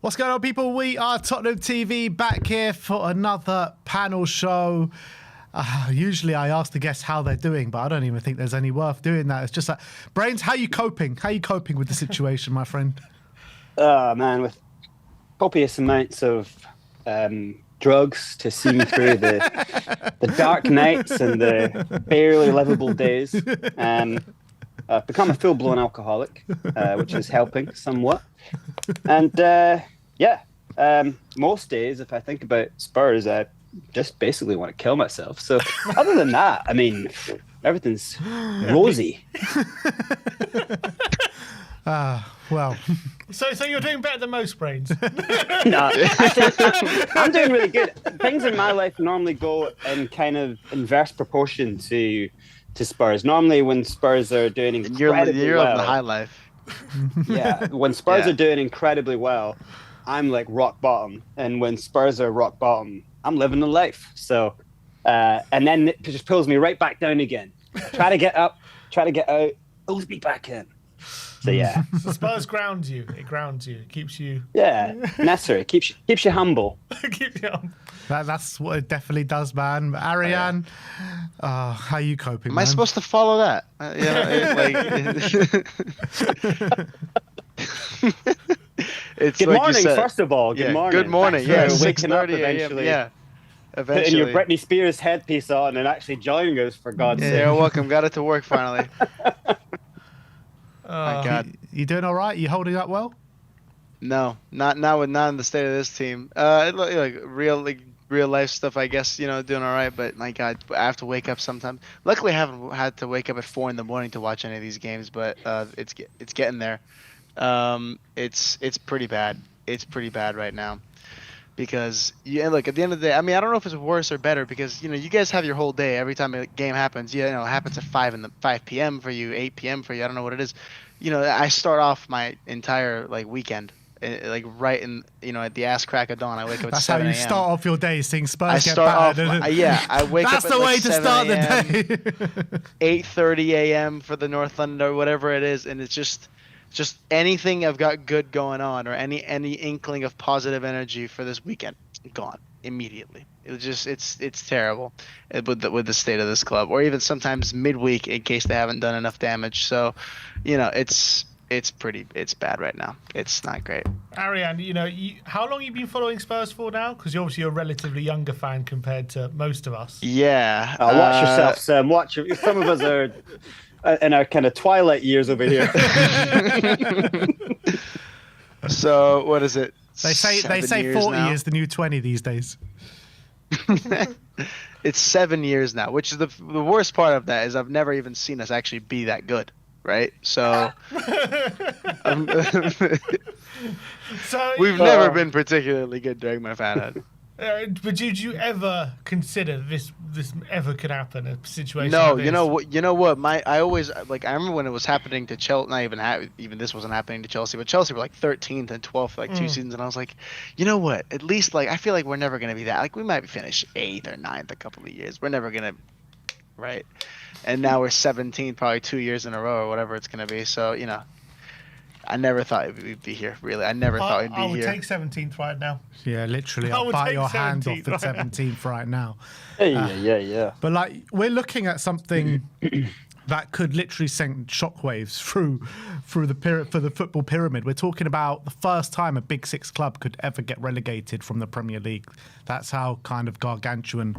What's going on, people? We are Tottenham TV back here for another panel show. Usually I ask the guests how they're doing, but I don't even think there's any worth doing that. It's just like, Brains, how you coping? How you coping with the situation, my friend? Man, with copious amounts of drugs to see me through the dark nights and the barely livable days. I've become a full-blown alcoholic, which is helping somewhat. And most days, if I think about Spurs, I just basically want to kill myself. So other than that, I mean, everything's rosy. Well. So you're doing better than most, Brains. No, actually, I'm doing really good. Things in my life normally go in kind of inverse proportion to Spurs. Normally, when Spurs are doing incredibly you're well, on the high life. Yeah, when Spurs are doing incredibly well, I'm like rock bottom, and when Spurs are rock bottom, I'm living the life. So, and then it just pulls me right back down again. I try to get up, try to get out, pulls me back in. So yeah, So Spurs grounds you. It grounds you. It keeps you. yeah, necessary. Keeps you humble. keeps you on. That's what it definitely does, man. Ariane, how you coping, Am man? I supposed to follow that? It's Good like morning, first of all. Good morning. Good morning. Thanks Yeah, for waking up 6:30 a.m. eventually. Yeah, Putting eventually. your Britney Spears headpiece on and actually joining us, for God's Yeah, sake. you're welcome. Got it to work finally. My God. You doing all right? You holding up well? No, not in the state of this team. Like real life stuff, I guess, doing all right. But my God, I have to wake up sometimes. Luckily, I haven't had to wake up at 4 a.m. to watch any of these games, but it's getting there. It's pretty bad. It's pretty bad right now. Because look, at the end of the day, I mean, I don't know if it's worse or better because you guys have your whole day every time a game happens. It happens at 5 p.m. for you, 8 p.m. for you. I don't know what it is. I start off my entire weekend right in at the ass crack of dawn. I wake up at 7 a.m. That's how you start off your day, seeing Spurs I get start battered. off. I wake That's up at the way to 7 start the a.m., day. 8:30 a.m. for the North London or whatever it is, and it's just anything I've got good going on or any inkling of positive energy for this weekend gone immediately. It was just it's terrible with the state of this club, or even sometimes midweek in case they haven't done enough damage. So, it's bad right now. It's not great. Ariane, how long have you been following Spurs for now? Because you're obviously a relatively younger fan compared to most of us. Yeah. Watch yourself, Sam. Some of us are in our kind of twilight years over here. So what is it? They say 40 now? is the new 20 these days. It's 7 years now, which is the worst part of that is I've never even seen us actually be that good, right? So we've never been particularly good during my fanhood. But did you ever consider this ever could happen, a situation No, like this? you know what? I always I remember when it was happening to Chelsea. Not even this wasn't happening to Chelsea, but Chelsea were like 13th and 12th for 2 seasons, and I was like, you know what? At least I feel like we're never gonna be that. Like we might finish 8th or 9th a couple of years. We're never gonna, right? And now we're 17th, probably 2 years in a row or whatever it's gonna be. So I never thought we'd be here. Really, I never thought we'd be I would here. take 17th right now. Yeah, literally. I I'll would bite take your hand off 17th the right now. 17th right now. Yeah. But we're looking at something that could literally send shockwaves through the football pyramid. We're talking about the first time a Big Six club could ever get relegated from the Premier League. That's how kind of gargantuan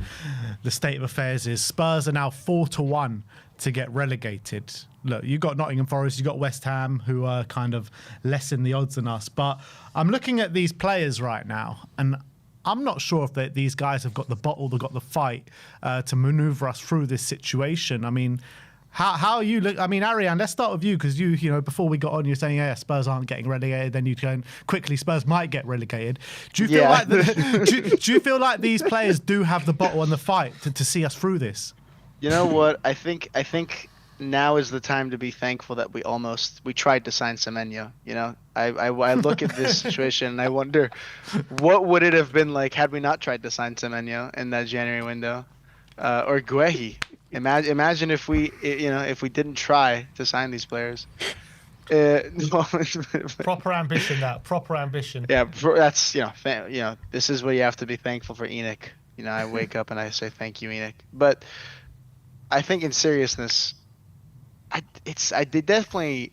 the state of affairs is. Spurs are now 4-1 to get relegated. Look, you got Nottingham Forest, you got West Ham, who are kind of less in the odds than us. But I'm looking at these players right now, and I'm not sure if these guys have got the bottle, they've got the fight to maneuver us through this situation. I mean, how you look? I mean, Ariane, let's start with you because you before we got on, you're saying, yeah, Spurs aren't getting relegated. Then you go quickly, Spurs might get relegated. Do you feel do you feel like these players do have the bottle and the fight to see us through this? You know what? I think now is the time to be thankful that we tried to sign Semenyo. I look at this situation and I wonder what would it have been like had we not tried to sign Semenyo in that January window, or Guehi. Imagine if we didn't try to sign these players. No, Proper ambition, that proper ambition. yeah, that's this is where you have to be thankful for Enoch. I wake up and I say thank you, Enoch. But I think in seriousness, I did definitely.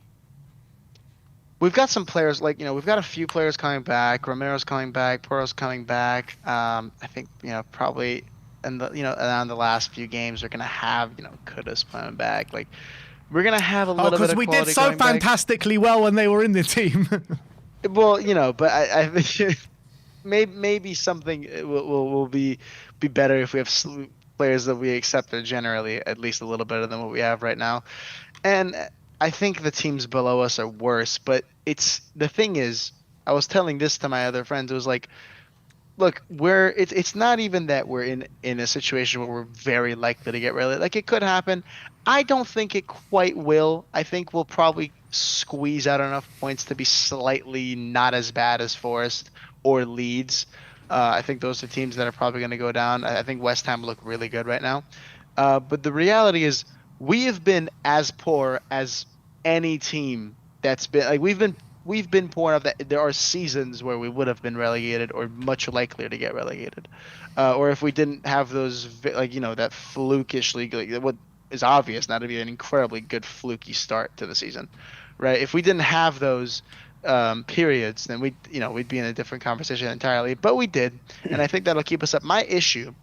We've got some players we've got a few players coming back. Romero's coming back. Porro's coming back. I think probably around the last few games we're gonna have Kudus coming back. Like we're gonna have a little bit because of we quality did so going back. fantastically well when they were in the team. Well, but I think maybe something will be better if we have players that we accept are generally at least a little better than what we have right now. And I think the teams below us are worse, but the thing is, I was telling this to my other friends. It was like, look, it's not even that we're in a situation where we're very likely to get relegated. Like it could happen. I don't think it quite will. I think we'll probably squeeze out enough points to be slightly not as bad as Forest or Leeds. I think those are teams that are probably going to go down. I think West Ham look really good right now. But the reality is we have been as poor as any team that's been like we've been poor enough that there are seasons where we would have been relegated or much likelier to get relegated. Or if we didn't have those that flukish league, what is obvious now to be an incredibly good fluky start to the season, right? If we didn't have those periods, then we'd be in a different conversation entirely. But we did, and I think that'll keep us up. My issue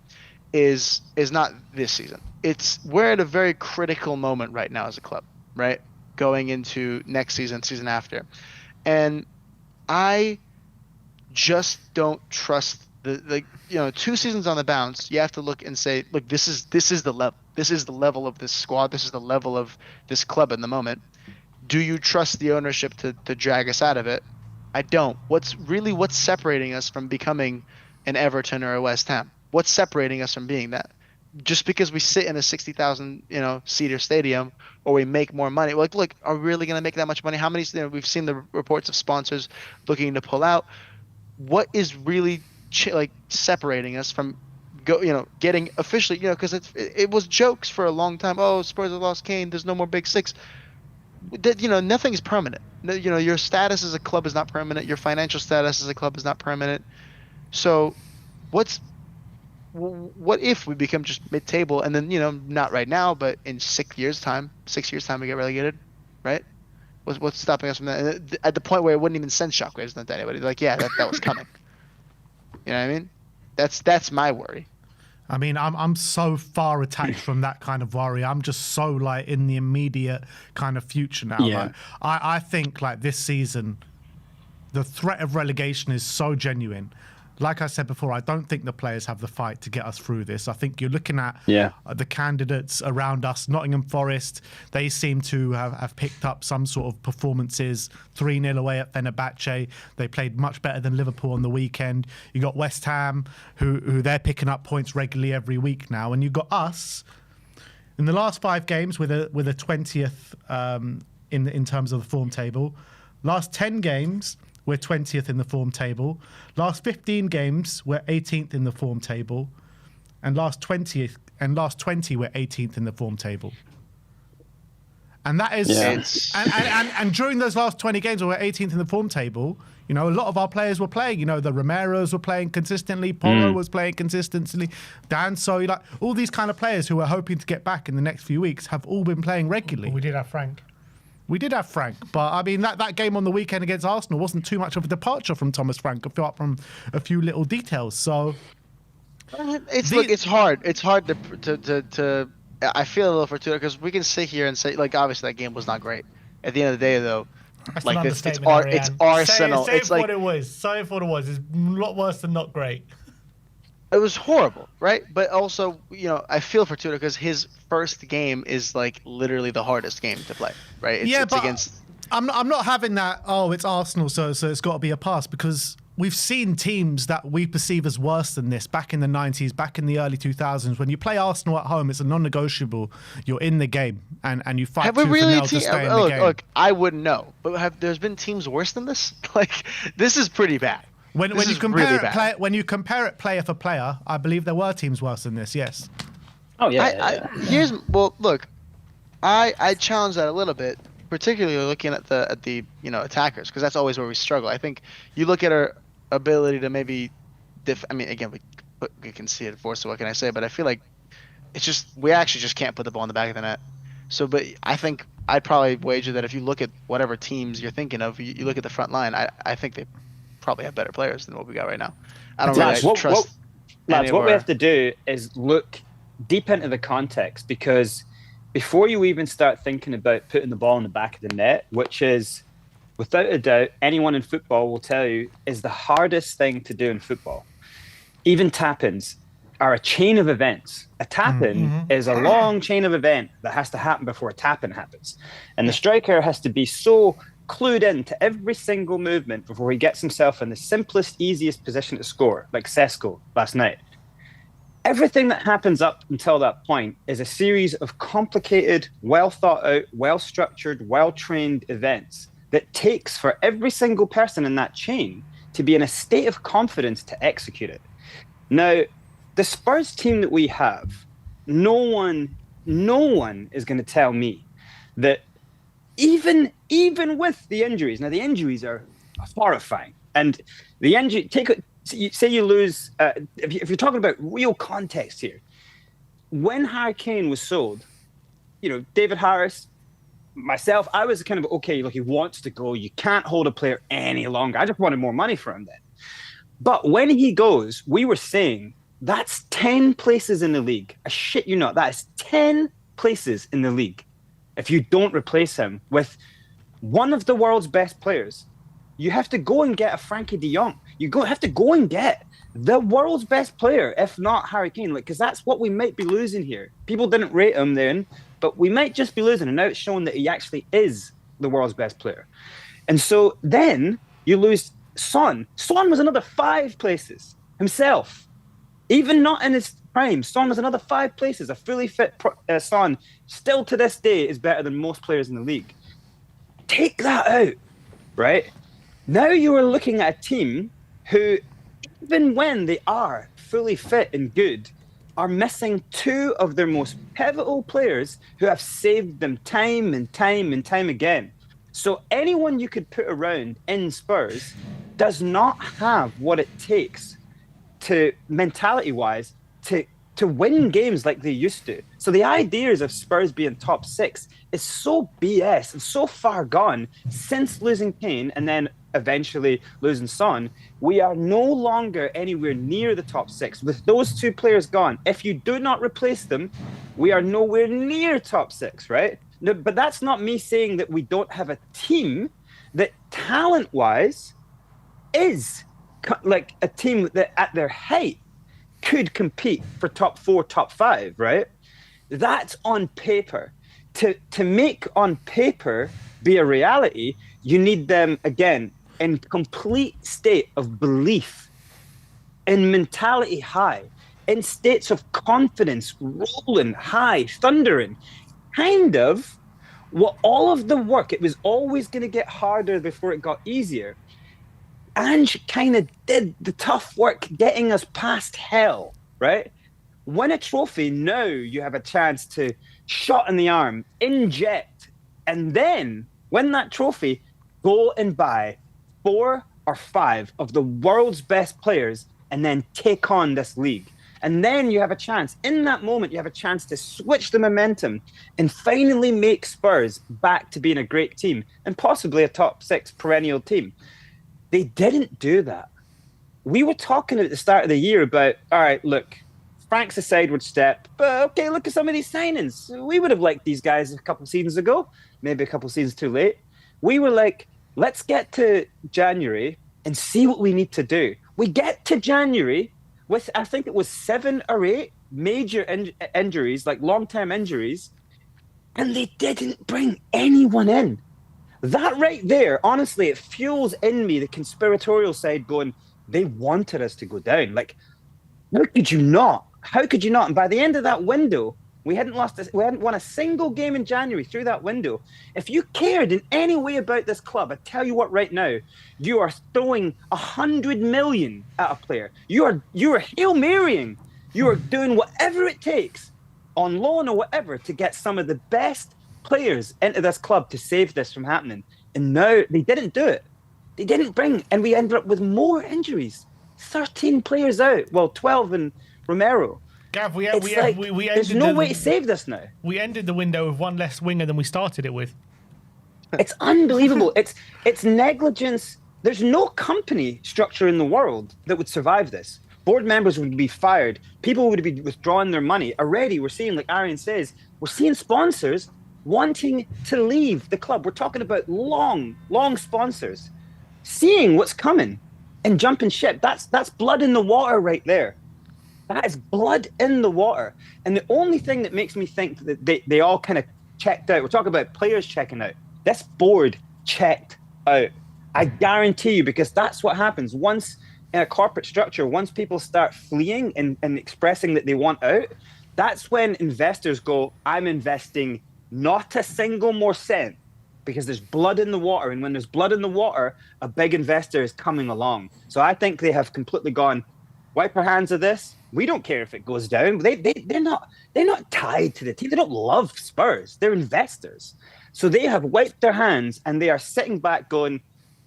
is not this season. We're at a very critical moment right now as a club, right? Going into next season after, and I just don't trust 2 seasons on the bounce. You have to look and say, look, this is the level. This is the level of this squad. This is the level of this club in the moment. Do you trust the ownership to drag us out of it? I don't. What's separating us from becoming an Everton or a West Ham? What's separating us from being that? Just because we sit in a 60,000 seater stadium or we make more money, look, are we really going to make that much money? How many? We've seen the reports of sponsors looking to pull out. What is really separating us from getting officially, because it was jokes for a long time. Oh, Spurs have lost Kane. There's no more Big Six. Nothing is permanent. Your status as a club is not permanent. Your financial status as a club is not permanent. So, what if we become just mid-table and then not right now, but in 6 years time we get relegated, right? What's stopping us from that? At the point where it wouldn't even send shockwaves to anybody. Like, yeah, that was coming. You know what I mean? That's my worry. I mean, I'm so far attached from that kind of worry. I'm just so in the immediate kind of future now. Yeah. I think this season, the threat of relegation is so genuine. Like I said before, I don't think the players have the fight to get us through this. I think you're looking at the candidates around us. Nottingham Forest, they seem to have picked up some sort of performances. 3-0 away at Fenerbahce. They played much better than Liverpool on the weekend. You got West Ham, who they're picking up points regularly every week now. And you got us in the last 5 games with a 20th in terms of the form table. Last 10 games, we're 20th in the form table. Last 15 games, we're 18th in the form table. And last 20, we're 18th in the form table. And that is... Yeah. And during those last 20 games, where we're 18th in the form table, a lot of our players were playing. The Romeros were playing consistently. Porro was playing consistently. Dan, so all these kind of players who are hoping to get back in the next few weeks have all been playing regularly. Well, we did have Frank. We did have Frank, but I mean that game on the weekend against Arsenal wasn't too much of a departure from Thomas Frank, apart from a few little details. So it's hard. It's hard to. I feel a little for Tudor because we can sit here and say obviously that game was not great. At the end of the day, though, that's it's Arsenal. Say what it was. Say what it was. It's a lot worse than not great. It was horrible, right? But also, I feel for Tudor because his first game is literally the hardest game to play, right? It's against. I'm not having that. Oh, it's Arsenal, so it's got to be a pass, because we've seen teams that we perceive as worse than this back in the 90s, back in the early 2000s. When you play Arsenal at home, it's a non-negotiable. You're in the game and you fight tooth and nail to stay in the game. Look, I wouldn't know, but there's been teams worse than this? This is pretty bad. When you compare it player for player, I believe there were teams worse than this. Yes. Oh yeah. Look, I challenge that a little bit. particularly looking at the attackers, because that's always where we struggle. I think you look at our ability to maybe I mean, again, we can see it for, so what can I say? But I feel like it's just we actually just can't put the ball in the back of the net. So, but I think I'd probably wager that if you look at whatever teams you're thinking of, you look at the front line. I think they probably have better players than what we got right now. I don't really trust. What we have to do is look deep into the context, because before you even start thinking about putting the ball in the back of the net, which is, without a doubt, anyone in football will tell you is the hardest thing to do in football. Even tap-ins are a chain of events. A tap-in is a long chain of events that has to happen before a tap-in happens. And the striker has to be so clued in to every single movement before he gets himself in the simplest, easiest position to score, like Sesko last night. Everything that happens up until that point is a series of complicated, well thought out, well structured, well trained events that takes for every single person in that chain to be in a state of confidence to execute it. Now, the Spurs team that we have, no one is going to tell me that even with the injuries, now the injuries are horrifying, and the injury, say you lose, if you're talking about real context here, when Harry Kane was sold, David Harris, myself, I was kind of, okay, look, he wants to go. You can't hold a player any longer. I just wanted more money for him then. But when he goes, we were saying, that's 10 places in the league. I shit you not, that is 10 places in the league. If you don't replace him with one of the world's best players, you have to go and get a Frankie de Jong. Have to go and get the world's best player, if not Harry Kane, because that's what we might be losing here. People didn't rate him then, but we might just be losing, and now it's shown that he actually is the world's best player. And so then you lose Son. Son was another 5 places himself. Even not in his prime, Son was another 5 places. A fully fit Son, still to this day, is better than most players in the league. Take that out, right? Now you are looking at a team who, even when they are fully fit and good, are missing 2 of their most pivotal players who have saved them time and time and time again. So anyone you could put around in Spurs does not have what it takes to, mentality-wise, to win games like they used to. So the ideas of Spurs being top 6 is so BS and so far gone since losing Kane and then eventually losing Son. We are no longer anywhere near the top 6. With those 2 players gone, if you do not replace them, we are nowhere near top 6, right? No, but that's not me saying that we don't have a team that talent-wise is like a team that at their height could compete for top 4, top 5, right? That's on paper. To make on paper be a reality, you need them, again, in complete state of belief, in mentality high, in states of confidence, rolling high, thundering. Kind of what all of the work, it was always going to get harder before it got easier. Ange kind of did the tough work getting us past hell, right? Win a trophy, now you have a chance to shot in the arm, inject, and then win that trophy, go and buy 4 or 5 of the world's best players and then take on this league. And then you have a chance, in that moment, you have a chance to switch the momentum and finally make Spurs back to being a great team and possibly a top 6 perennial team. They didn't do that. We were talking at the start of the year about, all right, look, Frank's a sideward step, but okay, look at some of these signings. We would have liked these guys a couple of seasons ago, maybe a couple of seasons too late. We were like, let's get to January and see what we need to do. We get to January with, I think it was 7 or 8 major injuries, like long-term injuries, and they didn't bring anyone in. That right there, honestly, it fuels in me the conspiratorial side going, they wanted us to go down. Like, how could you not? How could you not? And by the end of that window, we hadn't won a single game in January through that window. If you cared in any way about this club, I tell you what, right now, you are throwing 100 million at a player. You are Hail Marying. You are doing whatever it takes on loan or whatever to get some of the best players into this club to save this from happening. And now they didn't do it. They didn't bring, and we ended up with more injuries. 13 players out. Well, 12 in Romero. Gav, we there's ended no way to save this now. We ended the window with one less winger than we started it with. It's unbelievable. It's negligence. There's no company structure in the world that would survive this. Board members would be fired. People would be withdrawing their money. Already, we're seeing, like Arian says, we're seeing sponsors wanting to leave the club. We're talking about long sponsors seeing what's coming and jumping ship. That's blood in the water right there. That is blood in the water. And the only thing that makes me think that they all kind of checked out, we're talking about players checking out. This board checked out. I guarantee you, because that's what happens once in a corporate structure, once people start fleeing and expressing that they want out, that's when investors go, I'm investing not a single more cent, because there's blood in the water. And when there's blood in the water, a big investor is coming along. So I think they have completely gone, wipe our hands of this. We don't care if it goes down. They're not tied to the team. They don't love Spurs. They're investors. So they have wiped their hands and they are sitting back going,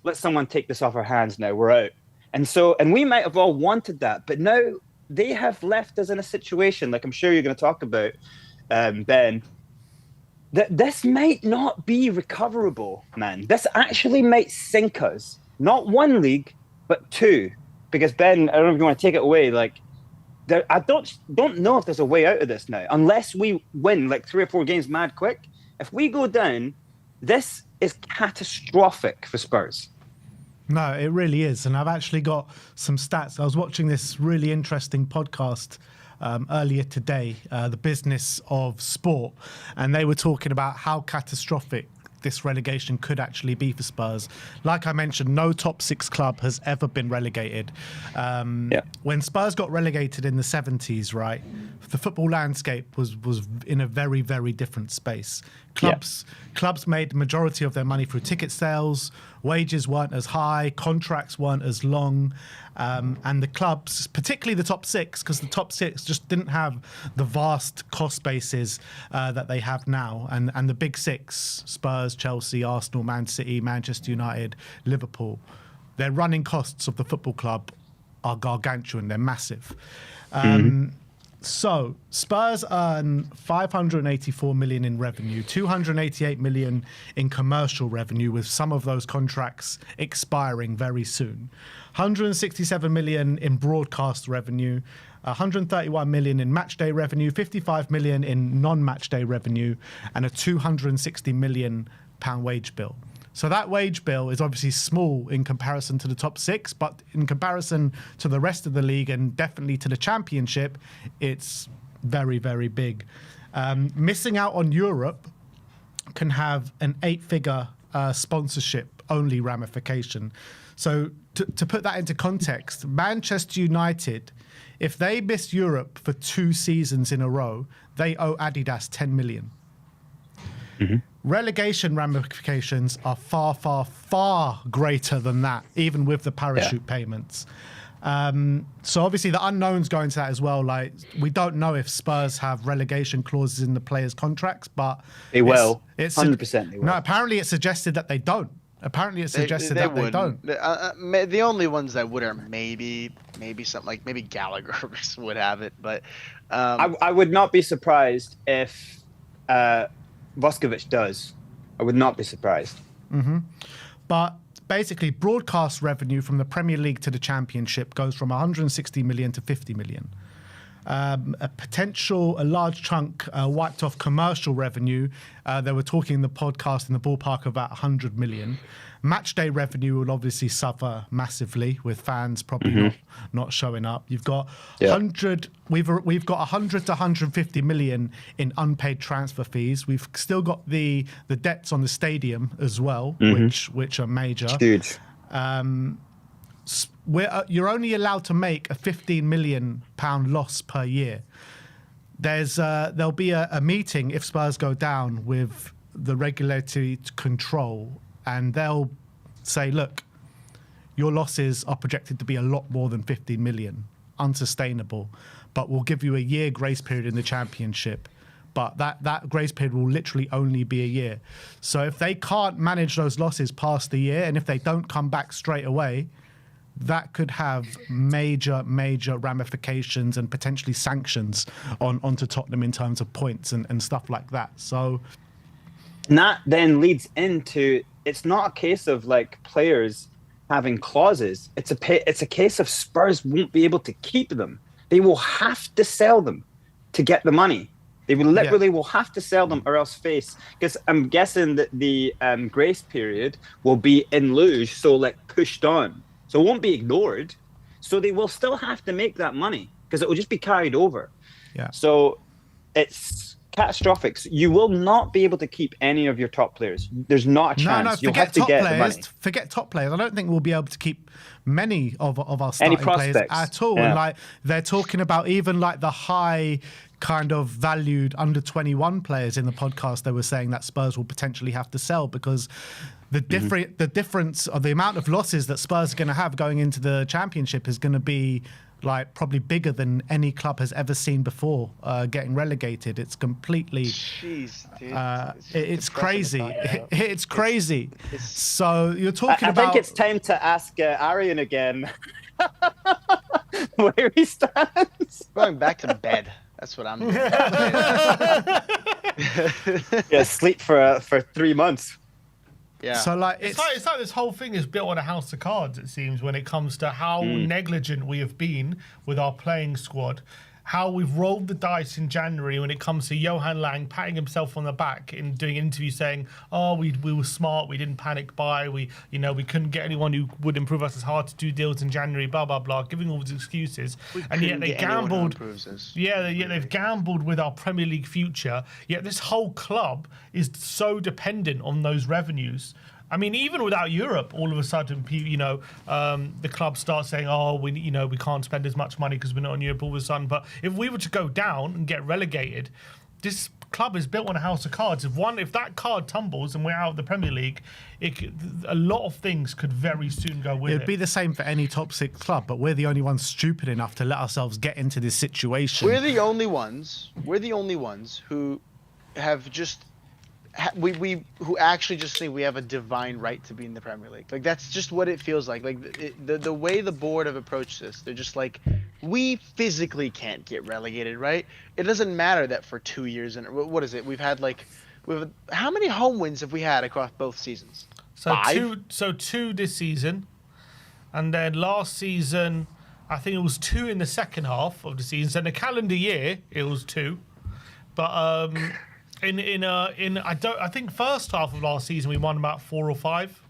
let someone take this off our hands now. We're out. And we might have all wanted that, but now they have left us in a situation, like I'm sure you're going to talk about, Ben, that this might not be recoverable, man. This actually might sink us. Not one league, but two. Because Ben, I don't know if you want to take it away. Like, I don't know if there's a way out of this now, unless we win like 3 or 4 games mad quick. If we go down, this is catastrophic for Spurs. No, it really is. And I've actually got some stats. I was watching this really interesting podcast earlier today, The Business of Sport, and they were talking about how catastrophic this relegation could actually be for Spurs. Like I mentioned, no top 6 club has ever been relegated. When Spurs got relegated in the 70s, right, the football landscape was in a very, very different space. Clubs made the majority of their money through ticket sales, wages weren't as high, contracts weren't as long, and the clubs, particularly the top 6, because the top 6 just didn't have the vast cost bases that they have now. And the big 6, Spurs, Chelsea, Arsenal, Man City, Manchester United, Liverpool, their running costs of the football club are gargantuan. They're massive. So Spurs earn 584 million in revenue, 288 million in commercial revenue, with some of those contracts expiring very soon. 167 million in broadcast revenue, 131 million in match day revenue, 55 million in non-match day revenue, and a 260 million pound wage bill. So that wage bill is obviously small in comparison to the top 6, but in comparison to the rest of the league and definitely to the Championship, it's very, very big. Missing out on Europe can have an 8-figure sponsorship-only ramification. So to put that into context, Manchester United, if they miss Europe for 2 seasons in a row, they owe Adidas 10 million. Relegation ramifications are far, far, far greater than that, even with the parachute payments. So obviously the unknowns go into that as well. Like, we don't know if Spurs have relegation clauses in the players' contracts, but they will. It's 100% they will. No, apparently it suggested that they don't. Apparently it suggested that they don't. The only ones that would are maybe something like maybe Gallagher would have it, but I would not be surprised if Vuskovic does. I would not be surprised. But basically, broadcast revenue from the Premier League to the Championship goes from 160 million to 50 million. A large chunk wiped off commercial revenue. They were talking in the podcast in the ballpark of about 100 million. Match day revenue will obviously suffer massively, with fans probably not showing up. You've got 100. We've got 100 to 150 million in unpaid transfer fees. We've still got the debts on the stadium as well, which are major. Huge. You're only allowed to make a £15 million loss per year. There'll be a meeting if Spurs go down with the regulatory control, and they'll say, look, your losses are projected to be a lot more than 15 million, unsustainable, but we'll give you a year grace period in the Championship. but that grace period will literally only be a year. So if they can't manage those losses past the year, and if they don't come back straight away, that could have major ramifications and potentially sanctions onto Tottenham in terms of points and stuff like that. So and that then leads into, it's not a case of like players having clauses. It's a case of Spurs won't be able to keep them. They will have to sell them to get the money. They will literally will have to sell them or else face, because I'm guessing that the grace period will be in luge, so like pushed on. So it won't be ignored. So they will still have to make that money because it will just be carried over. Yeah. So it's catastrophic. You will not be able to keep any of your top players. There's not a chance. You'll have to get the money. Forget top players. I don't think we'll be able to keep many of our starting players at all. Yeah. And like they're talking about even like the high kind of valued under 21 players in the podcast. They were saying that Spurs will potentially have to sell because the difference of the amount of losses that Spurs are going to have going into the Championship is going to be like probably bigger than any club has ever seen before getting relegated. It's completely it's crazy. It's crazy. So you're talking about... I think it's time to ask Arian again where he stands. Going back to bed. That's what I'm doing. Yeah, sleep for 3 months. Yeah. So like it's like this whole thing is built on a house of cards, it seems, when it comes to how negligent we have been with our playing squad, how we've rolled the dice in January when it comes to Johan Lang patting himself on the back and doing interviews saying, "Oh, we were smart, we didn't panic buy, we couldn't get anyone who would improve us. It's hard to do deals in January, blah blah blah," giving all these excuses, and yet they gambled. They've gambled with our Premier League future. Yet this whole club is so dependent on those revenues. I mean, even without Europe, all of a sudden, the club starts saying, "Oh, we can't spend as much money because we're not in Europe all of a sudden." But if we were to go down and get relegated, this club is built on a house of cards. If that card tumbles and we're out of the Premier League, a lot of things could very soon go with it. It'd be the same for any top six club, but we're the only ones stupid enough to let ourselves get into this situation. We're the only ones who have just. Who actually just think we have a divine right to be in the Premier League. Like, that's just what it feels like. Like, the way the board have approached this, they're just like, we physically can't get relegated, right? It doesn't matter that for 2 years, and what is it? How many home wins have we had across both seasons? So 5? Two this season, and then last season, I think it was 2 in the second half of the season. So in a calendar year, it was 2, but I think first half of last season we won about 4 or 5.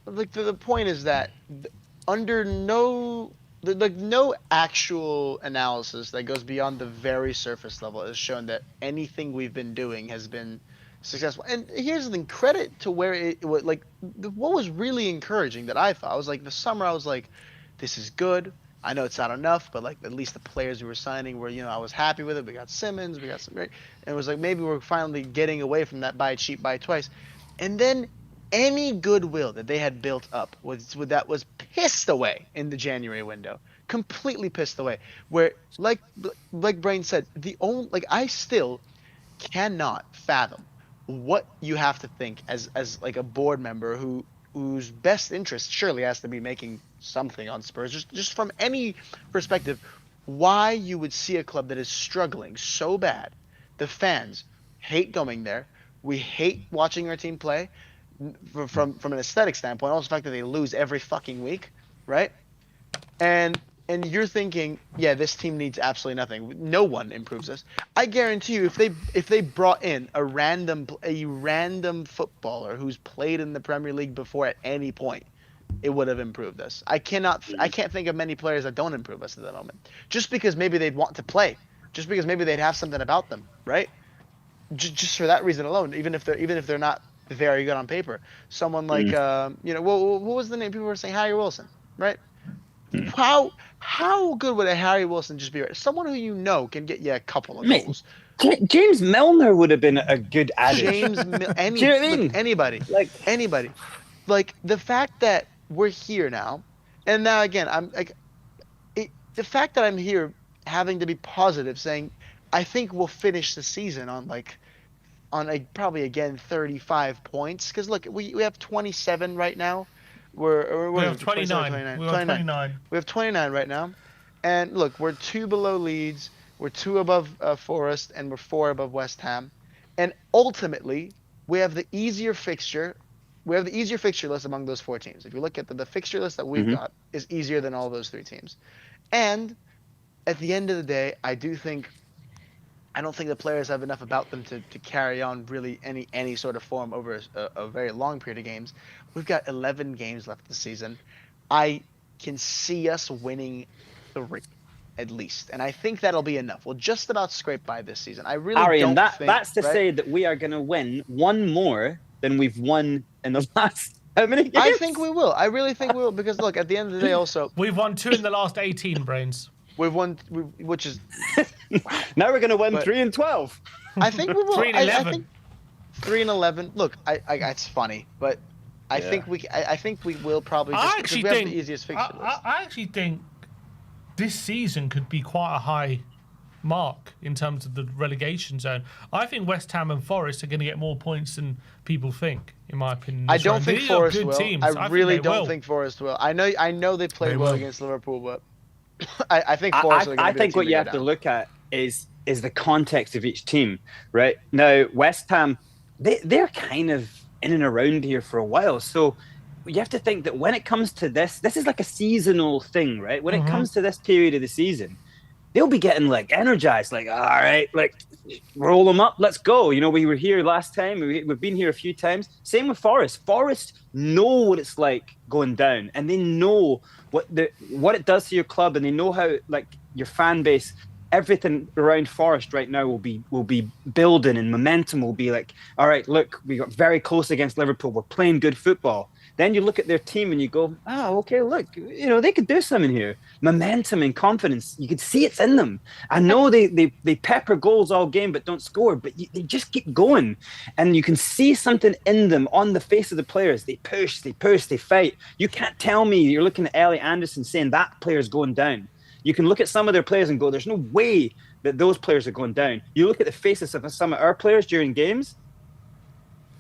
Like the point is that under no actual analysis that goes beyond the very surface level has shown that anything we've been doing has been successful. And here's the thing: credit to where what was really encouraging that I thought was like the summer. I was like, this is good. I know it's not enough, but like at least the players we were signing were, I was happy with it. We got Simmons, we got some great, and it was like maybe we're finally getting away from that buy it cheap, buy it twice. And then any goodwill that they had built up was pissed away in the January window, completely pissed away. Where like Brain said, I still cannot fathom what you have to think as like a board member whose best interest surely has to be making something on Spurs, just from any perspective, why you would see a club that is struggling so bad. The fans hate going there. We hate watching our team play from an aesthetic standpoint. Also the fact that they lose every fucking week, right? And you're thinking, yeah, this team needs absolutely nothing. No one improves us. I guarantee you, if they brought in a random footballer who's played in the Premier League before at any point, it would have improved us. I can't think of many players that don't improve us at the moment. Just because maybe they'd want to play, just because maybe they'd have something about them, right? Just for that reason alone, even if they're not very good on paper. Someone like what was the name? People were saying Harry Wilson, right? How good would a Harry Wilson just be? Someone who can get you a couple of goals. James Milner would have been a good addition. Anybody. Like the fact that we're here now, and now again, I'm like, the fact that I'm here having to be positive, saying I think we'll finish the season on probably again 35 points. Because look, we have 27 right now. We have 27 or 29. 29? We have 29. We have 29 right now. And look, we're 2 below Leeds, we're 2 above Forest, and we're 4 above West Ham. And ultimately, we have the easier fixture. We have the easier fixture list among those 4 teams. If you look at the fixture list that we've got is easier than all those 3 teams. And at the end of the day, I don't think the players have enough about them to carry on really any sort of form over a very long period of games. We've got 11 games left this season. I can see us winning 3 at least, and I think that'll be enough. We'll just about scrape by this season. I really Arian, don't think that's to say that we are going to win one more than we've won in the last how many games? I think we will. I really think we will, because look, at the end of the day, also We've won 2 in the last 18, Brains. we've won, which is Now we're going to win But- 3 and 12. I think we will. 3 and I 11. think 3 and 11. Look, it's funny, but I think we will probably just I because actually we have think the easiest fixture list. I actually think this season could be quite a high mark in terms of the relegation zone. I think West Ham and Forest are going to get more points than people think, in my opinion. I this don't round. think These are Forest good will. teams. I think really they don't will. think Forest will. I know they played They well will. against Liverpool, but I think Forest are going to I be think the what team you to have go to down. look at is the context of each team, right? Now, West Ham, they're kind of in and around here for a while, so you have to think that when it comes to this is like a seasonal thing, right? When it comes to this period of the season, they'll be getting like energized, like, all right, like roll them up, let's go. You know, we were here last time, we've been here a few times. Same with Forest. Forest know what it's like going down, and they know what it does to your club, and they know how like your fan base, everything around Forest right now will be building, and momentum will be like, all right, look, we got very close against Liverpool, we're playing good football. Then you look at their team and you go, oh, okay, look, you know, they could do something here. Momentum and confidence, you could see it's in them. I know they pepper goals all game but don't score, but they just keep going. And you can see something in them on the face of the players. They push, they fight. You can't tell me you're looking at Elliot Anderson saying that player's going down. You can look at some of their players and go, there's no way that those players are going down. You look at the faces of some of our players during games,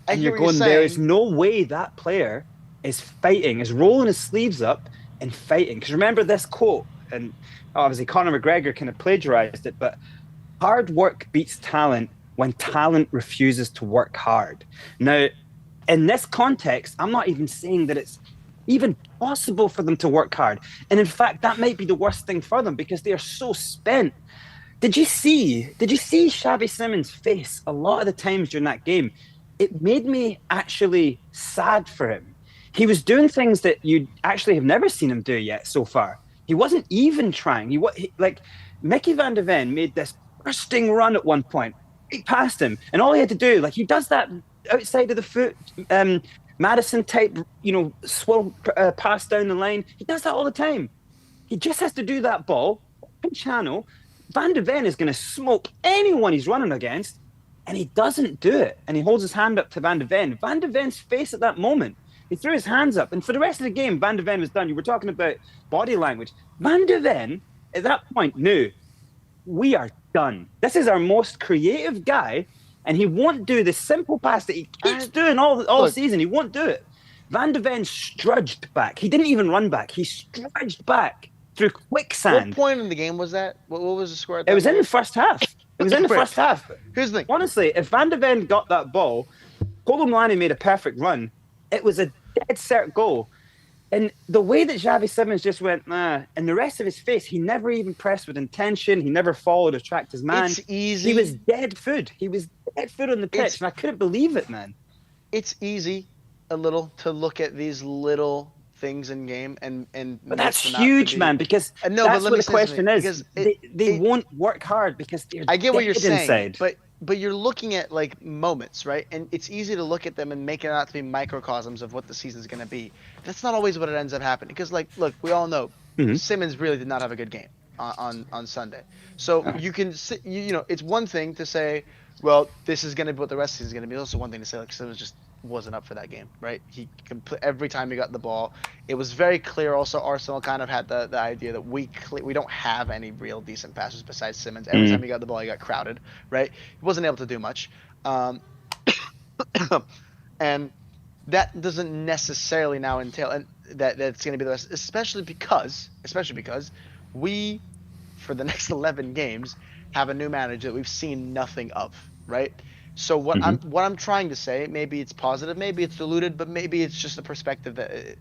and you're going, there is no way that player is fighting, is rolling his sleeves up and fighting. Because remember this quote, and obviously Conor McGregor kind of plagiarized it, but hard work beats talent when talent refuses to work hard. Now, in this context, I'm not even saying that it's even possible for them to work hard. And in fact, that might be the worst thing for them because they are so spent. Did you see Xavi Simons' face a lot of the times during that game? It made me actually sad for him. He was doing things that you actually have never seen him do yet so far. He wasn't even trying. Like Mickey van de Ven made this bursting run at one point. He passed him, and all he had to do, like he does that outside of the foot, Madison type, you know, swill pass down the line. He does that all the time. He just has to do that ball, open channel. Van de Ven is going to smoke anyone he's running against, and he doesn't do it. And he holds his hand up to Van de Ven. Van de Ven's face at that moment, he threw his hands up. And for the rest of the game, Van de Ven was done. You were talking about body language. Van de Ven, at that point, knew, we are done. This is our most creative guy, and he won't do the simple pass that he keeps doing all season. He won't do it. Van de Ven strudged back. He didn't even run back. He strudged back through quicksand. What point in the game was that? What was the score? It was in the first half. It was in the first half. Here's the thing. Honestly, if Van de Ven got that ball, Kolo Muani made a perfect run. It was a dead cert goal. And the way that Xavi Simons just went, and the rest of his face, he never even pressed with intention. He never followed or tracked his man. It's easy. He was dead food. He was dead food on the pitch, and I couldn't believe it, man. It's easy a little to look at these little things in game and But that's huge, man, because no, that's but what the question is. They won't work hard because they're I get what you're dead saying, inside. but you're looking at like moments, right? And it's easy to look at them and make it out to be microcosms of what the season's going to be. That's not always what it ends up happening. Because like, look, we all know Simmons really did not have a good game on Sunday. So you can you know, it's one thing to say, well, this is going to be what the rest of the season is going to be. It's also one thing to say like Simmons just wasn't up for that game, right? Every time he got the ball, it was very clear. Also, Arsenal kind of had the idea that we don't have any real decent passers besides Simmons. Every time he got the ball, he got crowded, right? He wasn't able to do much, and that doesn't necessarily now entail and that's going to be the rest, especially because we, for the next 11 games, have a new manager that we've seen nothing of, right? So what I'm trying to say, maybe it's positive, maybe it's diluted, but maybe it's just a perspective that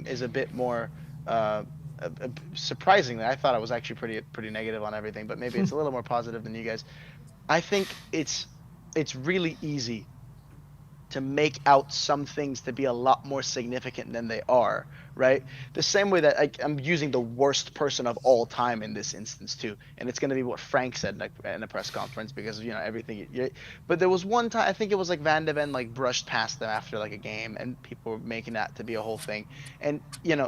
is a bit more surprisingly. I thought I was actually pretty negative on everything, but maybe it's a little more positive than you guys. I think it's really easy to make out some things to be a lot more significant than they are, right? The same way that I'm using the worst person of all time in this instance too, and it's going to be what Frank said in a press conference because everything. But there was one time I think it was like Van de Ven like brushed past them after like a game, and people were making that to be a whole thing. And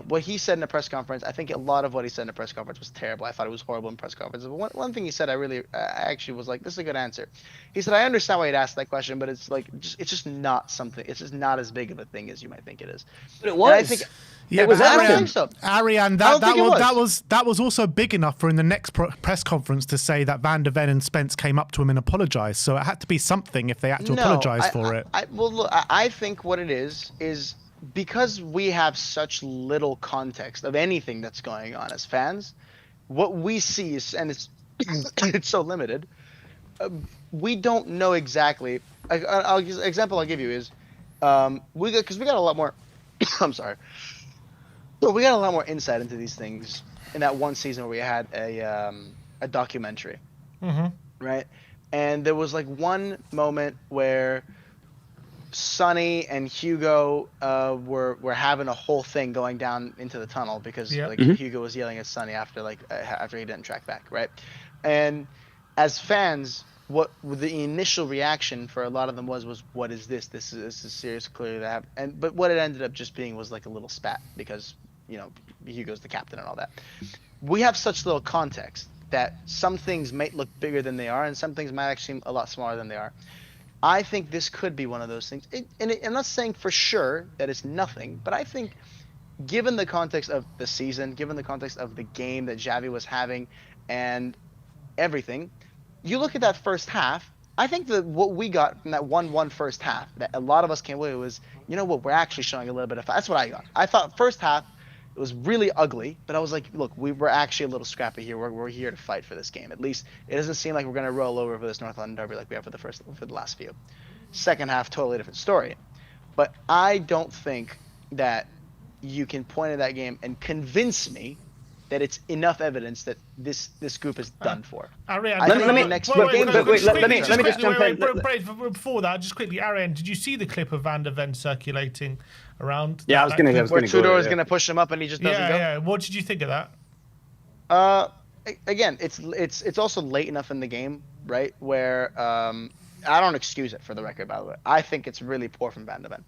what he said in a press conference, I think a lot of what he said in a press conference was terrible. I thought it was horrible in press conference. But one thing he said, I actually was like, this is a good answer. He said, I understand why you'd ask that question, but it's like it's just not something. It's just not as big of a thing as you might think it is. But it was. And I think. Yeah, it was but I don't think so. Ariane, that was also big enough for in the next press conference to say that Van de Ven and Spence came up to him and apologized. So it had to be something if they had to apologize for it. Well, look, I think what it is because we have such little context of anything that's going on as fans. What we see is, and it's it's so limited. We don't know exactly. Example I'll give you is, we got a lot more. I'm sorry. So we got a lot more insight into these things in that one season where we had a documentary, right? And there was like one moment where Sonny and Hugo were having a whole thing going down into the tunnel because Hugo was yelling at Sonny after he didn't track back, right? And as fans, what the initial reaction for a lot of them was what is this? This is serious, clearly that happened. But what it ended up just being was like a little spat because Hugo's the captain and all that. We have such little context that some things might look bigger than they are, and some things might actually seem a lot smaller than they are. I think this could be one of those things. I'm not saying for sure that it's nothing, but I think given the context of the season, given the context of the game that Xavi was having and everything, you look at that first half, I think that what we got from that 1-1 first half, that a lot of us came away was, we're actually showing a little bit of, that's what I got. I thought first half, it was really ugly, but I was like, look, we're actually a little scrappy here. We're here to fight for this game. At least it doesn't seem like we're going to roll over for this North London derby like we have for the last few. Second half, totally different story. But I don't think that you can point at that game and convince me that it's enough evidence that this group is done for. Ariane, let me just jump in. Before that, just quickly, Ariane, did you see the clip of Van de Ven circulating around? Yeah, I was going to where Tudor is going to push him up and he just doesn't go. Yeah. What did you think of that? Again, it's also late enough in the game, right? Where I don't excuse it for the record, by the way. I think it's really poor from Van de Ven.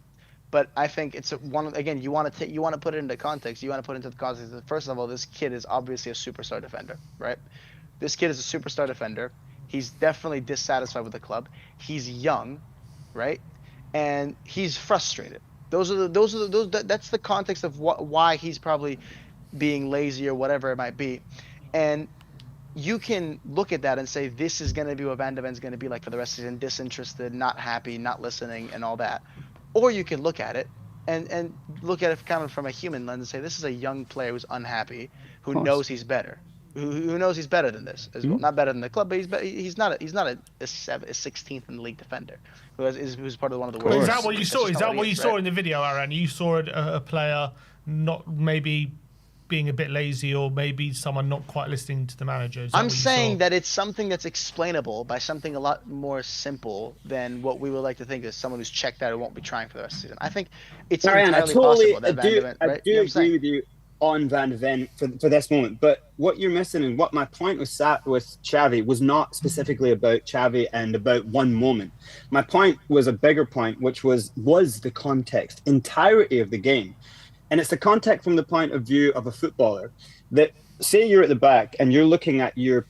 But I think it's again, you want to put it into context. You want to put it into the context that, first of all, this kid is obviously a superstar defender, right? This kid is a superstar defender. He's definitely dissatisfied with the club. He's young, right? And he's frustrated. That's the context of why he's probably being lazy or whatever it might be. And you can look at that and say, this is going to be what Van de Ven's going to be like for the rest of the season, disinterested, not happy, not listening, and all that. Or you can look at it and look at it kind of from a human lens and say, this is a young player who's unhappy, who knows he's better, who knows he's better than this as well. Not better than the club, but he's not a 16th in the league defender who's part of one of the worst. Is that what you saw? Is that what you saw in the video, Aaron? You saw a player not maybe being a bit lazy or maybe someone not quite listening to the manager? I'm saying that it's something that's explainable by something a lot more simple than what we would like to think is someone who's checked out and won't be trying for the rest of the season. I think it's entirely possible that Van de Ven, right? I do agree with you on Van de Ven for this moment, but what you're missing and what my point with Xavi was not specifically about Xavi and about one moment. My point was a bigger point, which was the context, entirety of the game. And it's the context from the point of view of a footballer that, say you're at the back and you're looking at your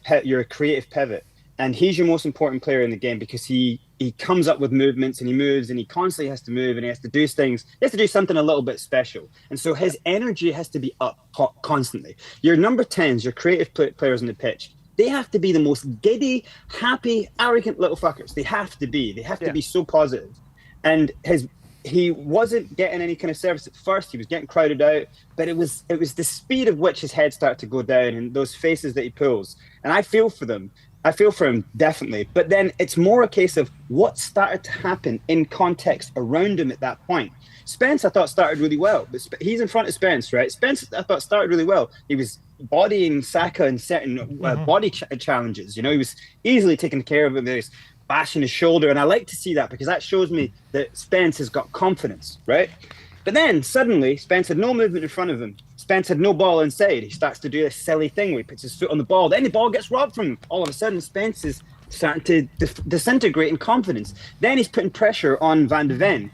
creative pivot, and he's your most important player in the game because he he comes up with movements and he moves and he constantly has to move and he has to do things. He has to do something a little bit special. And so his energy has to be up constantly. Your number 10s, your creative players on the pitch, they have to be the most giddy, happy, arrogant little fuckers. They have to be. They have to be so positive. And he wasn't getting any kind of service at first. He was getting crowded out, but it was the speed of which his head started to go down and those faces that he pulls. And I feel for them. I feel for him, definitely. But then it's more a case of what started to happen in context around him at that point. Spence, I thought, started really well. But he's in front of Spence, right? Spence, I thought, started really well. He was bodying Saka in certain body challenges. You know, he was easily taking care of him. He was bashing his shoulder. And I like to see that because that shows me that Spence has got confidence, right? But then suddenly, Spence had no movement in front of him. Spence had no ball inside. He starts to do this silly thing where he puts his foot on the ball. Then the ball gets robbed from him. All of a sudden, Spence is starting to disintegrate in confidence. Then he's putting pressure on Van de Ven.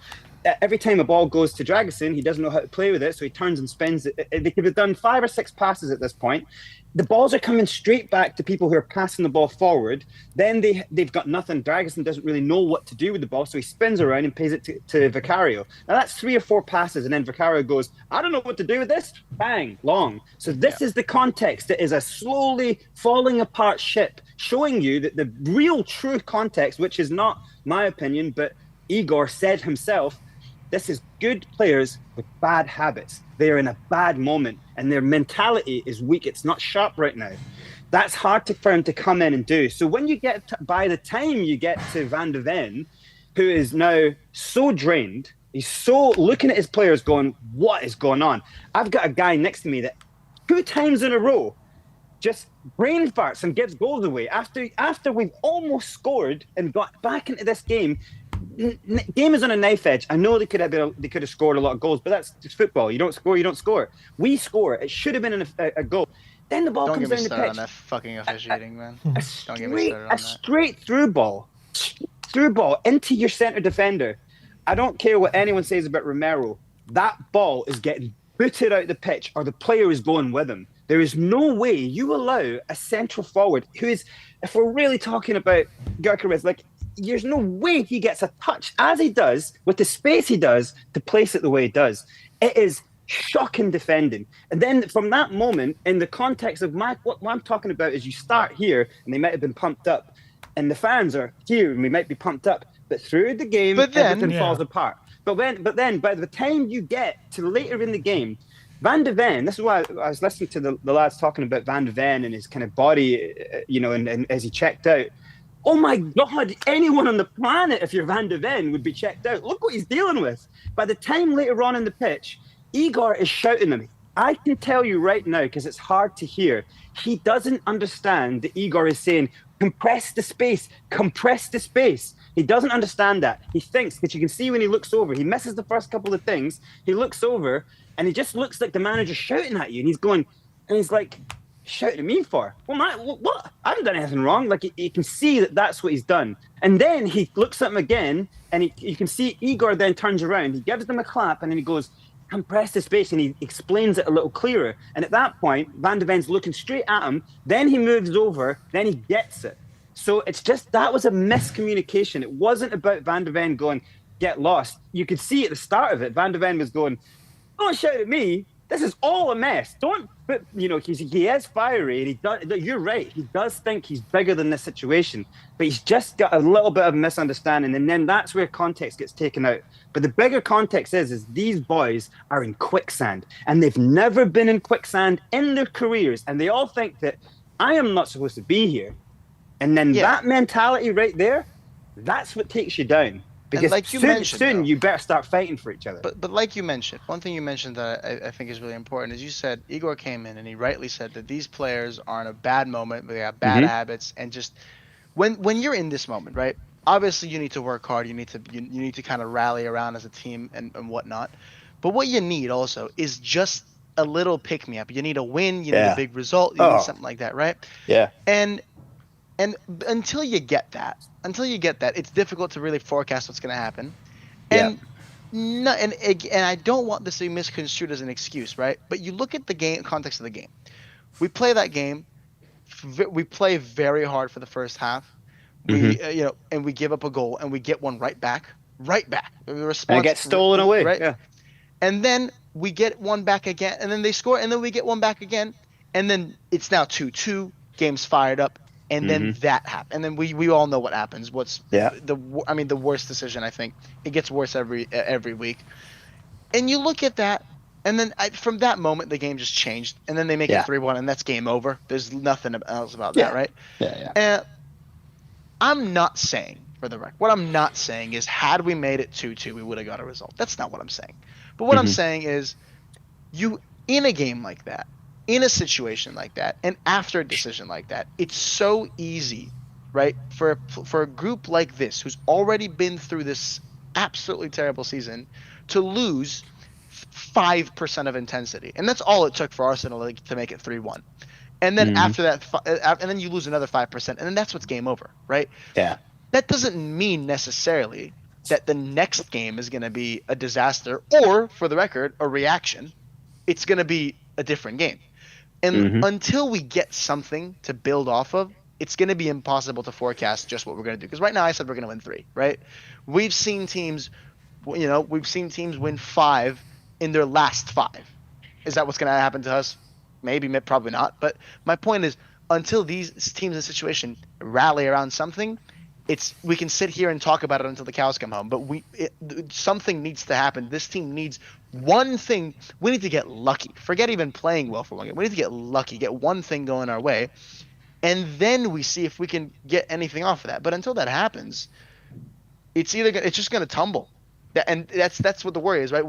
Every time a ball goes to Dragusin, he doesn't know how to play with it, so he turns and spins it. They could have done 5 or 6 passes at this point. The balls are coming straight back to people who are passing the ball forward. Then they've got nothing. Dragusin doesn't really know what to do with the ball, so he spins around and pays it to Vicario. Now that's 3 or 4 passes, and then Vicario goes, I don't know what to do with this. Bang, long. So this is the context that is a slowly falling apart ship, showing you that the real true context, which is not my opinion, but Igor said himself, this is good players with bad habits. They're in a bad moment and their mentality is weak. It's not sharp right now. That's hard for him to come in and do. So when you get by the time you get to Van de Ven, who is now so drained, he's so looking at his players going, what is going on? I've got a guy next to me that 2 times in a row just brain farts and gives goals away after we've almost scored and got back into this game. Game is on a knife edge. I know they could have scored a lot of goals, but that's just football. You don't score, you don't score. We score. It should have been a goal. Then the ball comes down the pitch. Don't get me started on that fucking officiating, man. Don't get me started on that. A straight through ball into your centre defender. I don't care what anyone says about Romero. That ball is getting booted out the pitch, or the player is going with him. There is no way you allow a central forward who is, if we're really talking about Gyökeres, like, there's no way he gets a touch as he does with the space he does to place it the way he does. It is shocking defending. And then from that moment, in the context of what I'm talking about is you start here and they might have been pumped up and the fans are here and we might be pumped up, but through the game, everything falls apart. But then by the time you get to later in the game, Van de Ven, this is why I was listening to the lads talking about Van de Ven and his kind of body, and as he checked out. Oh my God, anyone on the planet, if you're Van de Ven, would be checked out. Look what he's dealing with. By the time later on in the pitch, Igor is shouting at me. I can tell you right now, because it's hard to hear, he doesn't understand that Igor is saying, compress the space, compress the space. He doesn't understand that. He thinks, because you can see when he looks over, he misses the first couple of things, he looks over, and he just looks like the manager shouting at you, and he's like, shouting at me for? Well, what? I haven't done anything wrong. Like, you can see that that's what he's done. And then he looks at him again, and you can see Igor then turns around. He gives them a clap, and then he goes, compress the space, and he explains it a little clearer. And at that point, Van de Ven's looking straight at him. Then he moves over. Then he gets it. So it's just, that was a miscommunication. It wasn't about Van de Ven going, get lost. You could see at the start of it, Van de Ven was going, don't shout at me. This is all a mess. Don't, but he is fiery, and he does. You're right. He does think he's bigger than this situation, but he's just got a little bit of misunderstanding, and then that's where context gets taken out. But the bigger context is these boys are in quicksand, and they've never been in quicksand in their careers, and they all think that I am not supposed to be here, and then that mentality right there, that's what takes you down. Because like soon you better start fighting for each other. But like you mentioned, one thing you mentioned that I think is really important is you said Igor came in and he rightly said that these players are in a bad moment, they have bad habits, and just when you're in this moment, right? Obviously, you need to work hard. You need to kind of rally around as a team and whatnot. But what you need also is just a little pick me up. You need a win. You need a big result. You need something like that, right? Yeah. And until you get that, it's difficult to really forecast what's going to happen. And I don't want this to be misconstrued as an excuse, right? But you look at the game, context of the game. We play that game. We play very hard for the first half. We and we give up a goal and we get one right back. The response And it gets stolen away. right? Yeah. And then we get one back again, and then they score, and then we get one back again, and then it's now 2-2. Game's fired up, and then that happens, and then we all know what happens. What's the worst decision? I think it gets worse every week, and you look at that, and then from that moment the game just changed, and then they make it 3-1, and that's game over. There's nothing else about that, right? Yeah. And I'm not saying, for the record, what I'm not saying is had we made it 2-2, we would have got a result. That's not what I'm saying. But what I'm saying is, you in a game like that, in a situation like that, and after a decision like that, it's so easy, right, for a group like this who's already been through this absolutely terrible season to lose 5% of intensity, and that's all it took for Arsenal to make it 3-1. And then after that, and then you lose another 5%, and then that's what's game over, right? Yeah. That doesn't mean necessarily that the next game is going to be a disaster or, for the record, a reaction. It's going to be a different game. And until we get something to build off of, it's going to be impossible to forecast just what we're going to do. Because right now I said we're going to win 3, right? We've seen teams win 5 in their last 5. Is that what's going to happen to us? Maybe, probably not. But my point is, until these teams in a situation rally around something, we can sit here and talk about it until the cows come home, but something needs to happen. This team needs one thing. We need to get lucky. Forget even playing well for one game. We need to get lucky, get one thing going our way, and then we see if we can get anything off of that. But until that happens, it's just going to tumble. And that's what the worry is, right?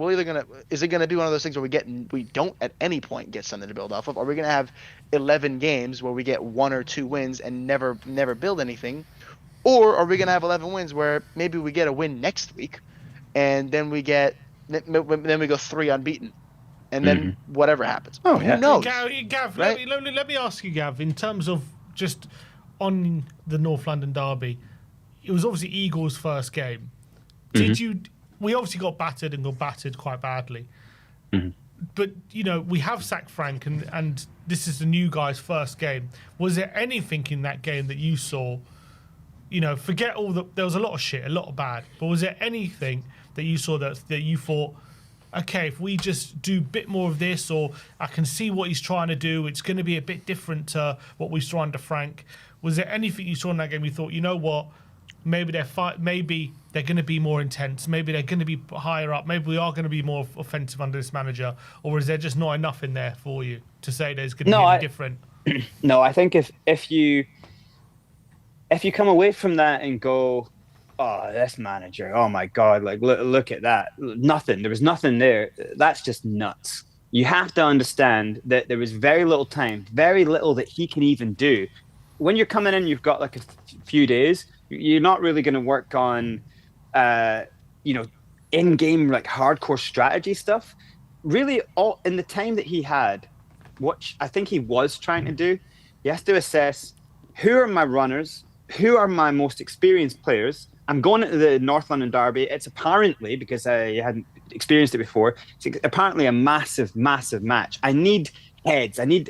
Is it gonna be one of those things where we don't at any point get something to build off of? Are we gonna have 11 games where we get 1 or 2 wins and never build anything? Or are we going to have 11 wins where maybe we get a win next week, and then we go 3 unbeaten, and then whatever happens? Oh, Who knows? Gav, right? let me ask you, Gav, in terms of just on the North London derby, it was obviously Eagles' first game. We obviously got battered quite badly. But, we have sacked Frank, and this is the new guy's first game. Was there anything in that game that you saw? Forget there was a lot of shit, a lot of bad, but was there anything that you saw that you thought, okay, if we just do a bit more of this, or I can see what he's trying to do, it's going to be a bit different to what we saw under Frank? Was there anything you saw in that game you thought, you know what, maybe they're going to be more intense, maybe they're going to be higher up, maybe we are going to be more offensive under this manager, or is there just not enough in there for you to say there's going to be any different? No, I think if you come away from that and go, oh, this manager, oh my God, like look at that. There was nothing there. That's just nuts. You have to understand that there was very little time, very little that he can even do. When you're coming in, you've got like a few days, you're not really going to work on, in-game, like hardcore strategy stuff. Really, all in the time that he had, what I think he was trying to do, he has to assess who are my runners, who are my most experienced players. I'm going into the North London derby. It's apparently, because I hadn't experienced it before, it's apparently a massive, massive match. I need heads. I need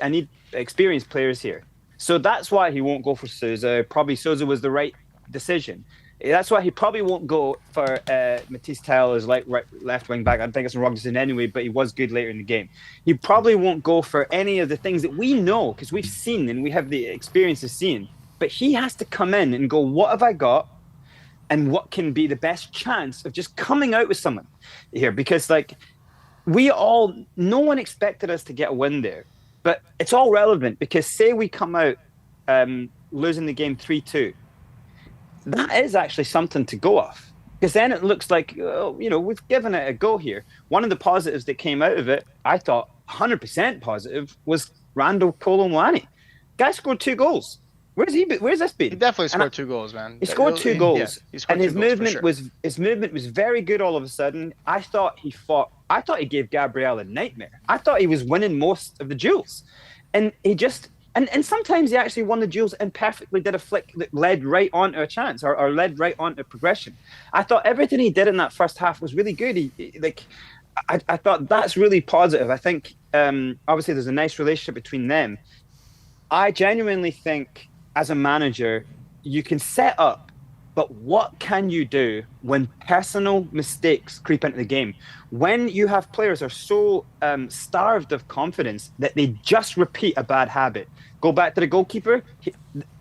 experienced players here. So that's why he won't go for Sousa. Probably Sousa was the right decision. That's why he probably won't go for Matisse Tell as left wing back. I think it's a wrong decision anyway, but he was good later in the game. He probably won't go for any of the things that we know, because we've seen and we have the experience of seeing. But he has to come in and go, what have I got? And what can be the best chance of just coming out with someone here? Because no one expected us to get a win there. But it's all relevant, because say we come out losing the game 3-2. That is actually something to go off. Because then it looks like, we've given it a go here. One of the positives that came out of it, I thought 100% positive, was Randall Kolo Muani. Guy scored 2 goals. Where's this been? He definitely scored 2 goals, man. He scored 2 goals. Yeah, he scored and his 2 goals, movement for sure. his movement was very good all of a sudden. I thought he gave Gabriel a nightmare. I thought he was winning most of the duels. And he just and sometimes he actually won the duels and perfectly did a flick that led right onto a chance or led right onto progression. I thought everything he did in that first half was really good. I thought that's really positive. I think obviously there's a nice relationship between them. I genuinely think, as a manager, you can set up, but what can you do when personal mistakes creep into the game? When you have players are so starved of confidence that they just repeat a bad habit. Go back to the goalkeeper.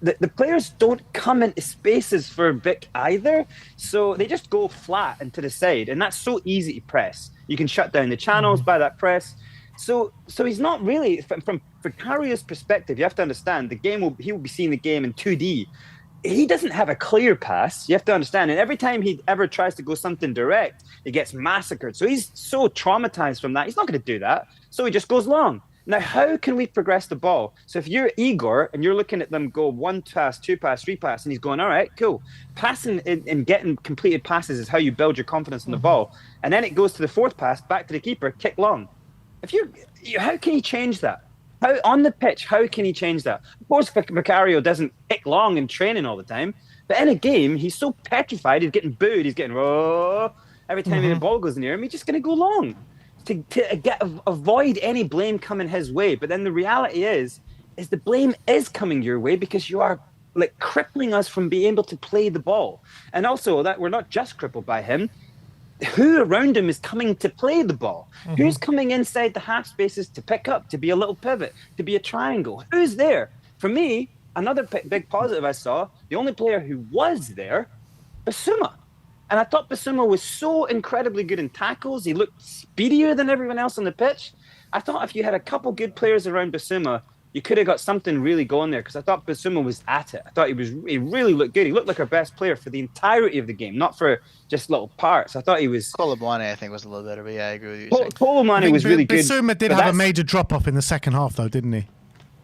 The players don't come into spaces for Vic either, so they just go flat and to the side, and that's so easy to press. You can shut down the channels by that press. So he's not really from Carrier's perspective. You have to understand he will be seeing the game in 2D. He doesn't have a clear pass. You have to understand. And every time he ever tries to go something direct, he gets massacred. So he's so traumatized from that. He's not going to do that. So he just goes long. Now, how can we progress the ball? So if you're Igor and you're looking at them go 1 pass, 2 pass, 3 pass, and he's going, all right, cool. Passing and getting completed passes is how you build your confidence in the ball. And then it goes to the 4th pass, back to the keeper, kick long. How can he change that? How on the pitch, how can he change that? Of course, Vicario doesn't kick long in training all the time, but in a game, he's so petrified. He's getting booed. He's getting every time the ball goes near him. He's just going to go long to avoid any blame coming his way. But then the reality is the blame is coming your way because you are like crippling us from being able to play the ball, and also that we're not just crippled by him. Who around him is coming to play the ball? Who's coming inside the half spaces to pick up, to be a little pivot, to be a triangle? Who's there? For me, another big positive I saw, the only player who was there, Bissouma. And I thought Bissouma was so incredibly good in tackles. He looked speedier than everyone else on the pitch. I thought if you had a couple good players around Bissouma, you could have got something really going there, because I thought Bissouma was at it. I thought he really looked good. He looked like our best player for the entirety of the game, not for just little parts. I thought he was... Colomani, I think, was a little better, but yeah, I agree with you. Colomani was really good. Bissouma did have a major drop-off in the second half, though, didn't he?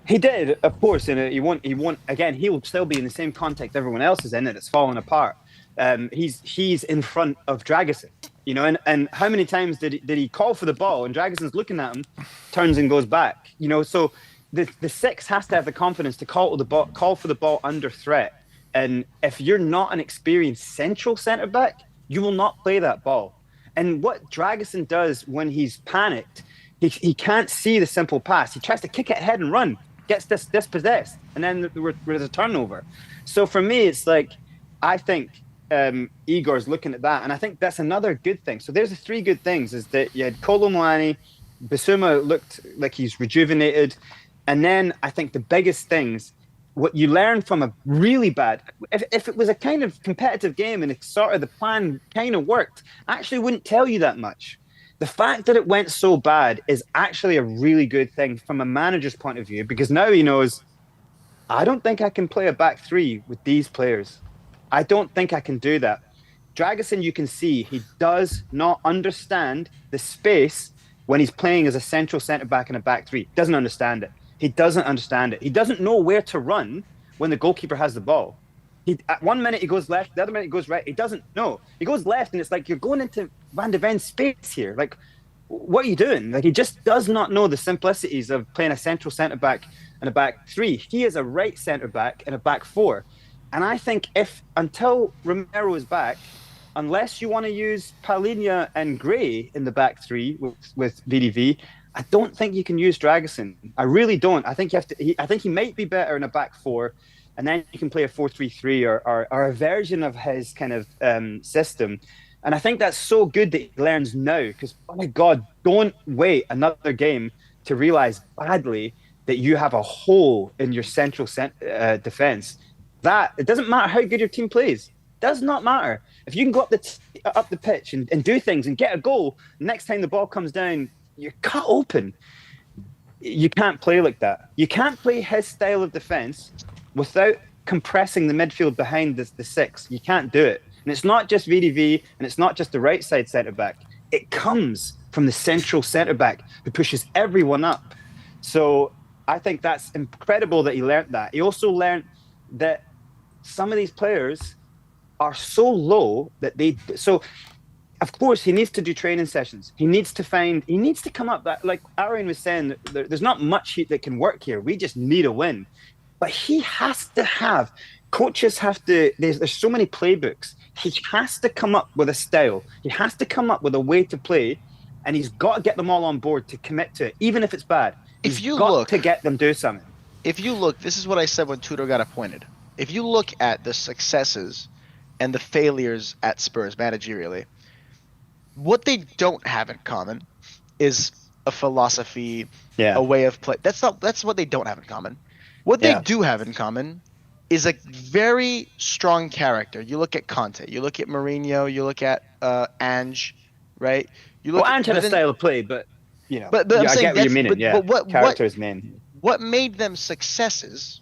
He did, of course. And he won't. Again, he will still be in the same context everyone else is in, and it's falling apart. He's in front of Dragusin, you know, and how many times did he call for the ball and Dragusin's looking at him, turns and goes back, you know, so... The 6 has to have the confidence to call for the ball under threat. And if you're not an experienced central centre-back, you will not play that ball. And what Dragusin does when he's panicked, he can't see the simple pass. He tries to kick it ahead and run, gets dispossessed, and then there's a turnover. So for me, it's like, I think Igor's looking at that, and I think that's another good thing. So there's the 3 good things, is that you had Colomani, Bissouma looked like he's rejuvenated. And then I think the biggest things, what you learn from a really bad, if it was a kind of competitive game and it's sort of the plan kind of worked, I actually wouldn't tell you that much. The fact that it went so bad is actually a really good thing from a manager's point of view, because now he knows, I don't think I can play a back 3 with these players. I don't think I can do that. Dragusin, you can see, he does not understand the space when he's playing as a central centre-back in a back 3. Doesn't understand it. He doesn't understand it. He doesn't know where to run when the goalkeeper has the ball. At 1 minute he goes left, the other minute he goes right. He doesn't know. He goes left, and it's like you're going into Van de Ven's space here. Like, what are you doing? Like, he just does not know the simplicities of playing a central centre-back and a back 3. He is a right centre-back and a back 4. And I think until Romero is back, unless you want to use Palhinha and Gray in the back 3 with VDV, I don't think you can use Dragusin. I really don't. I think you have to. I think he might be better in a back 4, and then you can play a 4-3-3 or a version of his kind of system. And I think that's so good that he learns now, because, oh my God, don't wait another game to realize badly that you have a hole in your central defense. That it doesn't matter how good your team plays. Does not matter. If you can go up the pitch and do things and get a goal, next time the ball comes down, you're cut open. You can't play like that. You can't play his style of defense without compressing the midfield behind the 6. You can't do it. And it's not just VDV, and it's not just the right side centre-back. It comes from the central centre-back who pushes everyone up. So I think that's incredible that he learnt that. He also learnt that some of these players are so low that of course, he needs to do training sessions. He needs to come up that, like Aaron was saying, there's not much that can work here. We just need a win. But he has to coaches have to, there's so many playbooks. He has to come up with a style. He has to come up with a way to play, and he's got to get them all on board to commit to it, even if it's bad. He's got to get them do something. If you look, this is what I said when Tudor got appointed. if you look at the successes and the failures at Spurs managerially, what they don't have in common is a philosophy, Yeah. a way of play. That's what they don't have in common. What they Yeah. do have in common is a very strong character. You look at Conte, you look at Mourinho, you look at Ange, right? You look Well, Ange had but a then, style of play, but but I'm I saying get what you're meaning. Yeah, but character is main. what made them successes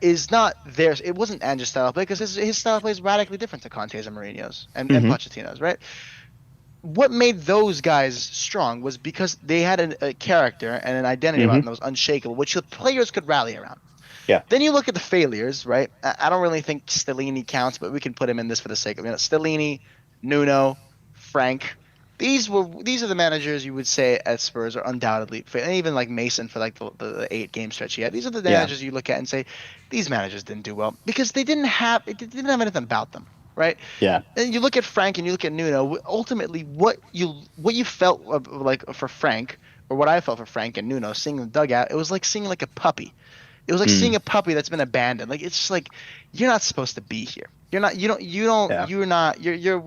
is not theirs. It wasn't Ange's style of play because his style of play is radically different to Conte's and Mourinho's and Pochettino's, right? What made those guys strong was because they had a character and an identity about them that was unshakable, which the players could rally around. Yeah. Then you look at the failures, right? I don't really think Stellini counts, but we can put him in this for the sake of it. Stellini, Nuno, Frank. These are the managers you would say at Spurs are undoubtedly, and even like Mason for like the 8-game stretch he had. These are the managers you look at and say these managers didn't do well because they didn't have anything about them, right? Yeah. And you look at Frank and you look at Nuno. Ultimately, what you felt like for Frank, or what I felt for Frank and Nuno, seeing the dugout, it was like seeing like a puppy. It was like seeing a puppy that's been abandoned. Like it's just like you're not supposed to be here. You're not. You don't. You're not. You're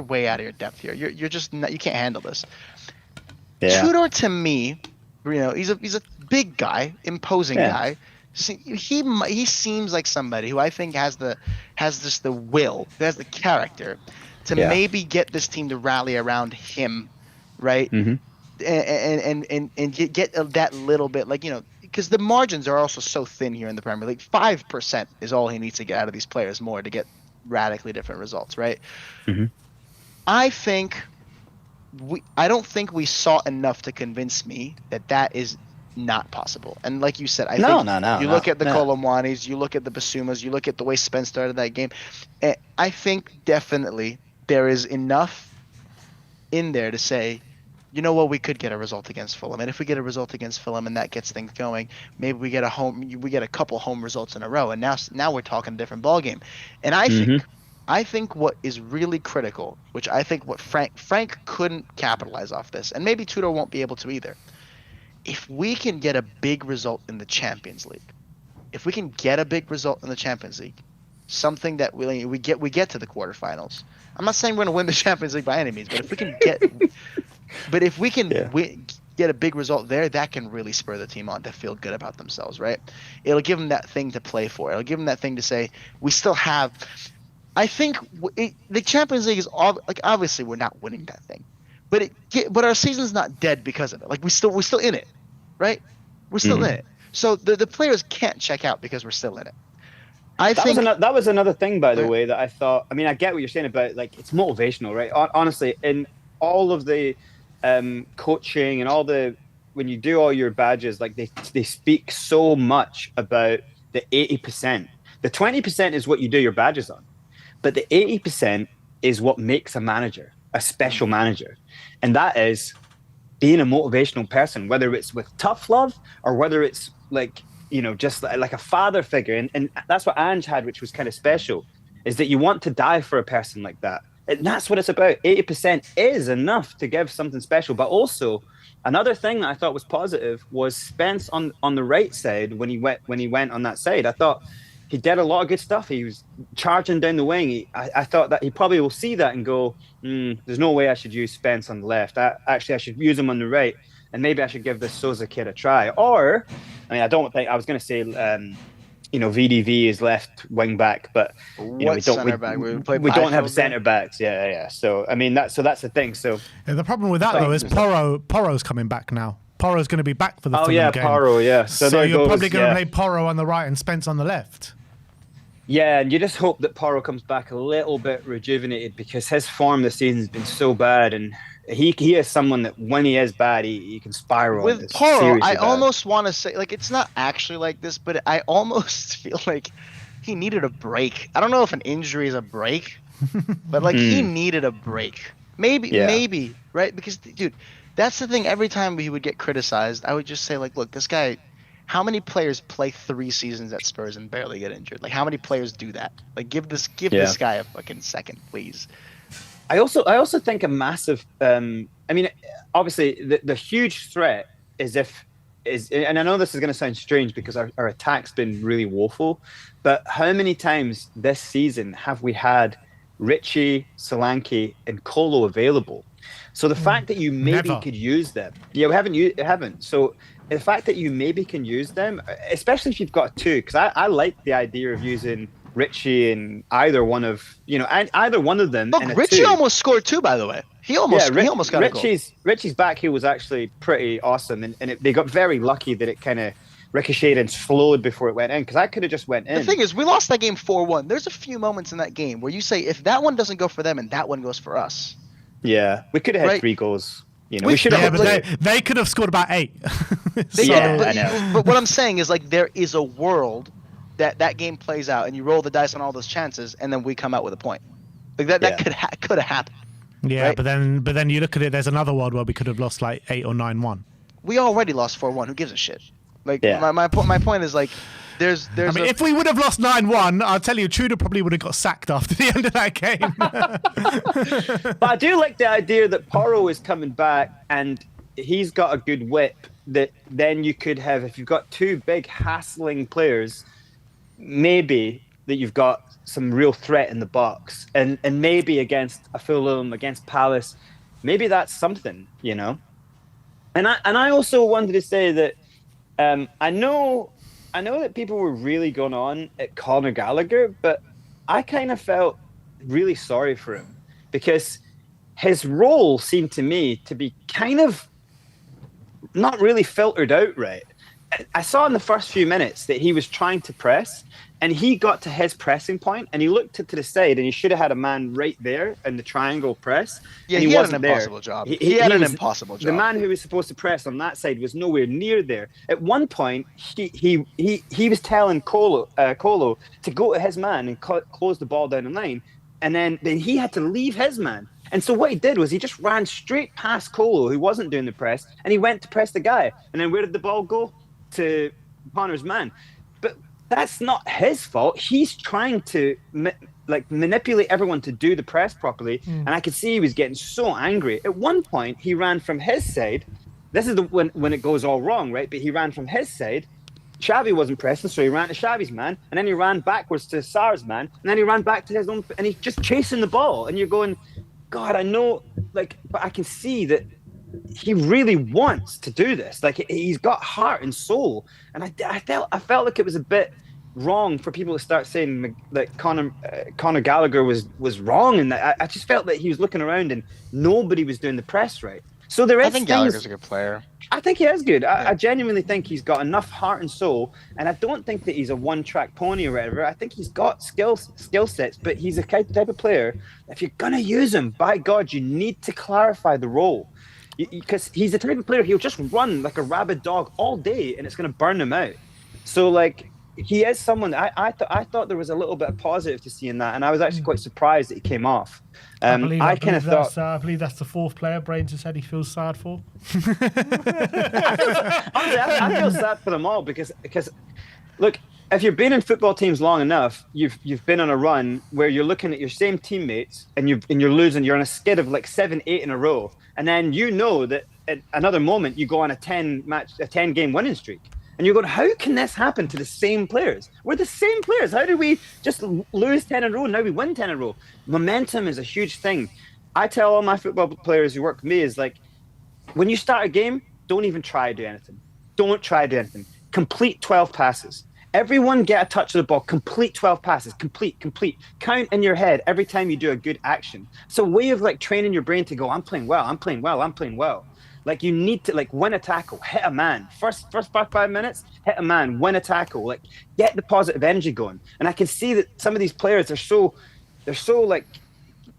way out of your depth here. You're just not. You can't handle this. Yeah. Tudor to me, he's a big guy, imposing guy. He seems like somebody who I think has just the will, has the character to maybe get this team to rally around him, right? And get that little bit, like because the margins are also so thin here in the Premier League. 5% is all he needs to get out of these players more to get radically different results, right? I don't think we saw enough to convince me that is not possible. And like you said, I think you look at the Colomwanis, you look at the Basumas, you look at the way Spence started that game. I think definitely there is enough in there to say, you know what, we could get a result against Fulham, and if we get a result against Fulham and that gets things going, maybe we get a couple home results in a row, and now we're talking a different ballgame. And I think what is really critical, which I think what Frank couldn't capitalize off this, and maybe Tudor won't be able to either. If we can get a big result in the Champions League, something that we get to the quarterfinals. I'm not saying we're going to win the Champions League by any means, but if we can get a big result there, that can really spur the team on to feel good about themselves, right? It'll give them that thing to play for. It'll give them that thing to say, we still have. I think the Champions League is obviously we're not winning that thing, but our season's not dead because of it. Like we're still in it, right? We're still in it. So the players can't check out because we're still in it. That was another thing, by the way, that I thought. I mean, I get what you're saying about like it's motivational, right? Honestly, in all of the coaching and when you do all your badges, like they speak so much about the 80%. The 20% is what you do your badges on, but the 80% is what makes a manager a special manager, and that is being a motivational person, whether it's with tough love or whether it's like just like a father figure, and that's what Ange had, which was kind of special, is that you want to die for a person like that. And that's what it's about. 80% is enough to give something special. But also, another thing that I thought was positive was Spence on the right side when he went on that side. I thought he did a lot of good stuff. He was charging down the wing. I thought that he probably will see that and go, there's no way I should use Spence on the left. I should use him on the right. And maybe I should give this Sousa kid a try. Or, I mean, I was going to say, VDV is left wing back, but we don't have centre backs. Yeah. So I mean that's the thing. So the problem with that though is Porro's coming back now. Porro's going to be back for the Fulham game. Porro, yeah. So you're probably going to play Porro on the right and Spence on the left. Yeah, and you just hope that Porro comes back a little bit rejuvenated because his form this season has been so bad, and he is someone that when he is bad, he can spiral. With Porro, I almost want to say, like, it's not actually like this, but I almost feel like he needed a break. I don't know if an injury is a break, but like he needed a break. Maybe, right? Because, dude, that's the thing. Every time he would get criticized, I would just say, like, look, this guy. How many players play 3 seasons at Spurs and barely get injured? Like, how many players do that? Like, give this guy a fucking second, please. I also think a massive. I mean, obviously, the huge threat is if is, and I know this is going to sound strange because our attack's been really woeful, but how many times this season have we had Richie, Solanke, and Kolo available? So the fact that you maybe Never. could use them, yeah, we haven't. So the fact that you maybe can use them, especially if you've got two, because I like the idea of using Richie and either one of either one of them. Look, in a Richie two. almost scored too, by the way. He almost got a goal. Richie's back heel was actually pretty awesome, and they got very lucky that it kind of ricocheted and slowed before it went in, because I could have just went in. The thing is, we lost that game 4-1. There's a few moments in that game where you say, if that one doesn't go for them and that one goes for us. Yeah, we could have had 3 goals. We should have. Yeah, but they could have scored about 8. I know. But what I'm saying is, like, there is a world that game plays out, and you roll the dice on all those chances, and then we come out with a point. Like that could have happened. Yeah, right? but then you look at it. There's another world where we could have lost like 8 or 9-1. We already lost 4-1. Who gives a shit? Like my point is, like, there's. I mean, if we would have lost 9-1, I'll tell you, Tudor probably would have got sacked after the end of that game. But I do like the idea that Porro is coming back and he's got a good whip. That then you could have, if you've got 2 big hassling players, maybe that you've got some real threat in the box, and maybe against a Fulham, against Palace, maybe that's something, And I also wanted to say that I know that people were really going on at Conor Gallagher, but I kind of felt really sorry for him because his role seemed to me to be kind of not really filtered out right. I saw in the first few minutes that he was trying to press, and he got to his pressing point, and he looked to the side, and he should have had a man right there in the triangle press. Yeah, and he had an wasn't impossible there. job. He had an impossible job. The man who was supposed to press on that side was nowhere near there. At one point, he was telling Kolo to go to his man and close the ball down the line, and then he had to leave his man. And so what he did was he just ran straight past Kolo, who wasn't doing the press, and he went to press the guy. And then where did the ball go? To Connor's man. But that's not his fault. He's trying to manipulate everyone to do the press properly, and I could see he was getting so angry. At one point, he ran from his side. This is when it goes all wrong, right? But he ran from his side. Xavi wasn't pressing, so he ran to Xavi's man, and then he ran backwards to Sarr's man, and then he ran back to his own, and he's just chasing the ball. And you're going, God, I know, but I can see that he really wants to do this. Like, he's got heart and soul, and I felt like it was a bit wrong for people to start saying that Conor Gallagher was wrong, and I just felt that he was looking around and nobody was doing the press right. So there is. I think Gallagher's a good player. I think he is good. I genuinely think he's got enough heart and soul, and I don't think that he's a one-track pony or whatever. I think he's got skill sets, but he's a type of player. If you're gonna use him, by God, you need to clarify the role. Because he's the type of player, he'll just run like a rabid dog all day, and it's going to burn him out. So, like, he is someone. I thought there was a little bit of positive to see in that, and I was actually quite surprised that he came off. I believe that's the 4th player Brains has said he feels sad for. Honestly, I feel sad for them all because look, if you've been in football teams long enough, you've been on a run where you're looking at your same teammates and you're losing. You're on a skid of like 7, 8 in a row. And then you know that at another moment you go on a 10-game winning streak. And you're going, how can this happen to the same players? We're the same players. How did we just lose 10 in a row and now we win 10 in a row? Momentum is a huge thing. I tell all my football players who work with me is like, when you start a game, don't even try to do anything. Don't try to do anything. Complete 12 passes. Everyone get a touch of the ball. Complete 12 passes. Complete. Count in your head every time you do a good action. It's a way of like training your brain to go, I'm playing well. Like, you need to like win a tackle, hit a man. First 5 minutes, hit a man, win a tackle. Like, get the positive energy going. And I can see that some of these players, they're so like,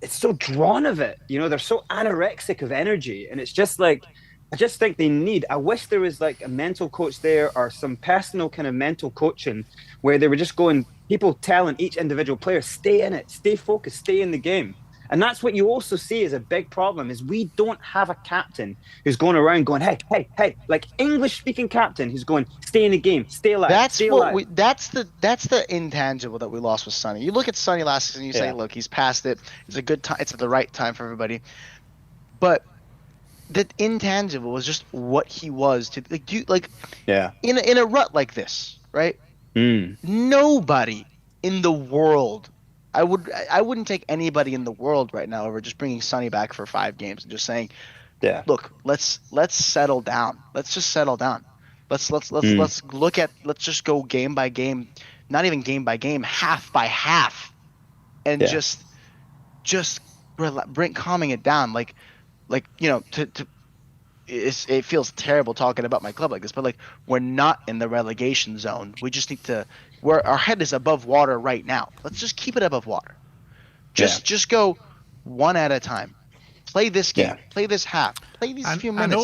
it's so drawn of it. They're so anorexic of energy, and it's just like, I just think I wish there was like a mental coach there or some personal kind of mental coaching where they were just people telling each individual player, stay in it, stay focused, stay in the game. And that's what you also see as a big problem is we don't have a captain who's going around going, hey, like English-speaking captain who's going, stay in the game, stay alive. That's the intangible that we lost with Sonny. You look at Sonny last season, you say, look, he's past it. It's a good time. It's at the right time for everybody. But that intangible was just what he was to Yeah. in a rut like this, right? Nobody in the world, I wouldn't take anybody in the world right now over just bringing Sonny back for 5 games and just saying, Yeah. look, let's settle down. Let's just settle down. Let's just go game by game, not even game by game, half by half, and just bring calming it down. It feels terrible talking about my club like this, but like, we're not in the relegation zone. We just need to. Our head is above water right now. Let's just keep it above water. Just go one at a time. Play this game. Play this half. Play these few minutes. And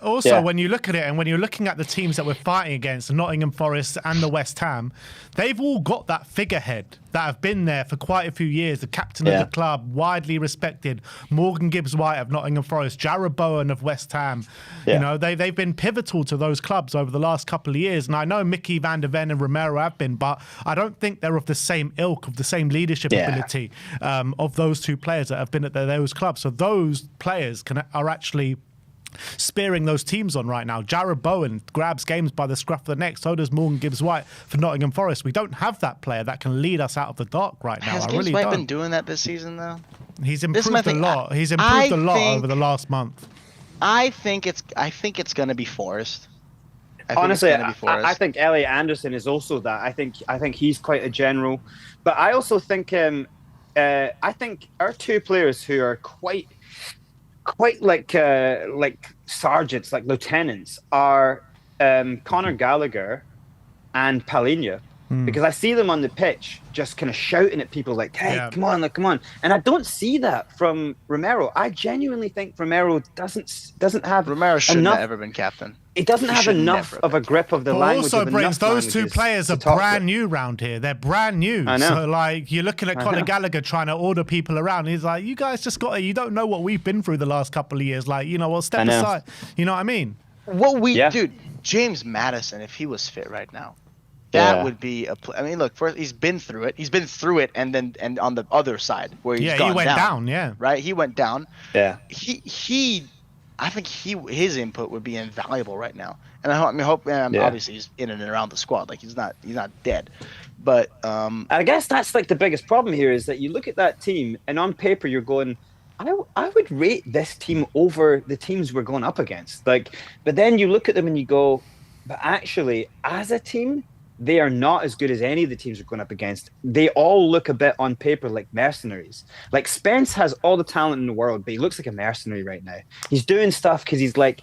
also, when you look at it, and when you're looking at the teams that we're fighting against, Nottingham Forest and the West Ham, they've all got that figurehead that have been there for quite a few years. The captain of the club, widely respected. Morgan Gibbs-White of Nottingham Forest, Jarrod Bowen of West Ham. You know, they've been pivotal to those clubs over the last couple of years. And I know Mickey van der Ven and Romero have been, but I don't think they're of the same ilk, of the same leadership ability of those two players that have been at those clubs. So those players are actually spearing those teams on right now. Jarrod Bowen grabs games by the scruff of the neck. So does Morgan Gibbs-White for Nottingham Forest. We don't have that player that can lead us out of the dark right now. Has Gibbs-White been doing that this season though? He's improved a lot. He's improved a lot over the last month. I think it's going to be Forest. Honestly, I think Elliot Anderson is also that. I think he's quite a general, but I also think I think our two players who are quite like sergeants, like lieutenants, are Conor Gallagher and Palhinha. Because I see them on the pitch just kind of shouting at people like, hey, come on, come on. And I don't see that from Romero. I genuinely think Romero doesn't have Romero shouldn't have ever been captain. He doesn't have enough of a grip of the language. Also, Briggs, those two players are brand new round here. They're brand new. I know. So, like, you're looking at Conor Gallagher trying to order people around. He's like, you guys just you don't know what we've been through the last couple of years. Like, you know, well, step aside. You know what I mean? Dude, James Maddison, if he was fit right now, that would be I mean, look, first he's been through it. He's been through it, and on the other side where he went down. Right, he went down. Yeah. I think his input would be invaluable right now. And I hope obviously he's in and around the squad. Like he's not dead. But I guess that's like the biggest problem here is that you look at that team and on paper you're going, I would rate this team over the teams we're going up against. Like, but then you look at them and you go, but actually as a team, they are not as good as any of the teams we're going up against. They all look a bit on paper like mercenaries. Like Spence has all the talent in the world, but he looks like a mercenary right now. He's doing stuff because he's like,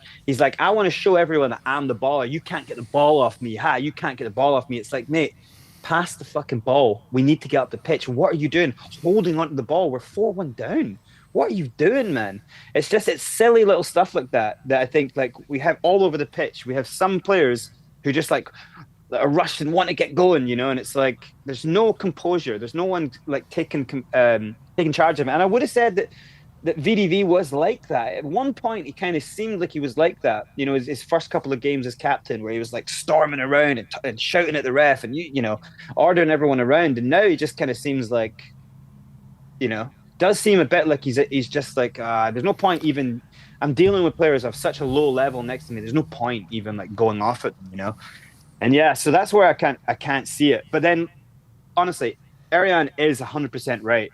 I want to show everyone that I'm the baller. You can't get the ball off me. You can't get the ball off me. It's like, mate, pass the fucking ball. We need to get up the pitch. What are you doing? Holding onto the ball. We're 4-1 down. What are you doing, man? It's silly little stuff like that I think like we have all over the pitch. We have some players who just like are rushed and want to get going, you know, and it's like there's no composure. There's no one like taking charge of it. And I would have said that VDV was like that. At one point, he kind of seemed like he was like that. You know, his first couple of games as captain, where he was like storming around and shouting at the ref and you know, ordering everyone around. And now he just kind of seems like, you know, does seem a bit like he's just like there's no point even. I'm dealing with players of such a low level next to me. There's no point even like going off at them, you know. And yeah, so that's where I can't see it. But then, honestly, Ariane is 100% right.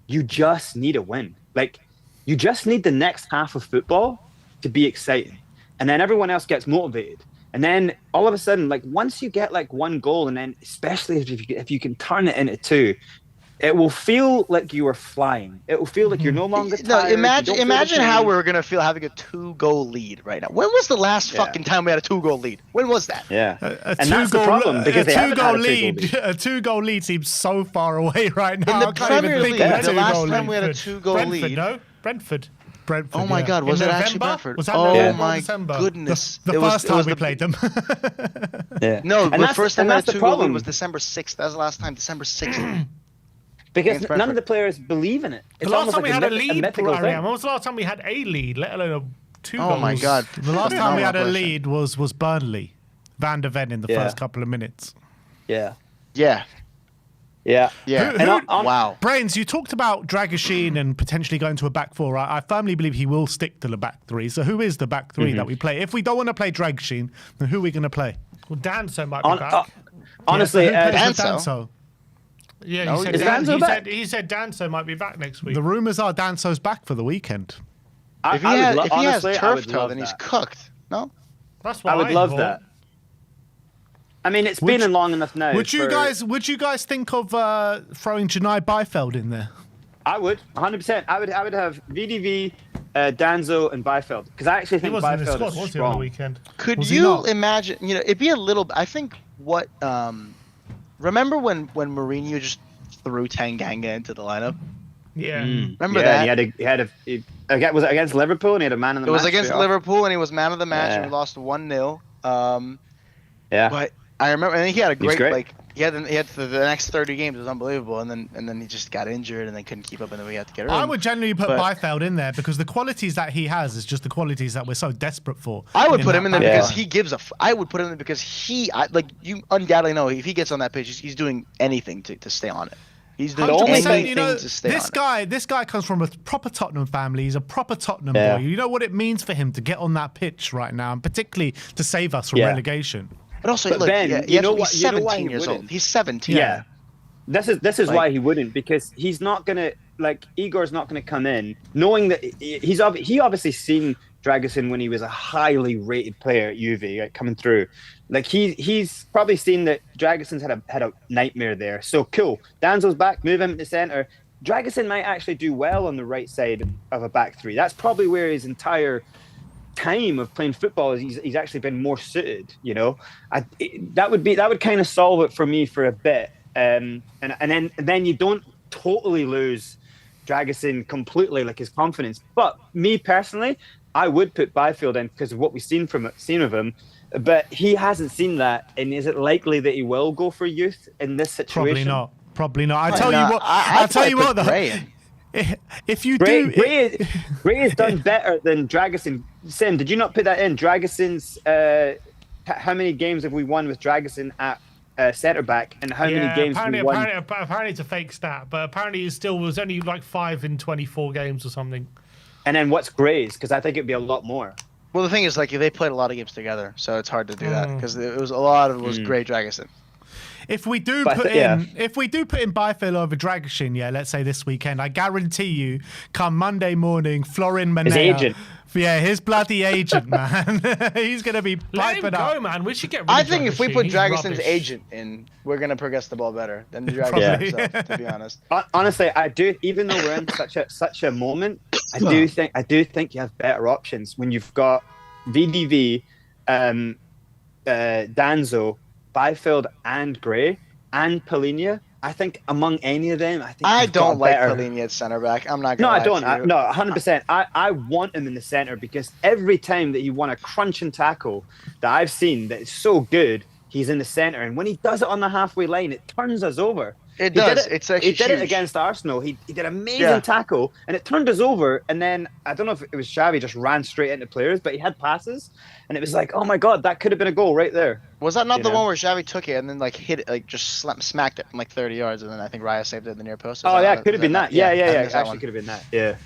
You just need a win. Like, you just need the next half of football to be exciting. And then everyone else gets motivated. And then all of a sudden, like, once you get like one goal, and then especially if you can turn it into two, it will feel like you are flying. It will feel like you're no longer tired. Imagine how we're going to feel having a 2-goal lead right now. When was the last fucking time we had a 2-goal lead? When was that? Yeah. And that's the problem, because a 2-goal lead seems so far away right now. In the Premier League, the last time we had a 2-goal lead. No? Brentford. Oh my God, was it actually Brentford? Was that my goodness. The first time we played them. Yeah. No, the first time we had a 2-goal lead was December 6th. That was the last time, December 6th. Because none of the players believe in it. It's the last time we had a lead, when was the last time we had a lead, let alone a 2 goals? Oh my God. The last time we had a lead was Burnley. Van der Ven in the first couple of minutes. Yeah. Yeah. Yeah. Yeah. Who- And Wow. Brains, you talked about Dragoshin and potentially going to a back four. I firmly believe he will stick to the back three. So who is the back 3 that we play? If we don't want to play Dragoshin, then who are we going to play? Well, Danso might be back. honestly, yeah, so who plays with Danso? Danso? Yeah, No, he said, is Danso back? he said Danso might be back next week. The rumours are Danso's back for the weekend. If he has honestly, I turf would toe, love then he's that. cooked. No. That's what I would love thought. that. I mean, it's Would been you- long enough now. Would you for- guys think of throwing Janai Beifeld in there? I would 100%. I would have VDV, Danzo, and Beifeld because I actually He think wasn't in the Beifeld squad, is was he, on the strong. weekend? Could Was he you not? imagine? You know, it'd be a little. I think what. Remember when Mourinho just threw Tanganga into the lineup? Yeah. Remember Yeah, that? and was it against Liverpool and he had a man in the It match. was against straight off? Liverpool, and he was man of the match, and Yeah. we lost 1-0. Yeah. But I remember, and he had a He's great, great. like he had the next 30 games was unbelievable, and then he just got injured, and they couldn't keep up, and then we had to get rid of him. I would generally put But- Beifeld in there because the qualities that he has is just the qualities that we're so desperate for. I would put him in there that because back he gives a. I would put him in there because like you undoubtedly know if he gets on that pitch, he's doing anything to stay on it. He's doing 100%, anything you know, to stay this on it. guy comes from a proper Tottenham family. He's a proper Tottenham Yeah. boy. You know what it means for him to get on that pitch right now, and particularly to save us from Yeah. relegation. But also, But look, Ben, yeah, you know he's what- you know why 17 he years old. wouldn't? He's 17. Yeah. This is Like- why he wouldn't, because he's not gonna, like, Igor's not gonna come in knowing that he obviously seen Dragusin when he was a highly rated player at Juve, right, coming through. Like he's probably seen that Dragusin's had a nightmare there. So cool, Danzo's back, move him to center. Dragusin might actually do well on the right side of a back three. That's probably where his entire time of playing football is. He's actually been more suited. You know, that would kind of solve it for me for a bit. And then you don't totally lose Dragusin completely, like his confidence. But me personally, I would put Byfield in because of what we've seen of him. But he hasn't seen that, and is it likely that he will go for youth in this situation? Probably not. I Why tell not? you what. I'd I tell you probably what. put Though, Gray in. if you Gray, do, Gray has done better than Dragusin. Sim, did you not put that in? Dragusin's. How many games have we won with Dragusin at centre back, and how many games have we won? Apparently it's a fake stat, but apparently it still was only like 5 in 24 games or something. And then what's Gray's? Because I think it'd be a lot more. Well, the thing is, like, they played a lot of games together, so it's hard to do that because it was a lot of it was Gray Dragusin. if we do But, put yeah. in, if we do put in Byfield over Dragoshin, yeah, let's say this weekend, I guarantee you, come Monday morning, Florin Manea, His agent. yeah, his bloody agent, man, he's gonna be Let him piping go, up. man. We should get rid I of think if we Dragoshin. put He's Dragoson's rubbish. agent in, we're gonna progress the ball better than the Probably. Dragusin himself, to be honest. Honestly, I do. Even though we're in such a moment, I do think you have better options when you've got VDV, Danzo, Byfield, and Gray, and Polinia. I think among any of them, I you've got don't like better- Polini at center back. I'm not No, gonna I don't. lie to you. No, 100%. I want him in the center because every time that you want to crunch and tackle that I've seen that is so good, he's in the center. And when he does it on the halfway line, it turns us over. It He did does. it- It's actually he did it huge. against Arsenal. He did an amazing Yeah. tackle, and it turned us over. And then I don't know if it was Xavi just ran straight into players, but he had passes, and it was like, oh my god, that could have been a goal right there. Was that not you the know? one where Xavi took it and then like hit it, like just smacked it from like 30 yards, and then I think Raya saved it in the near post? Is Oh that- yeah, is could have been that. Yeah. I think It it's that actually one. could have been that. Yeah,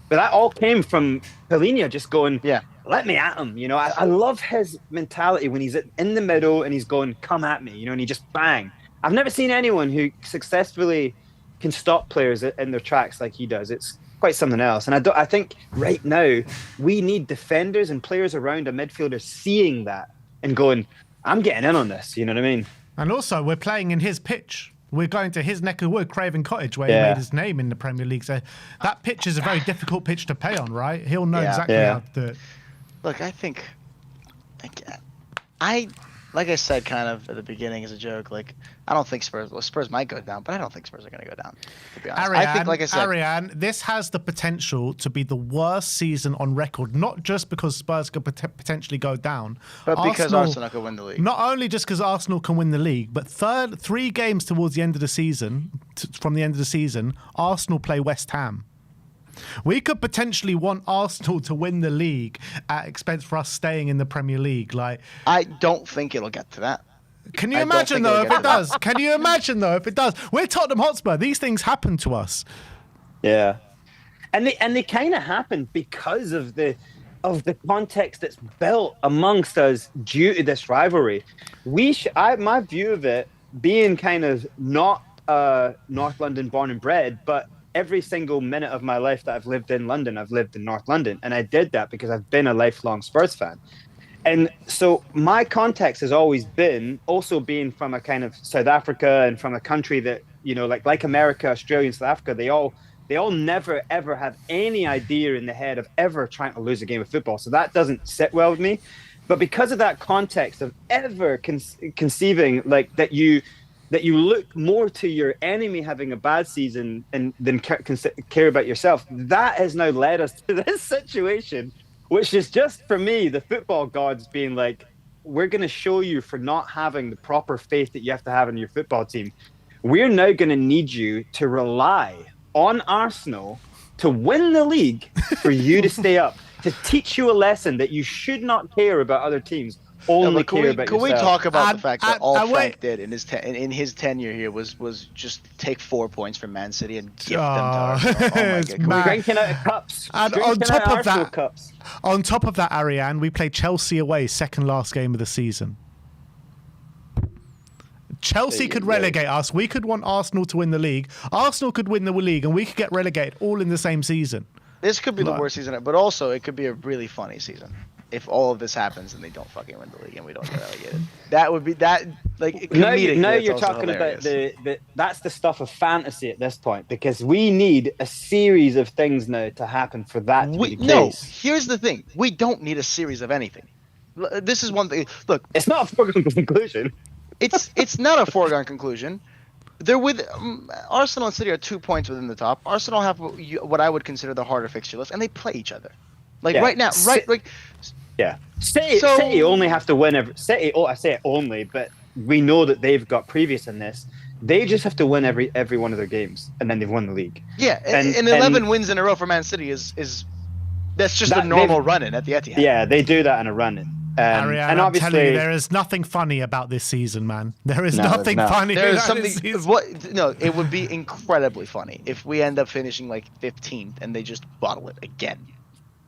but that all came from Polinia just going, Yeah. let me at him. You know, I love his mentality when he's in the middle and he's going, come at me. You know, and he just bang. I've never seen anyone who successfully can stop players in their tracks like he does. It's quite something else. And I think right now we need defenders and players around a midfielder seeing that and going, I'm getting in on this. You know what I mean? And also, we're playing in his pitch. We're going to his neck of wood, Craven Cottage, where he Yeah. made his name in the Premier League. So that pitch is a very difficult pitch to play on, right? He'll know Yeah. exactly Yeah. how to do it. Look, I think, like I said, kind of at the beginning as a joke, like I don't think Spurs might go down, but I don't think Spurs are going to go down. To be honest, I think, like I said, Ariane, this has the potential to be the worst season on record, not just because Spurs could potentially go down, but because Arsenal could win the league. Not only just because Arsenal can win the league, but 3 games towards the end of the season, from the end of the season, Arsenal play West Ham. We could potentially want Arsenal to win the league at expense for us staying in the Premier League. Like, I don't think it'll get to that. Can you I don't imagine think though it'll if get it to that. does? Can you imagine though if it does? We're Tottenham Hotspur. These things happen to us. Yeah, and they kind of happen because of the context that's built amongst us due to this rivalry. My view of it being kind of not North London born and bred, but every single minute of my life that I've lived in London, I've lived in North London, and I did that because I've been a lifelong Spurs fan. And so my context has always been also being from a kind of South Africa and from a country that, like America, Australia, and South Africa, they all never ever have any idea in the head of ever trying to lose a game of football. So that doesn't sit well with me. But because of that context of ever conceiving like that you look more to your enemy having a bad season than care about yourself, that has now led us to this situation, which is just, for me, the football gods being like, we're going to show you for not having the proper faith that you have to have in your football team. We're now going to need you to rely on Arsenal to win the league for you to stay up, to teach you a lesson that you should not care about other teams. Only care about Can we yourself. talk about the fact that all Frank wait. did in his tenure here was just take 4 points from Man City and gift them to Arsenal? Oh my it's God. mad. Drinking out of cups. And Drinking on top out of Arsenal that, cups. on top of that, Ariane, we played Chelsea away, second last game of the season. Chelsea could relegate us. We could want Arsenal to win the league. Arsenal could win the league, and we could get relegated all in the same season. This could be the worst season, but also it could be a really funny season if all of this happens and they don't fucking win the league and we don't get relegated. That would be Now comedically, you're it's also talking hilarious. about that's the stuff of fantasy at this point, because we need a series of things now to happen for that to be the No, case. here's the thing: we don't need a series of anything. This is one thing. Look, It's not a foregone conclusion. it's not a foregone conclusion. They're with Arsenal and City are 2 points within the top. Arsenal have what I would consider the harder fixture list, and they play each other. Like Yeah. right now, Yeah, City only have to win City. Oh, I say it only, but we know that they've got previous in this. They just have to win every one of their games, and then they've won the league. Yeah, and 11 wins in a row for Man City is that's just a normal run-in at the Etihad. Yeah, they do that in a run-in. Ariane, and I'm obviously, telling you, there is nothing funny about this season, man. There is nothing not. funny There is about something. this season. No, it would be incredibly funny if we end up finishing like 15th and they just bottle it again.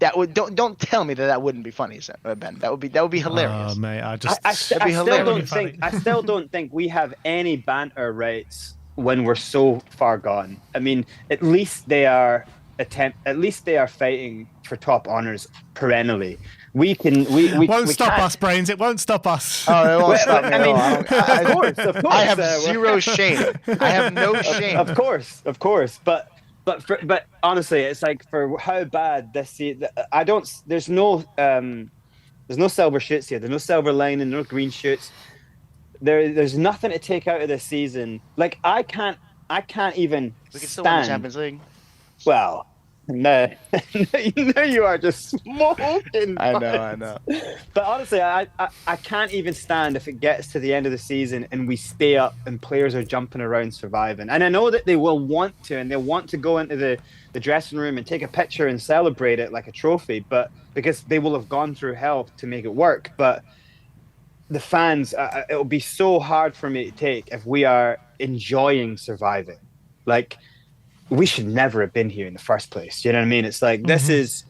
That would don't tell me that wouldn't be funny, Ben. That would be hilarious. Oh, mate, I be still hilarious. don't think we have any banter rights when we're so far gone. I mean, at least they are fighting for top honors perennially. We won't stop can't. us, Brains. It won't stop us. Oh, it won't stop me. I mean, at all. of course. I have zero shame. I have no shame. Of course. But honestly, it's like, for how bad this I don't. There's no silver shoots here. There's no silver lining. No green shoots. There's nothing to take out of this season. Like, I can't even We can still win the stand. Champions League. Well, no, you are just smoking. I know. But honestly, I can't even stand if it gets to the end of the season and we stay up and players are jumping around surviving. And I know that they will want to, and they'll want to go into the dressing room and take a picture and celebrate it like a trophy, but because they will have gone through hell to make it work. But the fans, it'll be so hard for me to take if we are enjoying surviving. Like, we should never have been here in the first place. You know what I mean? It's like, this is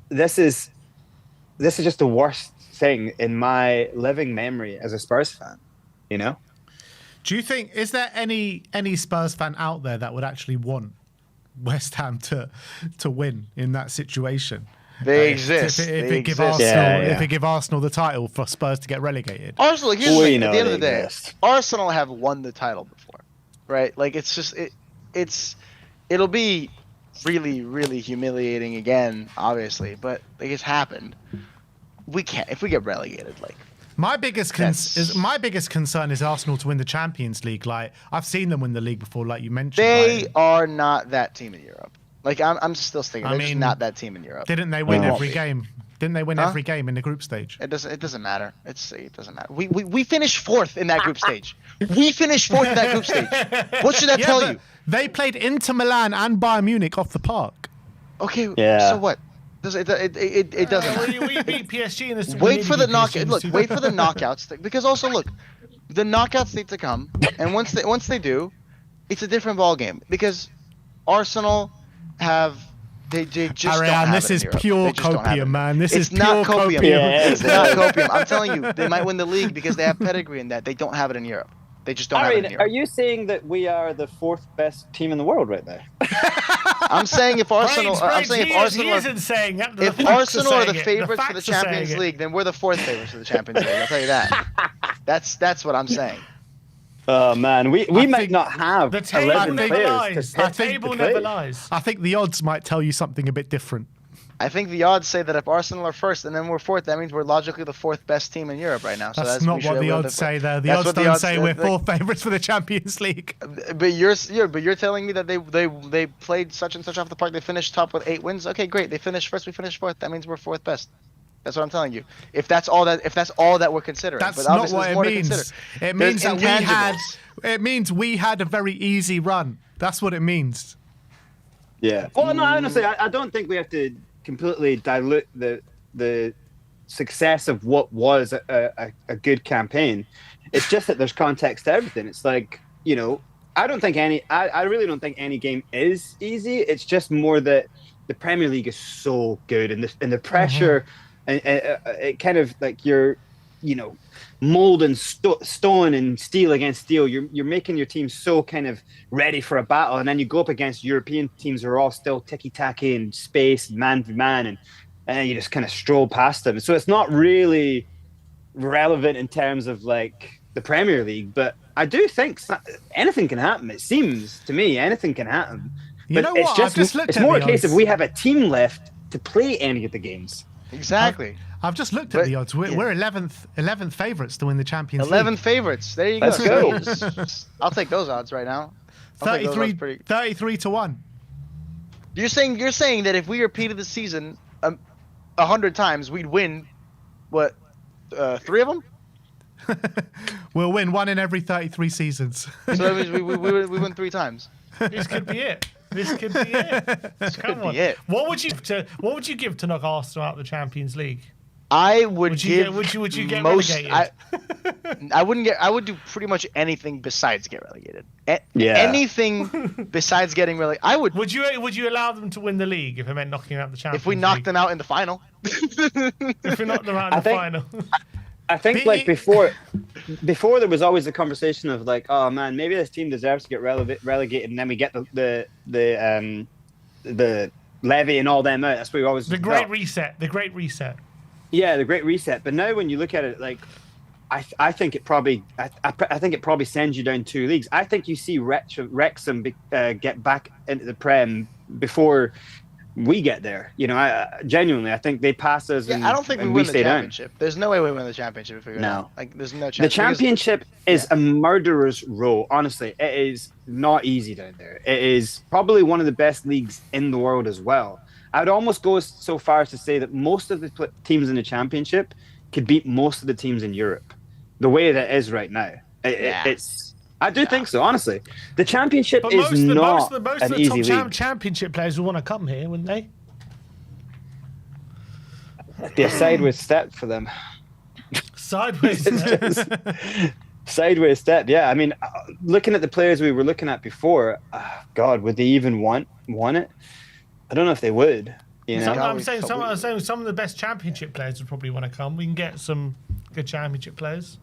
just the worst thing in my living memory as a Spurs fan, you know? Do you think, is there any Spurs fan out there that would actually want West Ham to win in that situation? They exist. If They it give exist. Arsenal, Yeah. if it give Arsenal the title for Spurs to get relegated. Arsenal, here's the thing, know at the end of they the day, exist. Arsenal have won the title before, right? Like, it'll be really, really humiliating again, obviously, but like, it's happened. We can't, if we get relegated, like, My biggest concern is Arsenal to win the Champions League. Like, I've seen them win the league before, like you mentioned. they like, are not that team in Europe. Like, I'm still thinking they're just mean, not that team in Europe. didn't they win They won't every be. game? Didn't they win every game in the group stage? It doesn't matter. It doesn't matter. We finished fourth in that group stage. We finished fourth in that group stage. What should that tell but you? They played Inter Milan and Bayern Munich off the park. Okay, Yeah. so what? It doesn't matter. We beat PSG in this. Wait for the knockout. Look, wait for the knockouts because also look, the knockouts need to come, and once they do, it's a different ball game because Arsenal have. They just don't Ariane, have this it in is Europe. pure They just don't have it. copium, man. This is It's not pure copium. copium. Yeah, It's not copium. I'm telling you, they might win the league because they have pedigree in that. They don't have it in Europe. They just don't have it in Arian, Europe. are you saying that we are the 4th best team in the world right now? I'm saying if Arsenal, He isn't saying that. if Arsenal are the favorites for the Champions League, then we're the 4th favorites for the Champions League. I'll tell you that. That's what I'm saying. Oh man, we might think not have The table 11 never players lies. to The pick table to never play. lies. I think the odds might tell you something a bit different. I think the odds say that if Arsenal are first and then we're 4th, that means we're logically the 4th best team in Europe right now. So That's not what the odds say there. The odds don't say we're 4 favourites for the Champions League. But you're telling me that they played such and such off the park. They finished top with 8 wins. Okay, great. They finished first. We finished 4th. That means we're 4th best. That's what I'm telling you. If that's all that we're considering. That's but not obviously what there's it more to means. consider. It means There's that intangibles. it means we had a very easy run. That's what it means. Yeah. Well, no, honestly, I don't think we have to completely dilute the success of what was a good campaign. It's just that there's context to everything. It's like, I really don't think any game is easy. It's just more that the Premier League is so good, and the pressure, and it kind of like you're, molding stone and steel against steel. You're making your team so kind of ready for a battle, and then you go up against European teams who are all still ticky-tacky and space, man to man, and you just kind of stroll past them. So it's not really relevant in terms of like the Premier League, but I do think anything can happen. It seems to me anything can happen. You know what? I've just looked it's at more the a case odds. of we have a team left to play any of the games. Exactly. I've just looked at the odds. We're 11th favourites to win the Champions 11 League. favorites. There you Let's go. go. I'll take those odds right now. I'll take those odds 33 to 1. You're saying that if we repeated the season 100 times, we'd win what 3 of them? We'll win 1 in every 33 seasons. So that means we win 3 times. This could be it. This could be it. Come on. be it. What would you give to knock Arsenal out of the Champions League? I would you get relegated? I wouldn't get. I would do pretty much anything besides get relegated. Yeah. Anything besides getting relegated. I would. Would you allow them to win the league if it meant knocking out the Champions If we knocked them out in the final. If we knocked them out in the final. I think like before there was always the conversation of like, oh man, maybe this team deserves to get relegated, and then we get the levy and all them out. That's what we always The Great Reset. The Great Reset. Yeah, the Great Reset. But now when you look at it, like, I think it probably sends you down 2 leagues. I think you see Wrexham get back into the Prem before we get there. Genuinely, I think they pass us. Yeah, and, I don't think we and win we the stay championship. There's no way we win the championship if we go No. down. Like, there's no chance. The championship is a murderer's row. Honestly, it is not easy down there. It is probably one of the best leagues in the world as well. I would almost go so far as to say that most of the teams in the championship could beat most of the teams in Europe. The way that it is right now, I do think so. Honestly, the championship But is not most an of the easy top league. championship players would want to come here, wouldn't they? It'd be a sideways step for them. Sideways. Sideways step, yeah. I mean, looking at the players we were looking at before, God, would they even want it? I don't know if they would. I'm saying some of the best championship players would probably want to come. We can get some good championship players.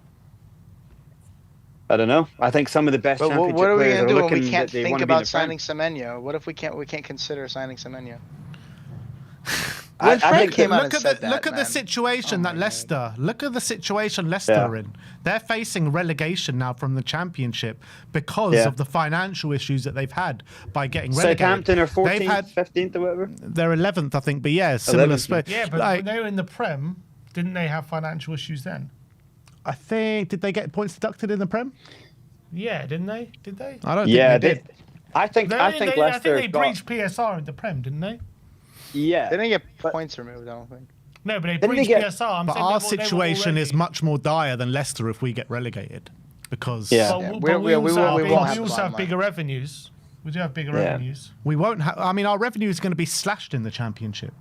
I don't know. I think some of the best But championship what are we players gonna are do when looking we can't that they think want to be in about the Prem. signing Semenyo? What if we can't consider signing Semenyo? I When Frank think came out Look and said at that, the man. situation that my Leicester. Look at the situation Leicester are in. They're facing relegation now from the Championship because of the financial issues that they've had by getting relegated. Southampton are They've 14th, had 15th or whatever. they're 11th, I think, but yeah, similar 11th. space. Yeah, but like, when they were in the Prem, didn't they have financial issues then? I think did they get points deducted in the Prem? Yeah, didn't they? Did they? I don't Yeah, think they did. I think I Leicester think they got, breached PSR in the Prem, didn't they? yeah. They didn't get points removed, I don't think. No, but they Didn't they breached get- PSR. I'm But saying our they were situation is already- much more dire than Leicester if we get relegated, because Yeah. But, Yeah, but we we also won't- we have, won't we have the also bottom have line. bigger revenues. We do have bigger Yeah. revenues we won't have. I mean, our revenue is going to be slashed in the Championship.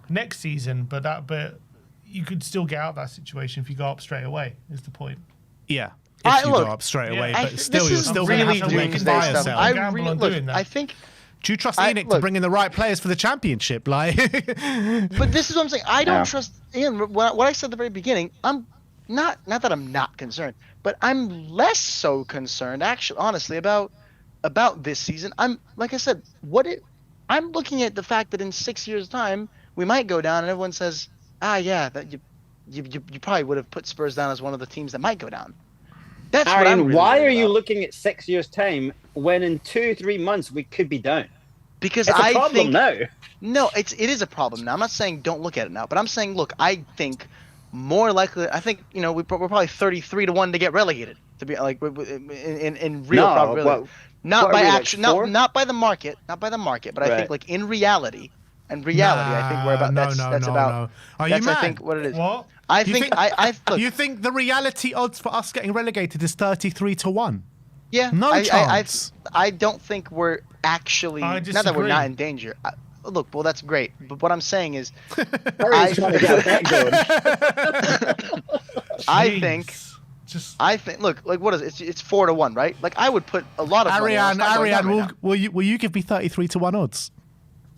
next season, but you could still get out of that situation if you go up straight away. Is the point? Yeah, if you look, go up straight away. yeah. But this still, you're is still going to really have to make a doomsday buy stuff. yourself. I Gamble really on look. doing that. I think. Do you trust I- Enoch to look. bring in the right players for the championship? Like, But this is what I'm saying. I don't Yeah. trust Ian. What I said at the very beginning, I'm not that I'm not concerned, but I'm less so concerned, actually, honestly, about this season. I'm like I said, I'm looking at the fact that in 6 years' time we might go down, and everyone says, yeah, that you probably would have put Spurs down as one of the teams that might go down. That's what I'm Arian, really why worried are you about. looking at 6 years' time when in 2-3 months we could be down? Because It's a I problem think now. no, it is a problem now. I'm not saying don't look at it now, but I'm saying look. I think more likely. I think we're probably 33-1 to get relegated. To be like in real No, probability, what not are by we, like, action, 4? not by the market, but I Right. think like in reality. And reality, I think we're about. No, That's no, that's no, about. no. Are you That's mad? I think what it is. What? I You think I look. You think the reality odds for us getting relegated is 33-1? Yeah, No chance. I don't think we're actually. I Not that we're not disagree. in danger. Look, well, that's great. But what I'm saying is, Arian's trying to get a bet going. I think. Jeez. Just I think. Look, like what is it? It's 4-1, right? Like I would put a lot of money on us not going down right now. will you give me 33-1 odds?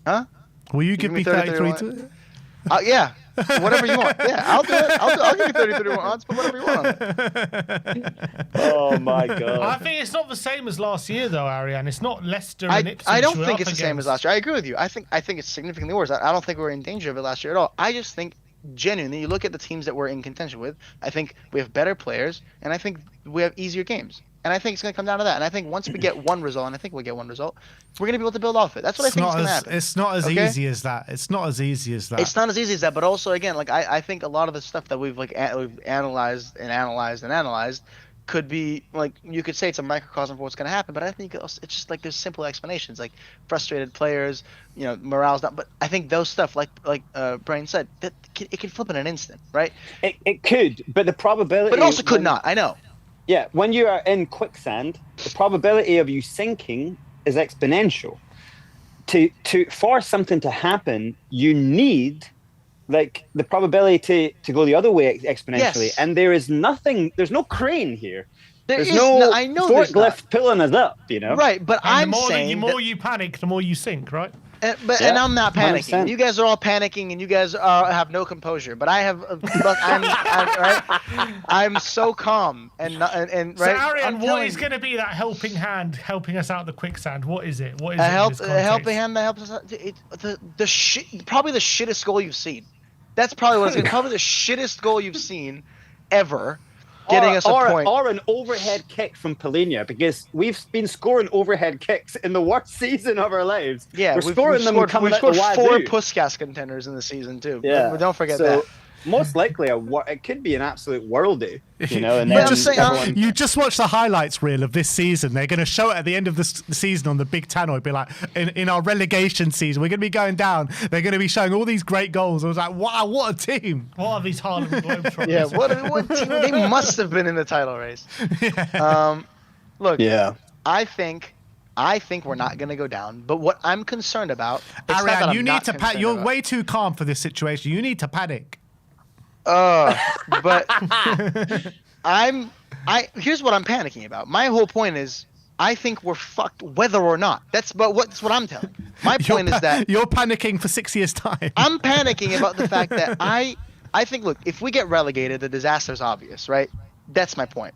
Huh? Will you give me 33 to? Yeah, whatever you want. Yeah, I'll do it. I'll give you 33 odds, but whatever you want on it. Oh my I god. think it's not the same as last year, though, Ariane. It's not Leicester and Ipswich. I don't we're think up it's the same as against. last year. I agree with you. I think it's significantly worse. I don't think we're in danger of it last year at all. I just think genuinely, you look at the teams that we're in contention with. I think we have better players, and I think we have easier games. And I think it's going to come down to that. And I think once we get one result, and I think we'll get one result, we're going to be able to build off it. That's what I think is going to happen. It's not as Okay? easy as that. It's not as easy as that. It's not as easy as that, but also again, like I think a lot of the stuff that we've we've analyzed could be like you could say it's a microcosm for what's going to happen, but I think it's just like there's simple explanations, like frustrated players, morale's not. But I think those stuff, like Brian said, that it can flip in an instant, right? It could, but the probability. But it also could not. I know. Yeah, when you are in quicksand, the probability of you sinking is exponential. For something to happen, you need like the probability to go the other way exponentially. Yes. And there's no crane here. There's is no I know there's not. forklift pulling us up, Right, but And I'm the more saying the more you panic, the more you sink, right? and Yeah, I'm not panicking. 100%. You guys are all panicking, and you guys have no composure. But I have. Look, I'm right. I'm so calm and right. So, Arian, I'm what telling is you. going to be that helping hand helping us out the quicksand? What is it? What is A it? in this helping context? hand that helps us out. Probably the shittest goal you've seen. That's probably what it's going to be. Probably the shittest goal you've seen ever. Getting us a point. Or an overhead kick from Polina, because we've been scoring overhead kicks in the worst season of our lives. Yeah, we've scored we've scored 4 wazoo. Puskas contenders in the season too. Yeah, But don't forget so, that. Most likely, it could be an absolute worldie, And You then just say, everyone- You just watch the highlights reel of this season. They're going to show it at the end of the season on the big tannoy. Be like, in our relegation season, we're going to be going down. They're going to be showing all these great goals. I was like, wow, what a team! What are these Harlem Globetrotters? Yeah, what team? They must have been in the title race. Look, yeah. I think we're not going to go down. But what I'm concerned about, it's not that Arian, I'm you not need to panic. concerned You're about. way too calm for this situation. You need to panic. But here's what I'm panicking about. My whole point is I think we're fucked whether or not. That's what I'm telling you. My point is that You're panicking for 6 years' time. I'm panicking about the fact that I think, look, if we get relegated, the disaster's obvious, right? That's my point.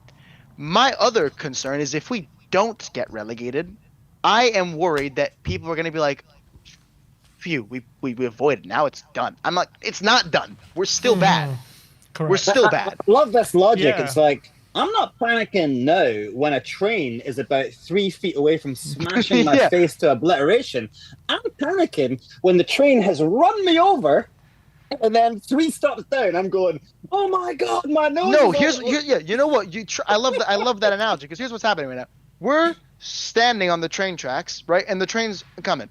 My other concern is if we don't get relegated, I am worried that people are going to be like, phew, we avoided. Now it's done. I'm like, it's not done. We're still bad. Correct. We're still bad. I love this logic. Yeah. It's like, I'm not panicking now when a train is about 3 feet away from smashing my Yeah. face to obliteration. I'm panicking when the train has run me over, and then 3 stops down, I'm going, oh my God, my nose No, is yeah, you know what? I love that analogy because here's what's happening right now. We're standing on the train tracks, right? And the train's coming.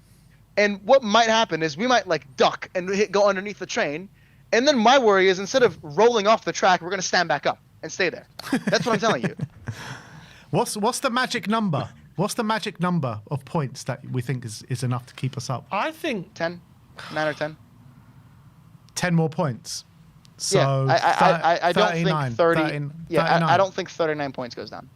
And what might happen is we might like duck and go underneath the train. And then my worry is instead of rolling off the track, we're going to stand back up and stay there. That's what I'm telling you. What's the magic number? What's the magic number of points that we think is enough to keep us up? I think 10, 9 or 10. 10 more points. So I don't think 39, 30. 39. I don't think 39 points goes down.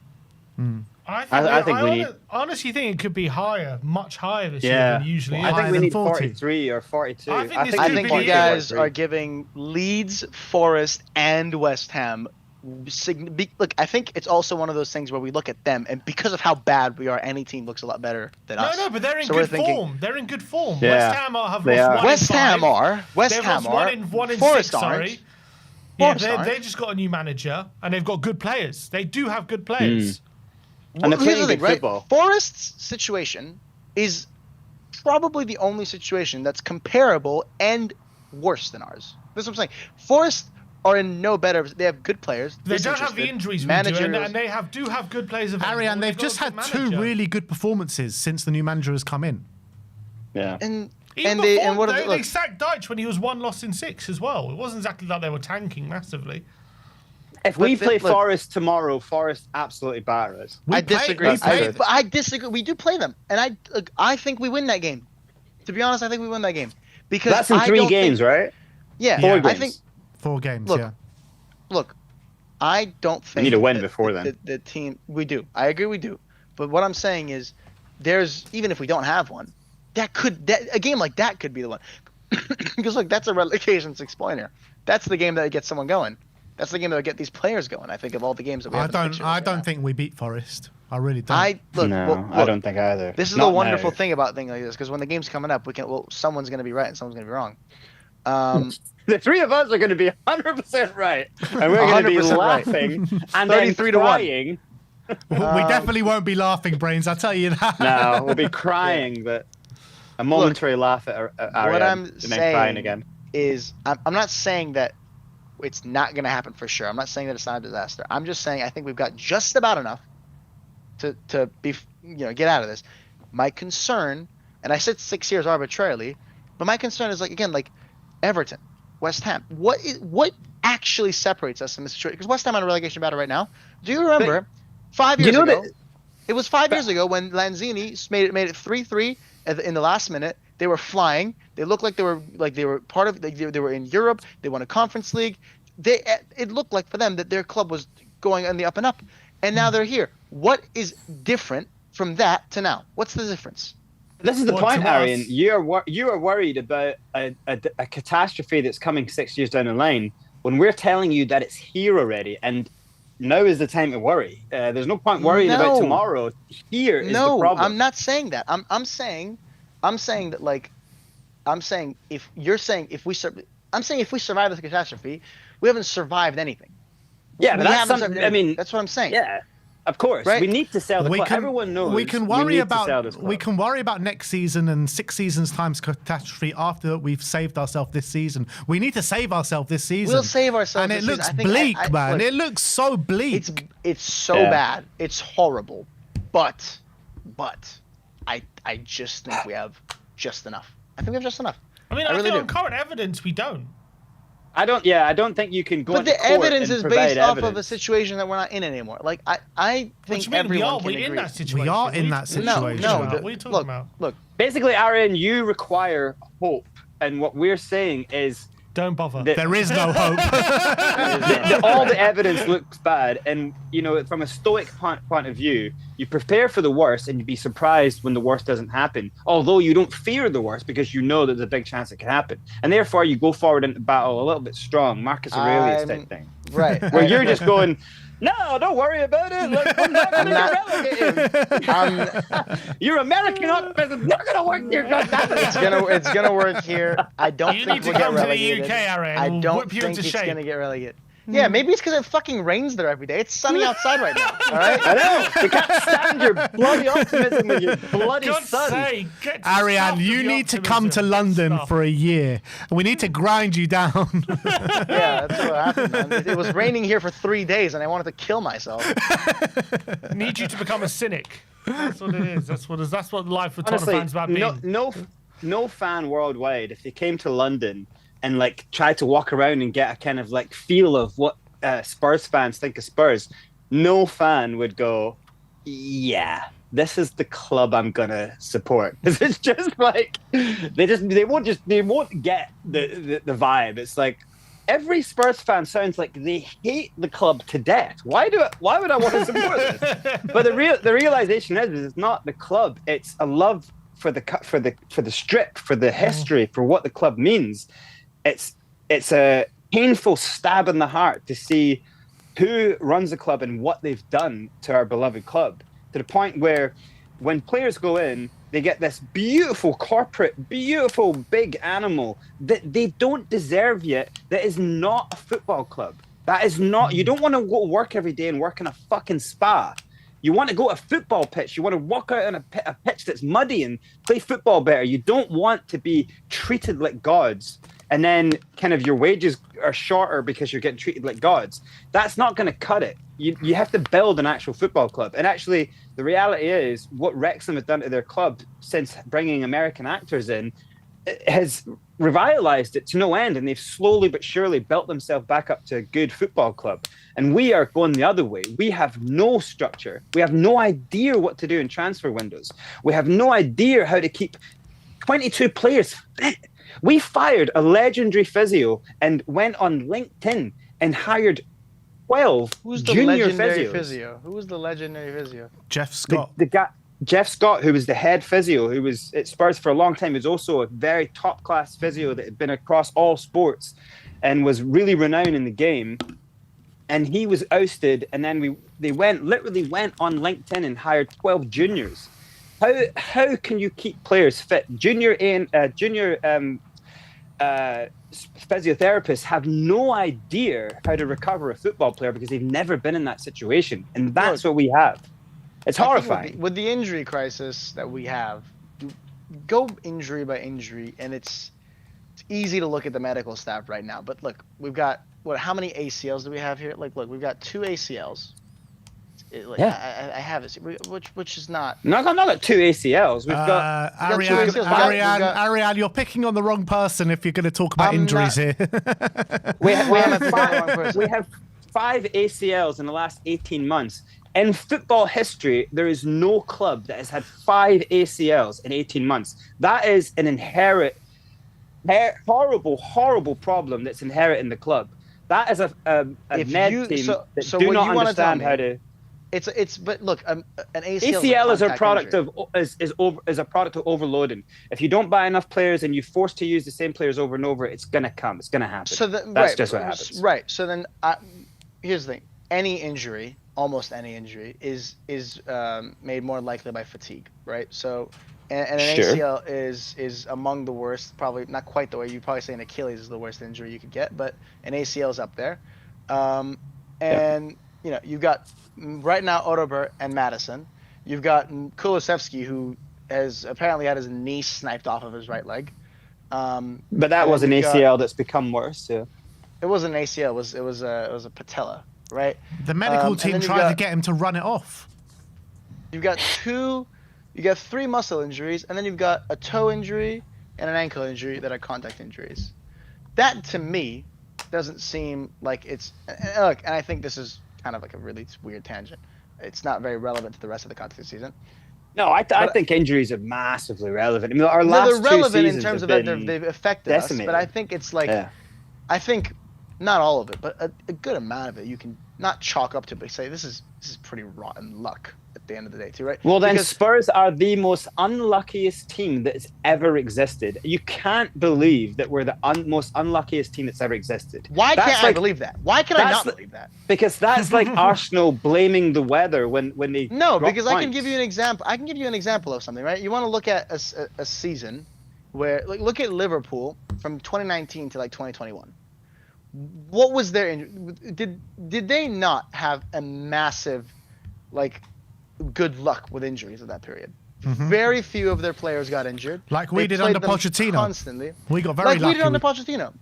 I honestly think it could be higher, much higher this year than usually is. I think we than need 40. 43 or 42. I think this I could think be you the guys year. are giving Leeds, Forest, and West Ham. Look, I think it's also one of those things where we look at them, and because of how bad we are, any team looks a lot better than us. No, but they're in So we're good thinking- form. They're in good form. Yeah, West Ham have they lost are. one West in Ham five. are. West They've Ham lost are. one in Forest six, sorry. aren't. Yeah, Forest aren't. they've just got a new manager, and they've got good players. They do have good players. And they're Here's playing the thing, good right? football. Forest's situation is probably the only situation that's comparable and worse than ours. That's what I'm saying. Forest are in no better. They have good players. They don't have the disinterested, injuries we do, and managerials. they do have good players available. Ariane, they've got just a had good 2 manager. really good performances since the new manager has come in. Yeah. And Even they before, and what are they, they, they look, sacked Deitch when he was 1 loss in 6 as well. It wasn't exactly like they were tanking massively. If we But play look- Forest tomorrow, Forest absolutely batter us. I disagree. we played- I disagree. We do play them, and I think we win that game. To be honest, I think we win that game because That's in I 3 don't games, think, right? Yeah, 4 I games. think. 4 games, Look, yeah. Look, I don't think need a win that before then. The team we do. I agree, we do. But what I'm saying is, there's even if we don't have one, a game like that could be the one. Because look, that's a relegation 6-pointer. That's the game that would get someone going. That's the game that would get these players going. I think of all the games that we have. I don't think we beat Forest. I really don't. I look. I don't think either. This is Not the wonderful now. thing about things like this, because when the game's coming up, someone's going to be right and someone's going to be wrong. The 3 of us are going to be 100% right, and we're going to be 100% right. laughing and then 33 to 1. crying. we definitely won't be laughing, Brains. I'll tell you that. No, we'll be crying, but a momentary laugh at Ariane What I'm and then crying saying again. is, I'm not saying that it's not going to happen for sure. I'm not saying that it's not a disaster. I'm just saying I think we've got just about enough to be, get out of this. My concern, and I said 6 years arbitrarily, but my concern is like Everton, West Ham. What actually separates us in this situation? Because West Ham on a relegation battle right now. Do you remember 5 years ago? It was 5 years ago when Lanzini made it 3-3 in the last minute. They were flying. They looked like they were part of. They were in Europe. They won a Conference League. It looked like for them that their club was going on the up and up, and now they're here. What is different from that to now? What's the difference? This is the Well, point, to us- Arian. You are worried about a catastrophe that's coming 6 years down the line when we're telling you that it's here already, and now is the time to worry. There's no point worrying about No. tomorrow. Here is the No, problem. I'm not saying that. I'm saying that if we survive this catastrophe, we haven't survived anything. Yeah, but We that's haven't something. survived I mean, anything. That's what I'm saying. yeah, of course. Right? We need to sell the club. Everyone knows we can worry need to sell about this club. we can worry about next season and 6 seasons times catastrophe after we've saved ourselves this season. We need to save ourselves this season. We'll save ourselves And it this season. looks I think bleak, man. look, It looks so bleak. It's so Yeah. bad. It's horrible. But I just think we have just enough. I think we have just enough. I mean, I I, really think do. on current evidence, we don't. I don't think you can go. But into the court evidence and is provide based off of a evidence. situation that we're not in anymore. Like I What think do you mean we everyone are? can We're in agree. that situation. are in that What are you talking situation. No, about? What are you talking look, about? look. Basically, Arian, you require hope, and what we're saying is Don't bother. that There is no hope. all the evidence looks bad, and from a stoic point of view, you prepare for the worst, and you'd be surprised when the worst doesn't happen. Although you don't fear the worst because you know there's a big chance it can happen, and therefore you go forward into battle a little bit strong, Marcus Aurelius type thing, Right. where you're just going, no, don't worry about it. Like, we're not going to get relegated. Your American optimism is not going to work here. It's gonna work here. I don't You think need to we'll get come to the relegated. UK, Aaron. I We'll don't whip you think into it's shape. gonna get relegated. Yeah, maybe it's because it fucking rains there every day. It's sunny outside right now. All right. I know. We can't stand your bloody optimism with your bloody God's sun. sake, get to Ariane, stuff you with need the to come to optimism. London Stuff. for a year. We need to grind you down. Yeah, that's what happened, man. It was raining here for 3 days, and I wanted to kill myself. Need you to become a cynic. That's what it is. That's what life for Tottenham Honestly, fans about being. no fan worldwide, if they came to London and like tried to walk around and get a kind of like feel of what Spurs fans think of Spurs, no fan would go, yeah, this is the club I'm gonna support. It's just like they won't get the vibe. It's like every Spurs fan sounds like they hate the club to death. Why would I want to support this? But the realization is it's not the club. It's a love for the strip, for the history, for what the club means. It's a painful stab in the heart to see who runs the club and what they've done to our beloved club, to the point where when players go in, they get this beautiful corporate, beautiful big animal that they don't deserve yet. That is not a football club. That is not. You don't want to go to work every day and work in a fucking spa. You want to go to a football pitch. You want to walk out on a pitch that's muddy and play football better. You don't want to be treated like gods. And then kind of your wages are shorter because you're getting treated like gods. That's not going to cut it. You have to build an actual football club. And actually, the reality is what Wrexham has done to their club since bringing American actors in has revitalized it to no end. And they've slowly but surely built themselves back up to a good football club. And we are going the other way. We have no structure. We have no idea what to do in transfer windows. We have no idea how to keep 22 players fit. We fired a legendary physio and went on LinkedIn and hired 12 Who's the junior legendary physios. physio? Who was the legendary physio? Jeff Scott. The guy, Jeff Scott, who was the head physio, who was at Spurs for a long time, was also a very top-class physio that had been across all sports and was really renowned in the game. And he was ousted, and then they literally went on LinkedIn and hired 12 juniors. How can you keep players fit? Junior physiotherapists have no idea how to recover a football player because they've never been in that situation, and that's what we have. It's horrifying. With the injury crisis that we have, you go injury by injury, and it's easy to look at the medical staff right now. But look, we've got how many ACLs do we have here? Like, look, we've got 2 ACLs. I have it, which is not. Not got 2 ACLs. We've got Ariane, you're picking on the wrong person if you're going to talk about injuries here. we have 5 ACLs in the last 18 months. In football history, there is no club that has had 5 ACLs in 18 months. That is an inherent, horrible problem that's inherent in the club. That is a med team that do not understand how to. But look, an ACL is a product of overloading. If you don't buy enough players and you're forced to use the same players over and over, it's gonna come. It's gonna happen. So that's just what happens. Right. So then, here's the thing: any injury, almost any injury, is made more likely by fatigue. Right. So, and an ACL is among the worst. Probably not quite the way you probably say an Achilles is the worst injury you could get, but an ACL is up there. You know, you've got right now Odobert and Madison. You've got Kulusevski, who has apparently had his knee sniped off of his right leg. But that was an ACL that's become worse. Yeah. It wasn't an ACL. It was a patella, right? The medical team tried to get him to run it off. You've got 3 muscle injuries, and then you've got a toe injury and an ankle injury that are contact injuries. That to me doesn't seem like it's. And look, and I think this is kind of like a really weird tangent. It's not very relevant to the rest of the context season. No, I think injuries are massively relevant. I mean, our last they're relevant 2 in terms of that they've affected decimated. us, but I think it's like, I think not all of it, but a good amount of it you can not chalk up to, but say this is pretty rotten luck at the end of the day, too, right? Well, then Spurs are the most unluckiest team that has ever existed. You can't believe that we're the most unluckiest team that's ever existed. Why can't I believe that? Why can I not believe that? Because that's like Arsenal blaming the weather when they because points. I can give you an example. I can give you an example of something, right? You want to look at a season where, like, look at Liverpool from 2019 to like 2021. What was their did they not have a massive, like, good luck with injuries at that period? Mm-hmm. Very few of their players got injured. Like we did under Pochettino. Constantly. We got very lucky. We did under Pochettino.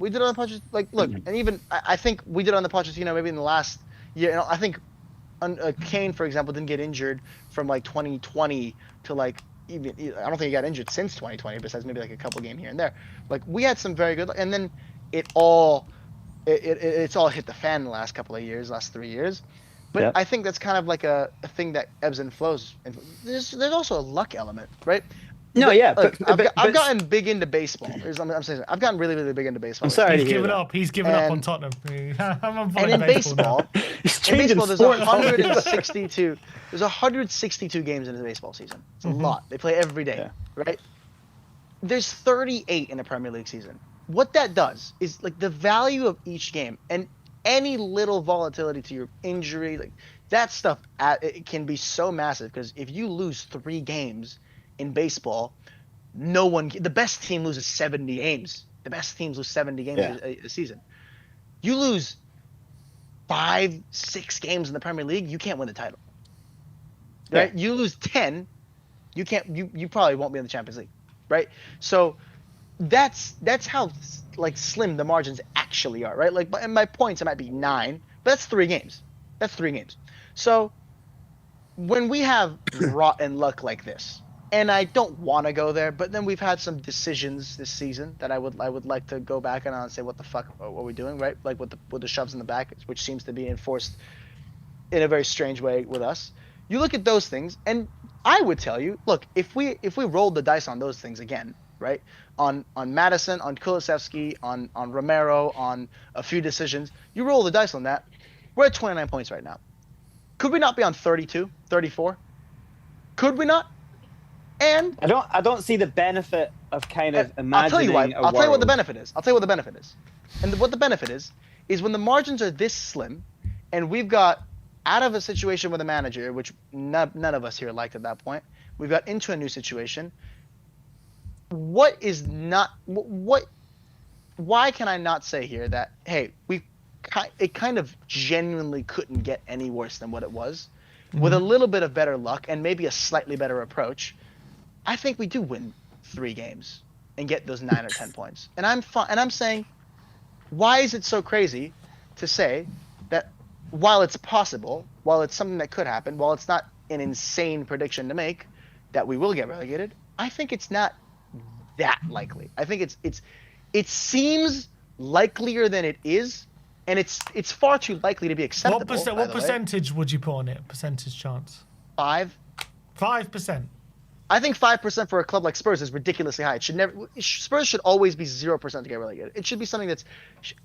Like, look, and even I think we did under Pochettino maybe in the last year. You know, I think Kane, for example, didn't get injured from like 2020 to like even. I don't think he got injured since 2020, besides maybe like a couple game here and there. Like, we had some very good, and then it's all hit the fan in the last couple of years, last 3 years. But I think that's kind of like a thing that ebbs and flows. And there's also a luck element, right? No, yeah, Look, but I've gotten big into baseball. I'm saying I've gotten really, really big into baseball. I'm sorry to He's hear given that. up. He's given up on And- Tottenham. I'm And following in baseball baseball, now. He's in changing baseball, there's sports 162. There's 162 games in the baseball season. It's a lot. They play every day, Yeah. right? There's 38 in a Premier League season. What that does is like the value of each game and any little volatility to your injury, like that stuff, it can be so massive because if you lose 3 games in baseball, the best team loses 70 games. The best teams lose 70 games Yeah. a season. You lose 5, 6 games in the Premier League, you can't win the title. Right? Yeah. You lose 10, you can't. You probably won't be in the Champions League. Right? So that's how like slim the margins actually are. Right? Like, in my points, it might be 9, but that's 3 games. That's 3 games. So when we have rotten luck like this, and I don't want to go there, but then we've had some decisions this season that I would like to go back and say, what the fuck are we doing, right? Like with the shoves in the back, which seems to be enforced in a very strange way with us. You look at those things, and I would tell you, look, if we rolled the dice on those things again, right? On Madison, on Kulusevski, on Romero, on a few decisions, you roll the dice on that, we're at 29 points right now. Could we not be on 32, 34? Could we not? And I don't see the benefit of kind of imagining I'll tell you why. a I'll tell you what the world. benefit is. I'll tell you what the benefit is. And what the benefit is when the margins are this slim, and we've got out of a situation with a manager, which none of us here liked at that point, we've got into a new situation. Why can I not say here that, hey, it kind of genuinely couldn't get any worse than what it was, with a little bit of better luck and maybe a slightly better approach. I think we do win 3 games and get those 9 or 10 points. And I'm saying, why is it so crazy to say that while it's possible, while it's something that could happen, while it's not an insane prediction to make that we will get relegated, I think it's not that likely. I think it seems likelier than it is, and it's far too likely to be acceptable. What percentage would you put on it? Percentage chance? 5. 5%. I think 5% for a club like Spurs is ridiculously high. Spurs should always be 0% to get relegated. It should be something that's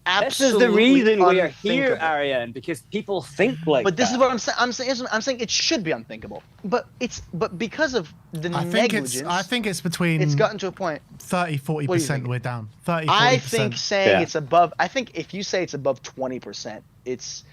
absolutely This is the reason we are here, unthinkable. Ariane, because people think like But this that. is what I'm saying. I'm saying it should be unthinkable. But because of the negligence, I think it's between it's gotten to a point. 30-40% we're down. 30-40%. I think saying Yeah. it's above. I think if you say it's above 20%, it's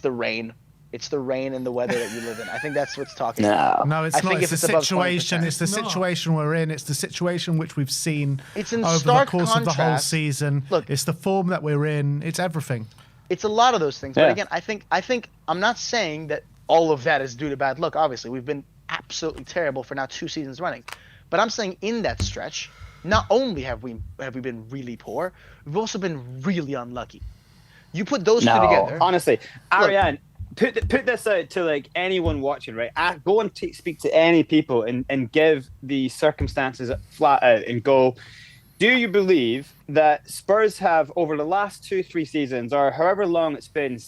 the rain. It's the rain and the weather that you live in. I think that's what's talking about. No. No, it's I not. think It's if the it's above situation. 20%. It's the situation we're in. It's the situation which we've seen It's in over the stark course of the whole contrast. season. Look, it's the form that we're in. It's everything. It's a lot of those things. Yeah. But again, I think I'm not saying that all of that is due to bad luck. Obviously, we've been absolutely terrible for now 2 seasons running. But I'm saying in that stretch, not only have we been really poor, we've also been really unlucky. You put those 2 together. Honestly, Ariane, put this out to like anyone watching, right? Go and speak to any people and give the circumstances flat out and go, do you believe that Spurs have, over the last 2-3 seasons, or however long it's been,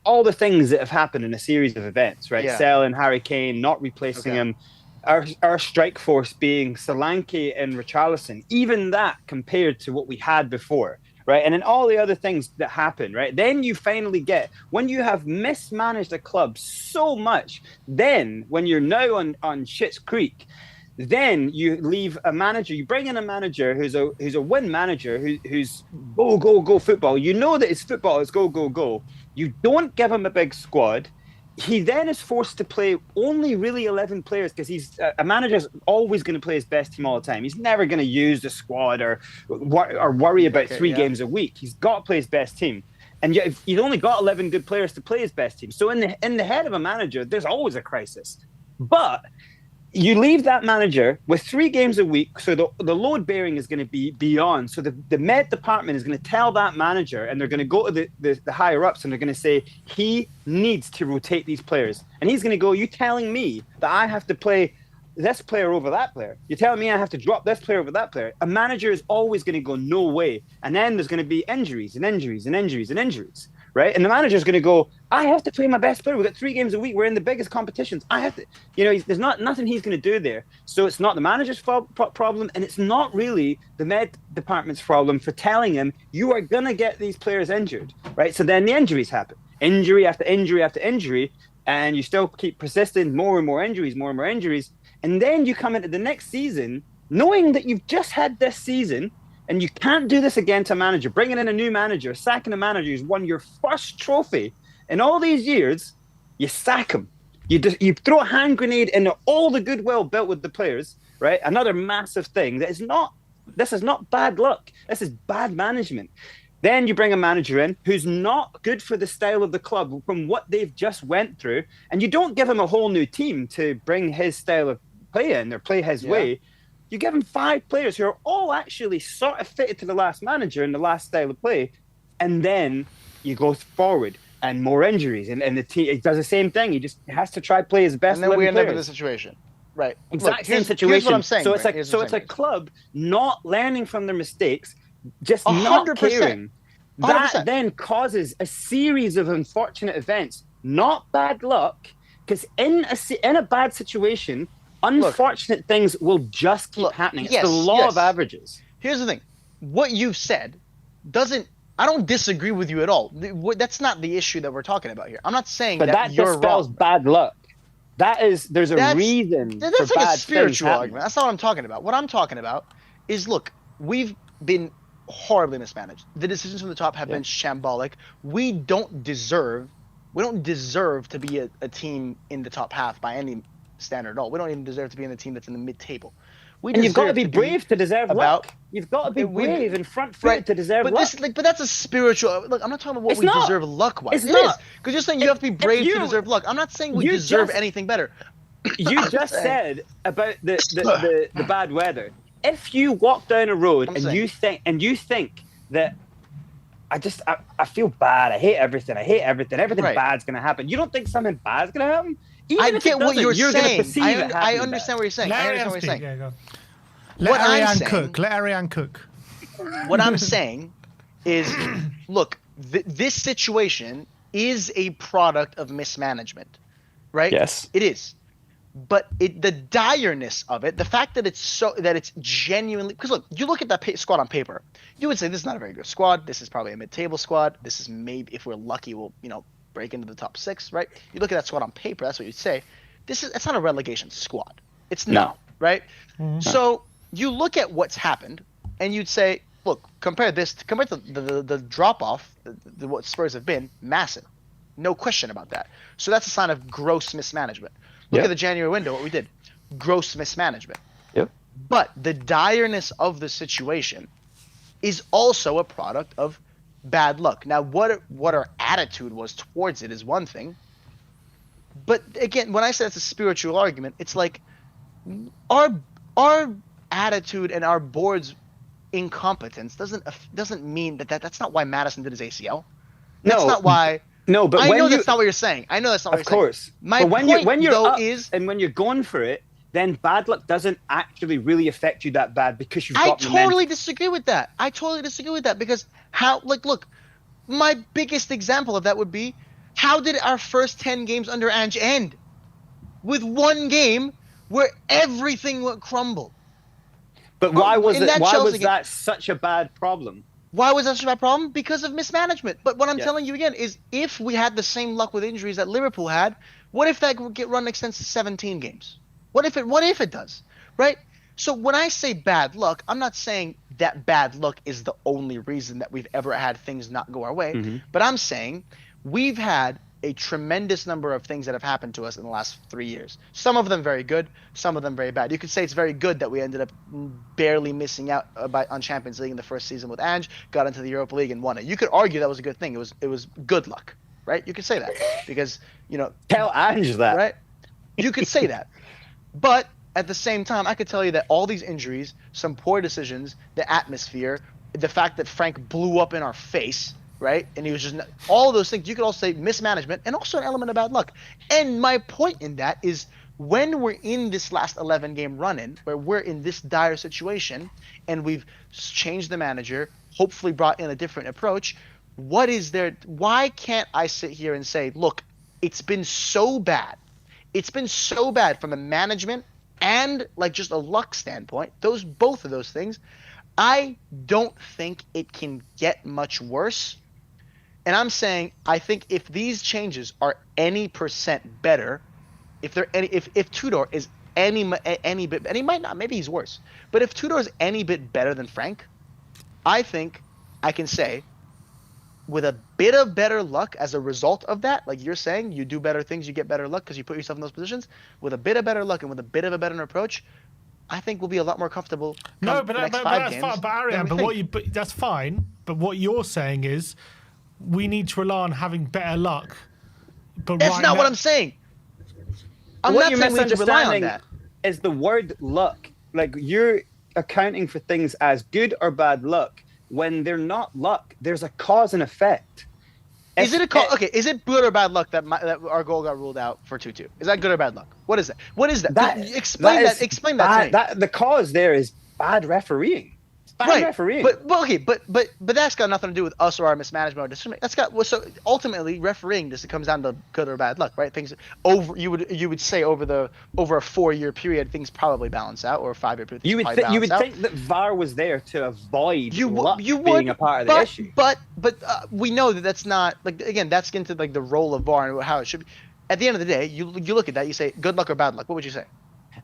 all the things that have happened in a series of events, right? Yeah. Selling Harry Kane, not replacing him, our strike force being Solanke and Richarlison, even that compared to what we had before, right? And then all the other things that happen, right? Then you finally get, when you have mismanaged a club so much, then when you're now on Schitt's Creek, then you leave a manager, you bring in a manager who's a win manager, who's go football. You know that his football is go. You don't give him a big squad. He then is forced to play only really 11 players because he's a manager's always going to play his best team all the time. He's never going to use the squad or worry about 3 games a week. He's got to play his best team. And yet he's only got 11 good players to play his best team. So in the head of a manager, there's always a crisis. But you leave that manager with 3 games a week, so the load bearing is going to be beyond. So the med department is going to tell that manager, and they're going to go to the higher ups, and they're going to say he needs to rotate these players. And he's going to go, you telling me that I have to play this player over that player? You're telling me I have to drop this player over that player? A manager is always going to go, no way. And then there's going to be injuries, right? And the manager's going to go, I have to play my best player. We've got 3 games a week. We're in the biggest competitions. I have to, there's nothing he's going to do there. So it's not the manager's problem, and it's not really the med department's problem for telling him you are going to get these players injured, right? So then the injuries happen, injury after injury after injury, and you still keep persisting, more and more injuries, more and more injuries. And then you come into the next season knowing that you've just had this season and you can't do this again to a manager, bringing in a new manager, sacking a manager who's won your first trophy in all these years. You sack him. You throw a hand grenade into all the goodwill built with the players, right? Another massive thing this is not bad luck. This is bad management. Then you bring a manager in who's not good for the style of the club from what they've just went through, and you don't give him a whole new team to bring his style of play in or play his way. You give him 5 players who are all actually sort of fitted to the last manager and the last style of play, and then you go forward and more injuries, and the team it does the same thing. He just has to try play his best. And then we end up in players. this situation, right? Exact same situation. Here's what I'm saying. So it's a club not learning from their mistakes, just 100%. not caring. 100%. That then causes a series of unfortunate events, not bad luck, because in a bad situation, unfortunate things will just keep happening. It's the law of averages. Here's the thing. What you've said I don't disagree with you at all. That's not the issue that we're talking about here. I'm not saying that you're dispels wrong. bad luck. There's a reason That's for like bad a spiritual things argument. That's not what I'm talking about. What I'm talking about is, look, we've been horribly mismanaged. The decisions from the top have been shambolic. We don't deserve to be a team in the top half by any standard at all. We don't even deserve to be in the team that's in the mid-table. And you've got to be brave to deserve luck. You've got to be brave and front-footed to deserve luck. But that's a spiritual. Look, I'm not talking about what we deserve luck-wise. It is because you're saying you have to be brave to deserve luck. I'm not saying we deserve anything better. You just said about the bad weather. If you walk down a road and you think that I feel bad, I hate everything bad's gonna happen. You don't think something bad's gonna happen? I get what you're saying. I understand what you're saying. I understand what you're saying. Yeah, go. Let Ariane cook. Let Ariane cook. What I'm saying is, look, this situation is a product of mismanagement, right? Yes, it is. But the direness of it, the fact that it's genuinely, because look, you look at that squad on paper, you would say this is not a very good squad. This is probably a mid-table squad. This is maybe, if we're lucky, we'll break into the top 6, right? You look at that squad on paper, that's what you'd say. It's not a relegation squad. It's not, right? Mm-hmm. So you look at what's happened, and you'd say, look, compare to the drop off, what Spurs have been, massive, no question about that. So that's a sign of gross mismanagement. Look at the January window, what we did. Gross mismanagement. Yep. But the direness of the situation is also a product of bad luck. Now, what our attitude was towards it is one thing. But again, when I say it's a spiritual argument, it's like our attitude and our board's incompetence doesn't mean that's not why Madison did his ACL. That's not why. No, but I know that's not what you're saying. I know that's not what you're saying. My point, when you're up and when you're going for it, then bad luck doesn't actually really affect you that bad because you've got momentum. I totally disagree with that. Because look, my biggest example of that would be, how did our first 10 games under Ange end? With one game where everything went crumble. But why was that such a bad problem? Why was that such a bad problem? Because of mismanagement. But what I'm telling you again is, if we had the same luck with injuries that Liverpool had, what if that run extends to 17 games? What if it does? Right? So when I say bad luck, I'm not saying that bad luck is the only reason that we've ever had things not go our way. Mm-hmm. But I'm saying we've had a tremendous number of things that have happened to us in the last 3 years. Some of them very good, some of them very bad. You could say it's very good that we ended up barely missing out on Champions League in the first season with Ange, got into the Europa League and won it. You could argue that was a good thing. It was good luck, right? You could say that because, tell Ange that. Right? You could say that. But at the same time, I could tell you that all these injuries, some poor decisions, the atmosphere, the fact that Frank blew up in our face, right? And he was just all of those things. You could also say mismanagement and also an element of bad luck. And my point in that is, when we're in this last 11 game run-in, where we're in this dire situation and we've changed the manager, hopefully brought in a different approach, what is there? Why can't I sit here and say, look, it's been so bad. It's been so bad from a management and like just a luck standpoint. Both of those things. I don't think it can get much worse. And I'm saying I think if these changes are any percent better, if Tudor is any bit, and he might not, maybe he's worse, but if Tudor is any bit better than Frank, I think I can say, with a bit of better luck as a result of that, like you're saying, you do better things, you get better luck because you put yourself in those positions. With a bit of better luck and with a bit of a better approach, I think we'll be a lot more comfortable. No, but that's fine. But Ariane, that's fine. But what you're saying is, we need to rely on having better luck. But that's not what I'm saying. I'm what not you're saying we need to rely on misunderstanding that. is the word luck. Like, you're accounting for things as good or bad luck when they're not luck. There's a cause and effect. Is it is it good or bad luck that our goal got ruled out for 2-2? Is that good or bad luck? What is that? What is that? Explain that. Explain that to me. The cause there is bad refereeing. Bad refereeing. But that's got nothing to do with us or our mismanagement or decision. That's got so ultimately refereeing just comes down to good or bad luck, right? Things over you would say over a 4-year period things probably balance out, or a 5-year period. You would think that VAR was there to avoid luck being a part of the issue. But we know that that's not, like, again, that's into like the role of VAR and how it should be. At the end of the day, you look at that, you say good luck or bad luck. What would you say?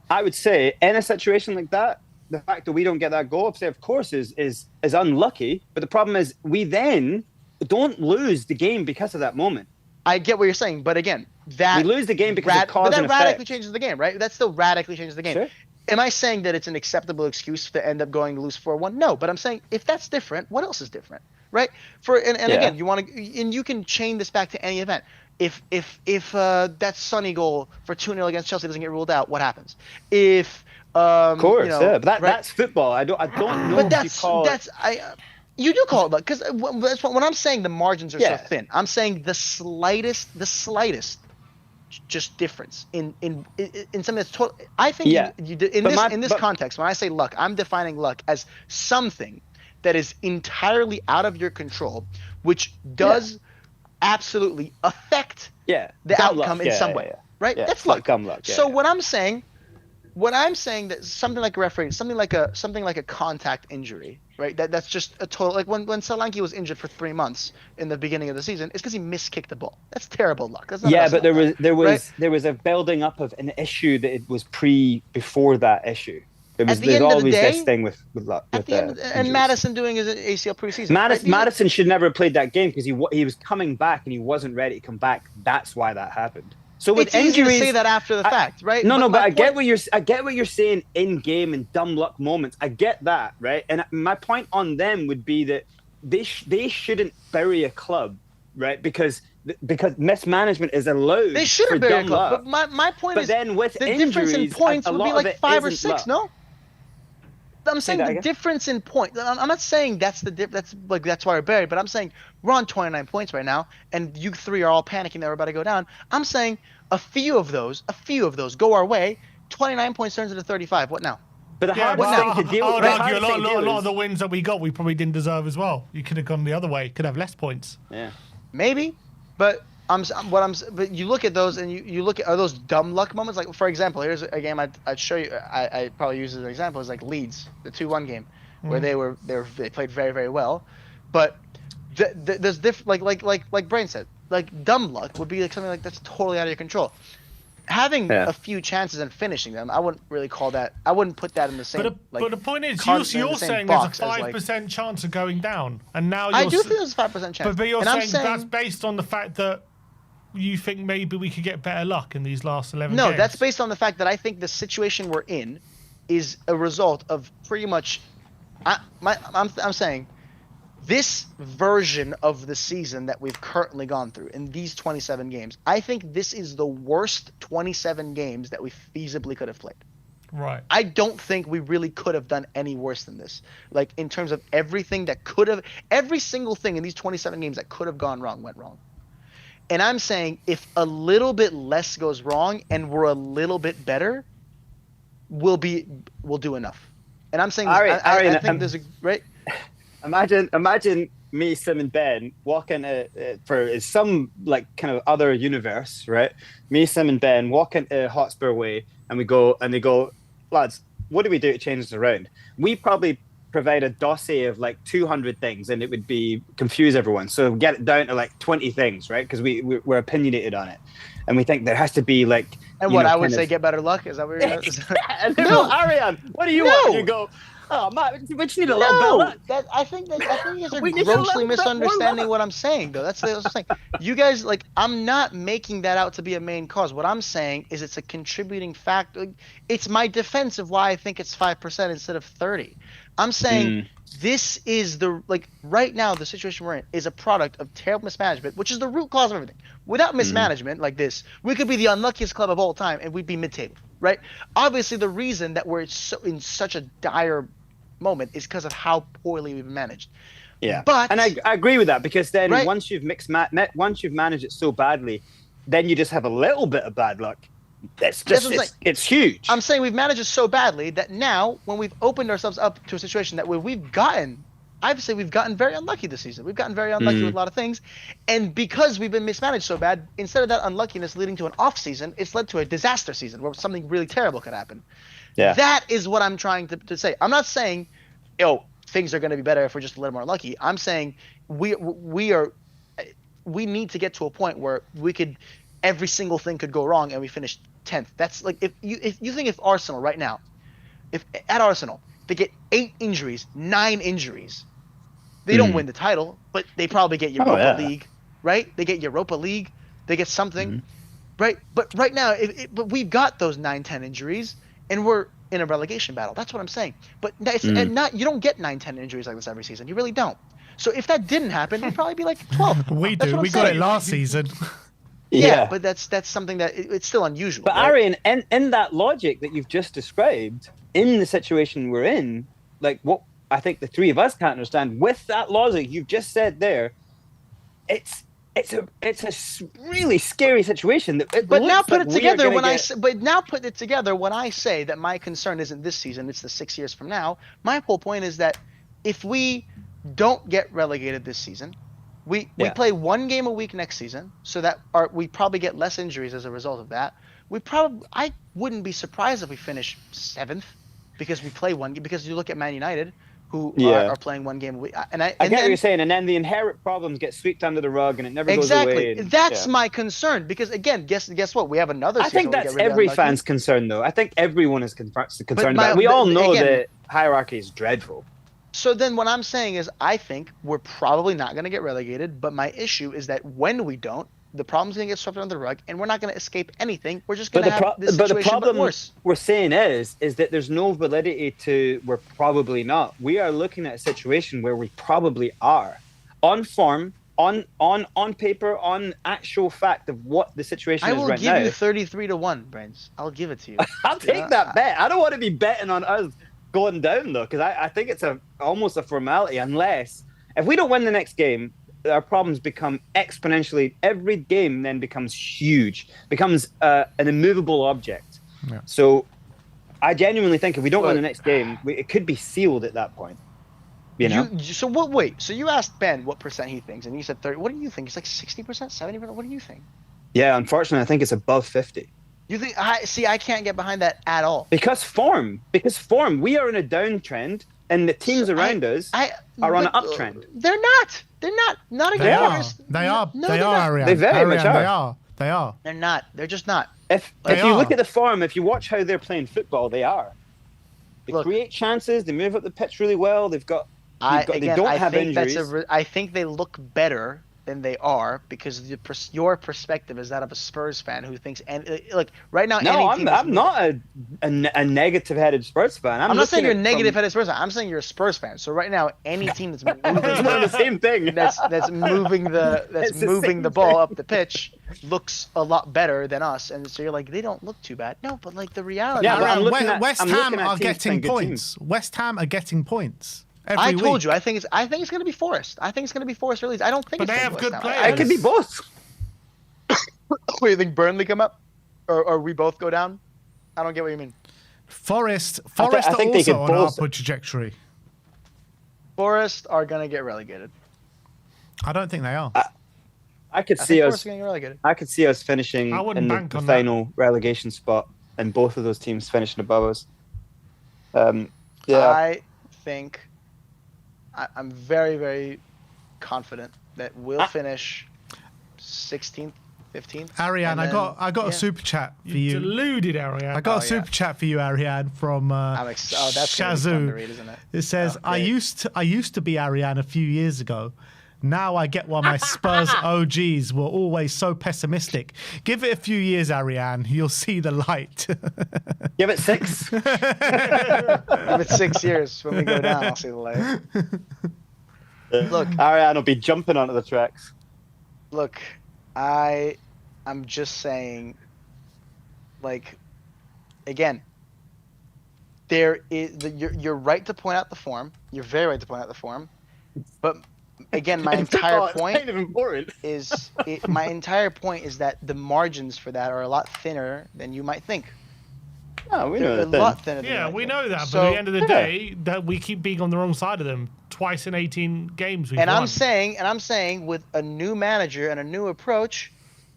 I would say in a situation like that, the fact that we don't get that goal, of course, is unlucky. But the problem is we then don't lose the game because of that moment. I get what you're saying, but again, we lose the game because of cause and effect. But that radically changes the game, right? That still radically changes the game. Sure. Am I saying that it's an acceptable excuse to end up going to lose 4-1? No, but I'm saying if that's different, what else is different, right? Again, you want to, and you can chain this back to any event. If that Sonny goal for 2-0 against Chelsea doesn't get ruled out, what happens? If of course, but that's football. I don't know. But you do call it luck, because when I'm saying the margins are so thin, I'm saying the slightest just difference in something that's total. I think in this context, when I say luck, I'm defining luck as something that is entirely out of your control, which does absolutely affect the outcome in some way. Right? Yeah, that's luck. Dumb luck. Yeah, so what I'm saying that something like a referee, something like a contact injury, right? That's just a total, like when Solanke was injured for 3 months in the beginning of the season, it's because he miskicked the ball. That's terrible luck. That's not but there was a building up of an issue that it was before that issue. There's always this thing with luck. And Maddison doing his ACL preseason. Maddison should never have played that game because he was coming back and he wasn't ready to come back. That's why that happened. So with it's injuries, easy to say that after the fact, right? But I get what you're saying in game and dumb luck moments. I get that, right? And my point on them would be that they shouldn't bury a club, right? Because mismanagement is allowed. They shouldn't bury a club. But my point is, then with the injuries, difference in points would be like 5 or 6. Luck. No. I'm saying the difference in point. I'm not saying that's why we're buried, but I'm saying we're on 29 points right now, and you three are all panicking that we're about to go down. I'm saying a few of those go our way. 29 points turns into 35. What now? But the hardest thing to deal with. I would argue a lot of the wins that we got, we probably didn't deserve as well. You could have gone the other way. Could have less points. Yeah. Maybe, but but you look at those and you look at, are those dumb luck moments? Like, for example, here's a game I'd show you. I probably use as an example is like Leeds, the 2-1 game, where they played very, very well, but there's like Brain said, like dumb luck would be like something like that's totally out of your control. Having a few chances and finishing them, I wouldn't really call that. I wouldn't put that in the same. But the point is, you're saying there's a 5% chance of going down, and now I do think there's a 5% chance. But you're saying that's based on the fact that you think maybe we could get better luck in these last 11 games? No, that's based on the fact that I think the situation we're in is a result of pretty much. I'm saying this version of the season that we've currently gone through in these 27 games. I think this is the worst 27 games that we feasibly could have played. Right. I don't think we really could have done any worse than this. Like, in terms of everything that could have, every single thing in these 27 games that could have gone wrong went wrong. And I'm saying if a little bit less goes wrong and we're a little bit better, we'll do enough. And I'm saying I think there's a right. Imagine me, Sim, and Ben walk into for some like kind of other universe, right? Me, Sim, and Ben walk into Hotspur Way, and they go, lads, what do we do to change this around? We probably provide a dossier of like 200 things, and it would be confuse everyone. So get it down to like 20 things, right? Because we're opinionated on it, and we think there has to be like. And you what know, I would kind say, of- get better luck. Is that what you're gonna say? And they No. go, Ariane, what do you want? And you go, oh, Matt, we just need a little bit of luck. I think you guys are We need a little grossly bit more misunderstanding luck. what I'm saying, though. That's what I'm saying. You guys, like, I'm not making that out to be a main cause. What I'm saying is it's a contributing factor. It's my defense of why I think it's 5% instead of 30. I'm saying this is right now the situation we're in is a product of terrible mismanagement, which is the root cause of everything. Without mismanagement like this, we could be the unluckiest club of all time and we'd be mid-table, right? Obviously, the reason that we're in such a dire moment is because of how poorly we've managed. Yeah, but and I agree with that, because then right? once you've once you've managed it so badly, then you just have a little bit of bad luck. It's huge. I'm saying we've managed it so badly that now, when we've opened ourselves up to a situation that we've gotten very unlucky this season. We've gotten very unlucky with a lot of things, and because we've been mismanaged so bad, instead of that unluckiness leading to an off season, it's led to a disaster season where something really terrible could happen. Yeah, that is what I'm trying to say. I'm not saying, things are going to be better if we're just a little more lucky. I'm saying we need to get to a point where every single thing could go wrong and we finish 10th. That's like if you think if Arsenal right now, if at Arsenal they get 9 injuries, they don't win the title, but they probably get Europa League, right? They get Europa League, they get something, right? But right now, but we've got those 9-10 injuries, and we're in a relegation battle. That's what I'm saying. But you don't get 9-10 injuries like this every season. You really don't. So if that didn't happen, we'd probably be like 12th. We do. We got it last season. Yeah, but that's something that it's still unusual. But right? Arian, in that logic that you've just described, in the situation we're in, like what I think the three of us can't understand, with that logic you've just said there, it's a really scary situation. But now put it together when I say that my concern isn't this season, it's the 6 years from now. My whole point is that if we don't get relegated this season, we play 1 game a week next season, so that we probably get less injuries as a result of that. I wouldn't be surprised if we finish 7th because we play 1 game. Because you look at Man United, who are playing 1 game a week, I get what you're saying, and then the inherent problems get swept under the rug, and it never goes away. Exactly, that's my concern. Because again, guess what? We have another. I think that's every fan's concern, though. I think everyone is concerned about it. We all know that hierarchy is dreadful. So then what I'm saying is I think we're probably not going to get relegated, but my issue is that when we don't, the problem's going to get swept under the rug, and we're not going to escape anything. We're just going to have this situation, but the problem worse. We're saying is that there's no validity to we're probably not. We are looking at a situation where we probably are. On form, on paper, on actual fact of what the situation is right now. I will give you 33-1, Brains. I'll give it to you. I'll take that bet. I don't want to be betting on us going down, though, because I think it's almost a formality, unless if we don't win the next game, our problems become exponentially. Every game then becomes huge, becomes an immovable object. Yeah. So I genuinely think if we don't win the next game, it could be sealed at that point. You know? So what? Wait. So you asked Ben what percent he thinks, and he said 30. What do you think? It's like 60%, 70%. What do you think? Yeah, unfortunately, I think it's above 50. You think? I can't get behind that at all. Because form. We are in a downtrend, and the teams around us are on an uptrend. They're not. Not against. They are. No, they are. Ariane. They very much are. They are. They're not. They're just not. If you look at the form, if you watch how they're playing football, they are. They create chances. They move up the pitch really well. They don't have injuries. I think they look better than they are because your perspective is that of a Spurs fan who thinks right now. No, I'm not a negative-headed Spurs fan. I'm not saying you're a negative-headed Spurs fan. I'm saying you're a Spurs fan. So right now, any team that's moving it's one of the same thing. that's moving the ball up the pitch looks a lot better than us, and so you're like, they don't look too bad. No, but like the reality. Yeah, West Ham are getting points. West Ham are getting points. I told you. I think it's going to be Forest. I think it's going to be Forest release. I don't think. But they have good players. It could be both. Wait, you think Burnley come up, or we both go down? I don't get what you mean. Forest are also on an upward trajectory. Forest are going to get relegated. I don't think they are. I could I see think us. Forest are getting relegated. I could see us finishing I wouldn't in the bank on that. final relegation spot, and both of those teams finishing above us. Yeah, I think I'm very, very confident that we'll finish 16th, 15th. Ariane, I got a super chat for you. Deluded, Ariane. I got a super chat for you, Ariane, from that's gonna be fun to Shazoo. read, isn't it? It says, Oh, I great. used to be Ariane a few years ago. Now I get why my Spurs OGs were always so pessimistic. Give it a few years, Ariane. You'll see the light. give it 6. Give it 6 years when we go down. I'll see the light. Look, Ariane will be jumping onto the tracks. Look, I'm just saying, like, again, there is you're right to point out the form. You're very right to point out the form, but again, my entire point kind of important. my entire point is that the margins for that are a lot thinner than you might think. Oh, we They're know a that. lot thinner. Than you Yeah, might we think. know that, but So- at the end of the day, that we keep being on the wrong side of them. Twice in 18 games we've And won. I'm saying, with a new manager and a new approach,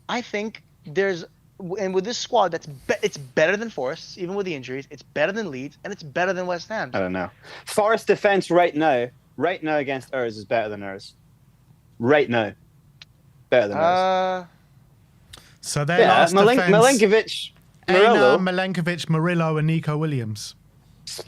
I think and with this squad, it's better than Forest, even with the injuries. It's better than Leeds, and it's better than West Ham. I don't know. Forest defense right now against ours is better than ours. Right now, better than ours. So their Yeah, last defense, Milenkovic, Aina, Murillo. Milenkovic, Murillo, and Nico Williams.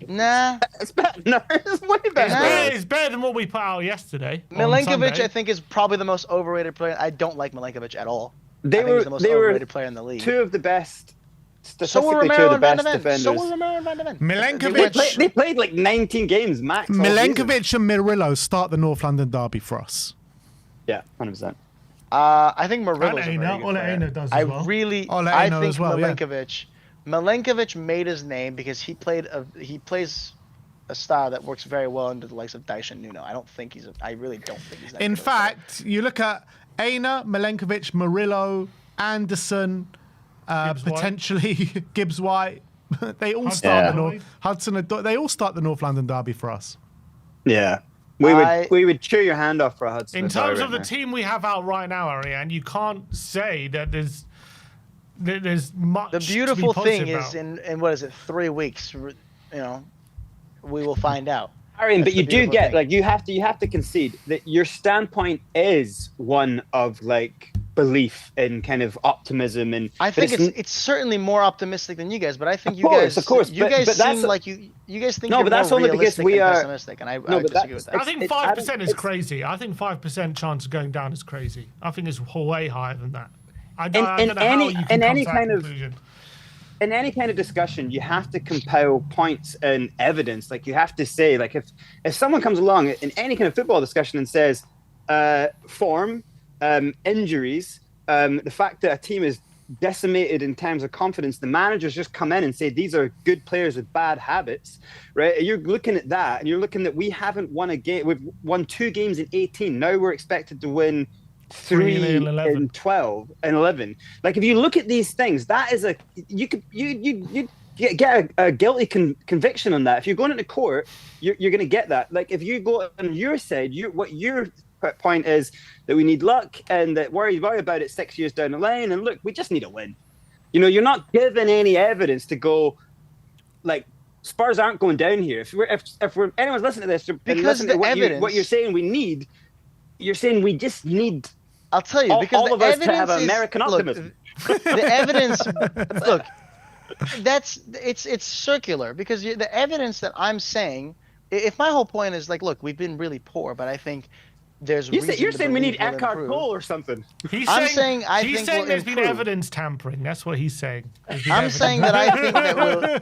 Nah, It's better. No, it's way better. Nah. than ours. It's better than what we put out yesterday. on Milenkovic, Sunday. I think, is probably the most overrated player. I don't like Milenkovic at all. They I think were he's the most they were overrated player in the league. 2 of the best. So were Statistically, 2 Romero of the and Van best de Ven. defenders. So were Romero and Van de Ven. Milenkovic- They played like 19 games max. all season. Milenkovic and Murillo start the North London derby for us. Yeah, 100%. I think Murillo's a And very Aina. good Ole player. Aina does I as well. really, Ole I Aina think as well, yeah. Milenkovic made his name because he plays a style that works very well under the likes of Dyche and Nuno. I really don't think he's that In good of a player. fact, you look at Aina, Milenkovic, Murillo, Anderson, Gibbs-White. potentially Gibbs White. They all Hudson start Odoi. They all start the North London derby for us. Yeah. We would chew your hand off for a Hudson. In Odoi terms right of the now. team we have out right now, Ariane, you can't say that there's much. The to be beautiful thing positive is, about. in what is it, 3 weeks? You know, we will find out. Arian, but That's you the do beautiful get thing. like you have to concede that your standpoint is one of like belief and kind of optimism and. I think but it's certainly more optimistic than you guys, but I think Of you course, guys, of course, you but guys that's- seem like you guys think No, you're but that's more only because realistic we than are- pessimistic, and I No, but disagree with that. I think it's- 5% is it's- crazy. I think 5% chance of going down is crazy. I think it's way higher than that. I In- don't in know how any- you in can come any to that kind of- conclusion. in any kind of discussion, you have to compile points and evidence. Like you have to say, like if someone comes along in any kind of football discussion and says form, injuries, the fact that a team is decimated in terms of confidence, the managers just come in and say these are good players with bad habits, right? You're looking at that, and you're looking that we haven't won a game. We've won 2 games in 18. Now we're expected to win 3 in 11. in 12 and 11. Like if you look at these things, that is you get a guilty conviction on that. If you're going into court, you're going to get that. Like if you go on your side, what your point is that we need luck and that worry about it 6 years down the line. And look, we just need a win. You know, you're not given any evidence to go like Spurs aren't going down here. If anyone's listening to this, and Because listening to the what evidence- you're saying we need, you're saying we just need. I'll tell you, because all the of us to evidence have is, American look, optimism. the evidence, look, it's circular because the evidence that I'm saying, if my whole point is like, look, we've been really poor, but I think there's You're reason to saying we need believe we'll Eckhart improve. Tolle or something. He's I'm saying, saying I he's think saying we'll there's been improve. evidence tampering. That's what he's saying. There's been I'm evidence. saying that I think that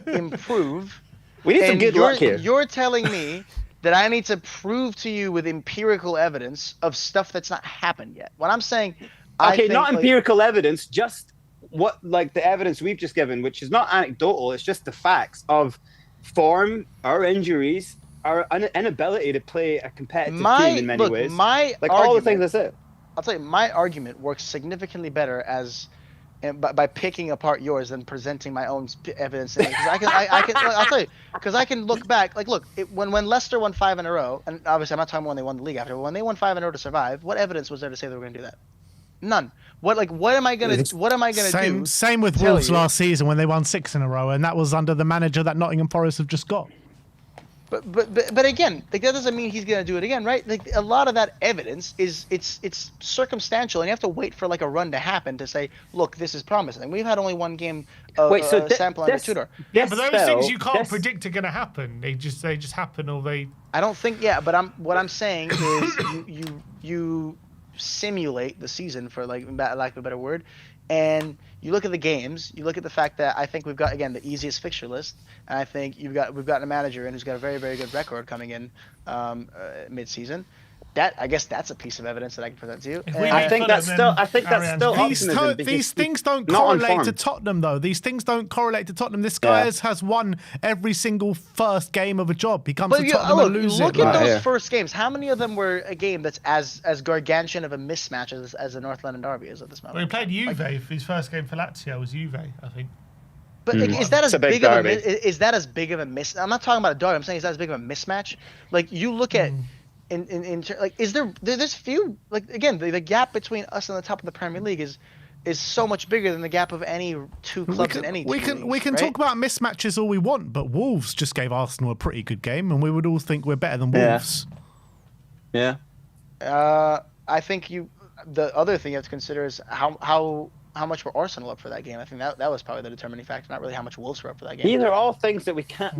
we'll improve. We need some And good luck here. You're telling me that I need to prove to you with empirical evidence of stuff that's not happened yet. What I'm saying, I Okay, think, not like, empirical evidence, just what like the evidence we've just given, which is not anecdotal. It's just the facts of form, our injuries, our inability to play a competitive team in many ways. My Like all the argument, things I said. I'll tell you, my argument works significantly better as and by picking apart yours and presenting my own evidence. Because I'll tell you, because I can look back. Like, look, when Leicester won 5 in a row, and obviously I'm not talking about when they won the league after, but when they won 5 in a row to survive, what evidence was there to say they were going to do that? None. What am I gonna do? Same with Wolves last season when they won 6 in a row, and that was under the manager that Nottingham Forest have just got. But again, like, that doesn't mean he's gonna do it again, right? Like, a lot of that evidence it's circumstantial, and you have to wait for like a run to happen to say, look, this is promising. We've had only one game sample under Tudor. Yeah, but those things you can't predict are gonna happen. They just happen, or they. I don't think. Yeah, but what I'm saying is you simulate the season, for lack of a better word, and you look at the games. You look at the fact that I think we've got, again, the easiest fixture list, and I think we've got a manager in who's got a very, very good record coming in mid-season. I guess that's a piece of evidence that I can present to you. I think that's still optimism. These things don't correlate to Tottenham, though. These things don't correlate to Tottenham. This guy has won every single first game of a job. He comes to Tottenham and loses. Look at those first games. How many of them were a game that's as gargantuan of a mismatch as the North London derby is at this moment? Well, he played Juve. His first game for Lazio was Juve, I think. But is that as big of a miss? I'm not talking about a derby. I'm saying is that as big of a mismatch? Like, you look at. There's few, like, again, the gap between us and the top of the Premier League is so much bigger than the gap of any two clubs in any we can talk about mismatches all we want, but Wolves just gave Arsenal a pretty good game, and we would all think we're better than Wolves. Yeah. I think the other thing you have to consider is how much were Arsenal up for that game. I think that was probably the determining factor, not really how much Wolves were up for that game. These are all things that we can't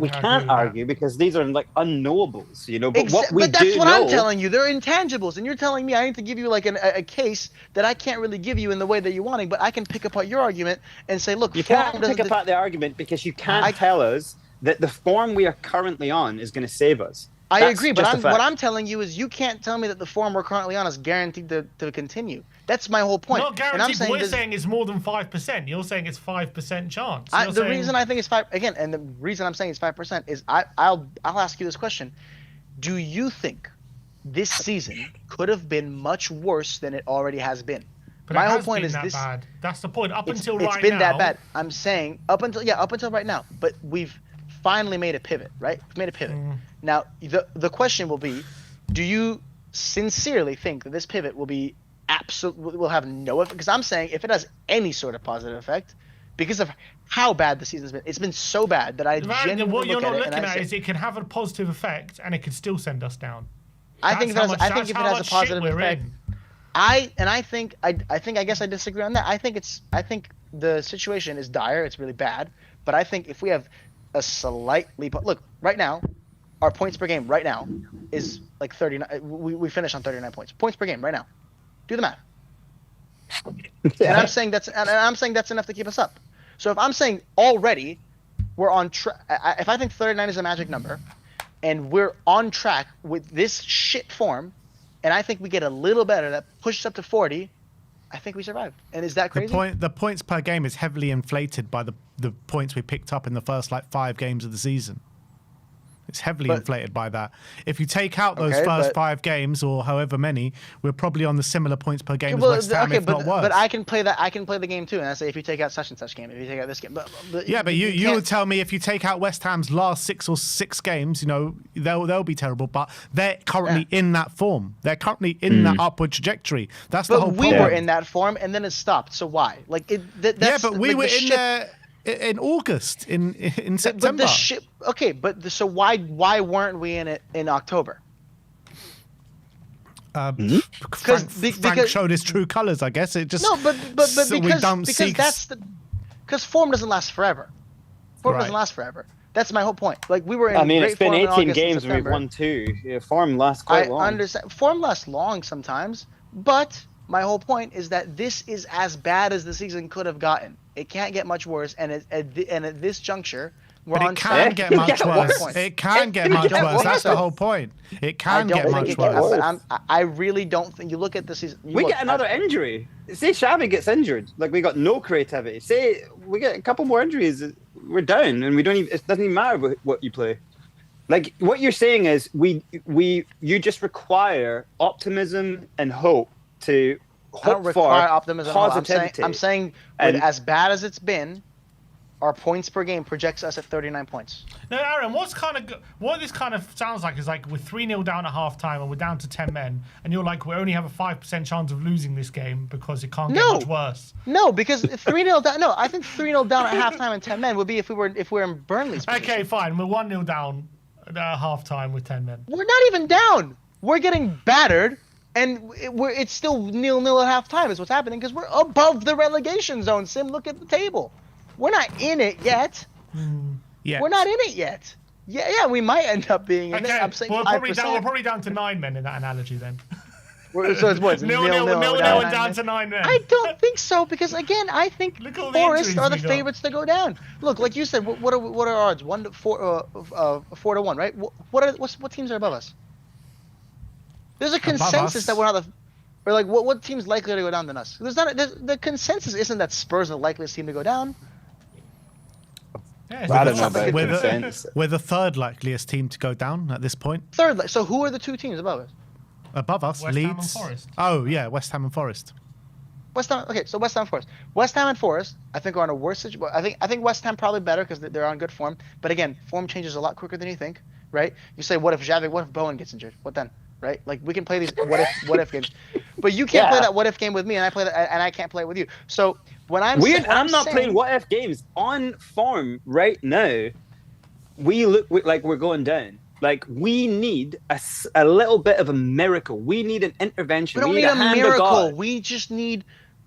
argue because these are like unknowables, you know. But that's what I'm telling you. They're intangibles, and you're telling me I need to give you like a case that I can't really give you in the way that you're wanting. But I can pick apart your argument and say, look, you can't pick apart the argument because you can't tell us that the form we are currently on is going to save us. I agree, but what I'm telling you is you can't tell me that the form we're currently on is guaranteed to continue. That's my whole point. Not guaranteed, but we're saying it's more than 5%. You're saying it's 5% chance. The reason I think it's 5%, again, and the reason I'm saying it's 5% is I'll ask you this question. Do you think this season could have been much worse than it already has been? But my whole point is this. Bad. That's the point. Until right now. It's been that bad. I'm saying up until right now. But we've finally made a pivot, right? We've made a pivot. Now, the question will be, do you sincerely think that this pivot will be will have no effect? Because I'm saying if it has any sort of positive effect, because of how bad the season's been, it's been so bad that I genuinely what you're not look looking at is it can have a positive effect and it can still send us down. I think if it has a positive effect, I guess I disagree on that. I think the situation is dire. It's really bad. But I think if we have a slightly look right now, our points per game right now is like 39. We finish on 39 points. Points per game right now. Do the math. And I'm saying that's enough to keep us up. So if I'm saying already we're on track, if I think 39 is a magic number, and we're on track with this shit form, and I think we get a little better that pushes up to 40, I think we survive. And is that crazy? The points per game is heavily inflated by the points we picked up in the first 5 games of the season. It's heavily inflated by that. If you take out those first 5 games or however many, we're probably on the similar points per game as West Ham, if not worse. But I can play that. I can play the game too, and I say if you take out such and such game, if you take out this game, but you would tell me if you take out West Ham's last 6 games, you know they'll be terrible. But they're currently in that form. They're currently in that upward trajectory. That's the whole problem. But we were in that form, and then it stopped. So why? Like that's but we were in there in August, in September. So why weren't we in it in October? Frank showed his true colors, I guess. It just because form doesn't last forever. Form doesn't last forever. That's my whole point. Like we were in. It's been 18 games and we've won 2. Yeah, form lasts quite long. I understand. Form lasts long sometimes, but my whole point is that this is as bad as the season could have gotten. It can't get much worse, and at this juncture, it can get much worse. It can get much worse. That's the whole point. It can get much worse. But I really don't think. You look at the season. We get another injury. Say Xavi gets injured, like we got no creativity. Say we get a couple more injuries, we're down, and we don't even. It doesn't even matter what you play. Like what you're saying is you just require optimism and hope to I don't hope require for optimism. I'm saying, positivity. with And- as bad as it's been, our points per game projects us at 39 points. Now, Aaron, what this kind of sounds like is like we're 3-0 down at halftime and we're down to 10 men, and you're like, we only have a 5% chance of losing this game because it can't get much worse. No, because 3-0 down. No, I think 3-0 down at halftime and 10 men would be if we're in Burnley's position. Okay, fine. We're 1-0 down at halftime with 10 men. We're not even down. We're getting battered, and it's still 0-0 at halftime is what's happening because we're above the relegation zone. Sim, look at the table. We're not in it yet. Yeah. We're not in it yet. Yeah, we might end up being in it. Okay, I'm saying we're 5%. probably down to 9 men in that analogy then. So it's what? 0-0 and down to 9 men. I don't think so because again, I think Look at all the Forest injuries are the we got. favorites to go down. Look, like you said, what are odds? 1 to 4, 4 to 1, right? What teams are above us? There's a consensus us. that we're not the, or like what team's likely to go down than us? The consensus isn't that Spurs are the likeliest team to go down. Yeah, I don't know it's- about We're the- consensus. We're the third likeliest team to go down at this point. Third, so who are the two teams above us? Above us, West Ham and Leeds. Forest. Oh yeah, West Ham and Forest. West Ham. Okay, so West Ham, Forest. West Ham and Forest, I think are in a worse situation. I think West Ham probably better because they're on good form. But again, form changes a lot quicker than you think, right? You say, what if Bowen gets injured? What then? Right? Like we can play these what if games, but you can't play that what if game with me, and I can't play it with you. So when I'm I'm not saying, playing what if games on form right now. We look like we're going down. Like we need a little bit of a miracle. We need an intervention. We don't need a hand of miracle. God. We just need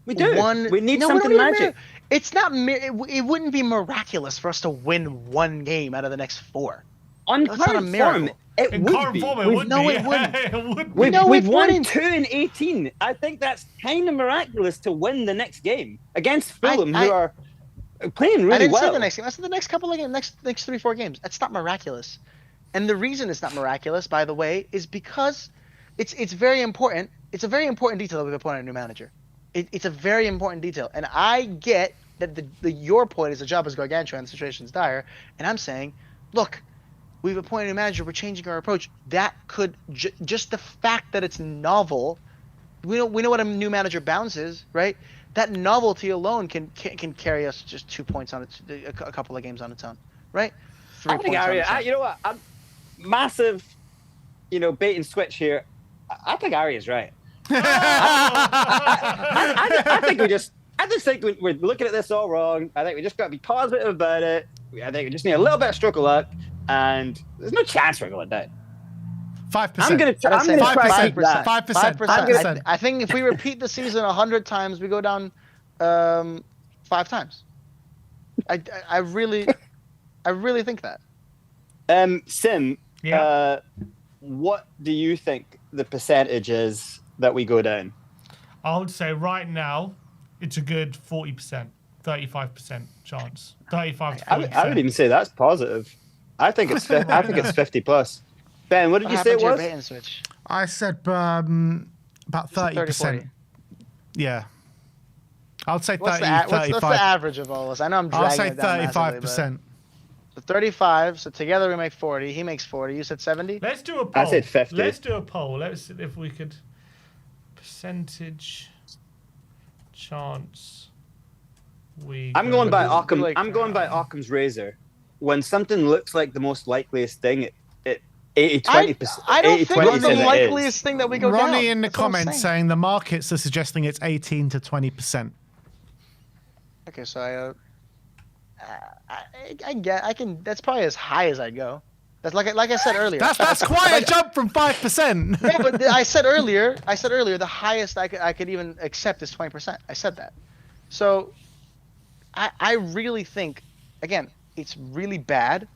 We do. one. We need no, something we don't need a magic. It's not. It wouldn't be miraculous for us to win one game out of the next 4. On That's not a current miracle. form, it In would current be. form, it We've- would no, be. it wouldn't. It would be. We've, No, we've it won wouldn't. 2 in 18. I think that's kind of miraculous to win the next game against Fulham, who are playing really I didn't well. say the next game. I said the next couple of games, next 3-4 games. That's not miraculous. And the reason it's not miraculous, by the way, is because it's very important. It's a very important detail that we've appointed a new manager. It's a very important detail, and I get that your point is the job is gargantuan, the situation's dire, and I'm saying, look, we've appointed a new manager. We're changing our approach. That could just the fact that it's novel. We know what a new manager bounce is, right? That novelty alone can carry us just 2 points on it, a couple of games on its own, right? 3 I points think on Aria, its own. you know what? I'm massive, bait and switch here. I think Aria's right. I just think we're looking at this all wrong. I think we just got to be positive about it. I think we just need a little bit of stroke of luck, and there's no chance we're going down. 5%. I'm gonna try 5%. that. 5%. 5%. I think if we repeat the season 100 times, we go down 5 times. I really think that. Sim, Yeah. what do you think the percentage is that we go down? I would say right now, it's a good 40%, 35% chance. 35 to 40%. I would even say that's positive. I think it's 50 plus. Ben, what did you say it was? Bait and switch? I said about You said 30-40. 30%. Yeah. I'll say 30, What's the 35. average of all of us? I know I'm I'll dragging say it down massively, 35%. but- So 35. So together we make 40. He makes 40. You said 70. Let's do a poll. I said 50. Let's do a poll. Let's see if we could. Percentage chance. I'm going by Like- Occam. I'm going by Occam's razor. When something looks like the most likeliest thing, it 80-20%. I don't think it's 80-20% the it is. likeliest thing that we go down. Ronnie in the That's what I'm comments saying. saying the markets are suggesting it's 18 to 20%. Okay, so I get. I can. That's probably as high as I'd go. That's like I said earlier. That's quite a jump from 5%. Yeah, but I said earlier, the highest I could even accept is 20%. I said that. So I really think, again, it's really bad.